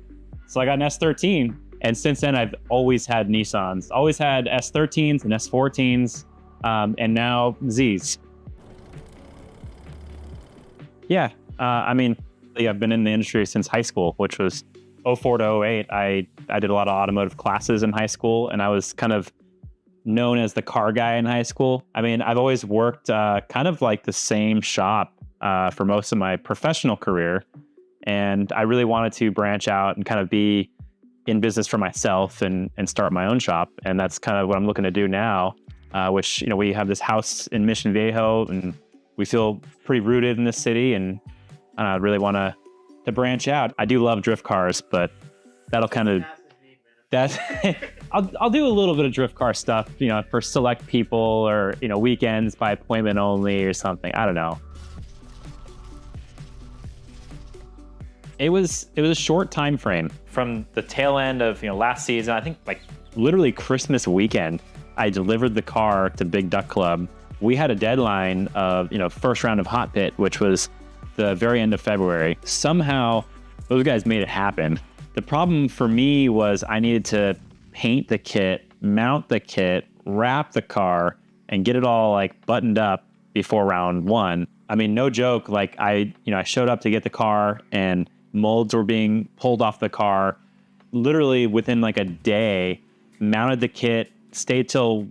So I got an S13. And since then, I've always had Nissans. Always had S13s and S14s, and now Zs. Yeah. I mean, yeah, I've been in the industry since high school, which was '04 to '08. I did a lot of automotive classes in high school, and I was kind of known as the car guy in high school. I mean, I've always worked kind of like the same shop for most of my professional career. And I really wanted to branch out and kind of be in business for myself and start my own shop. And that's kind of what I'm looking to do now, which, we have this house in Mission Viejo and we feel pretty rooted in this city. And I really want to branch out. I do love drift cars, but that'll kind of, I'll do a little bit of drift car stuff, for select people or, weekends by appointment only or something. I don't know. It was a short time frame from the tail end of last season. I think like literally Christmas weekend, I delivered the car to Big Duck Club. We had a deadline of first round of Hot Pit, which was the very end of February. Somehow those guys made it happen. The problem for me was I needed to paint the kit, mount the kit, wrap the car, and get it all like buttoned up before round one. I mean, no joke. Like I showed up to get the car and molds were being pulled off the car literally within like a day, mounted the kit, stayed till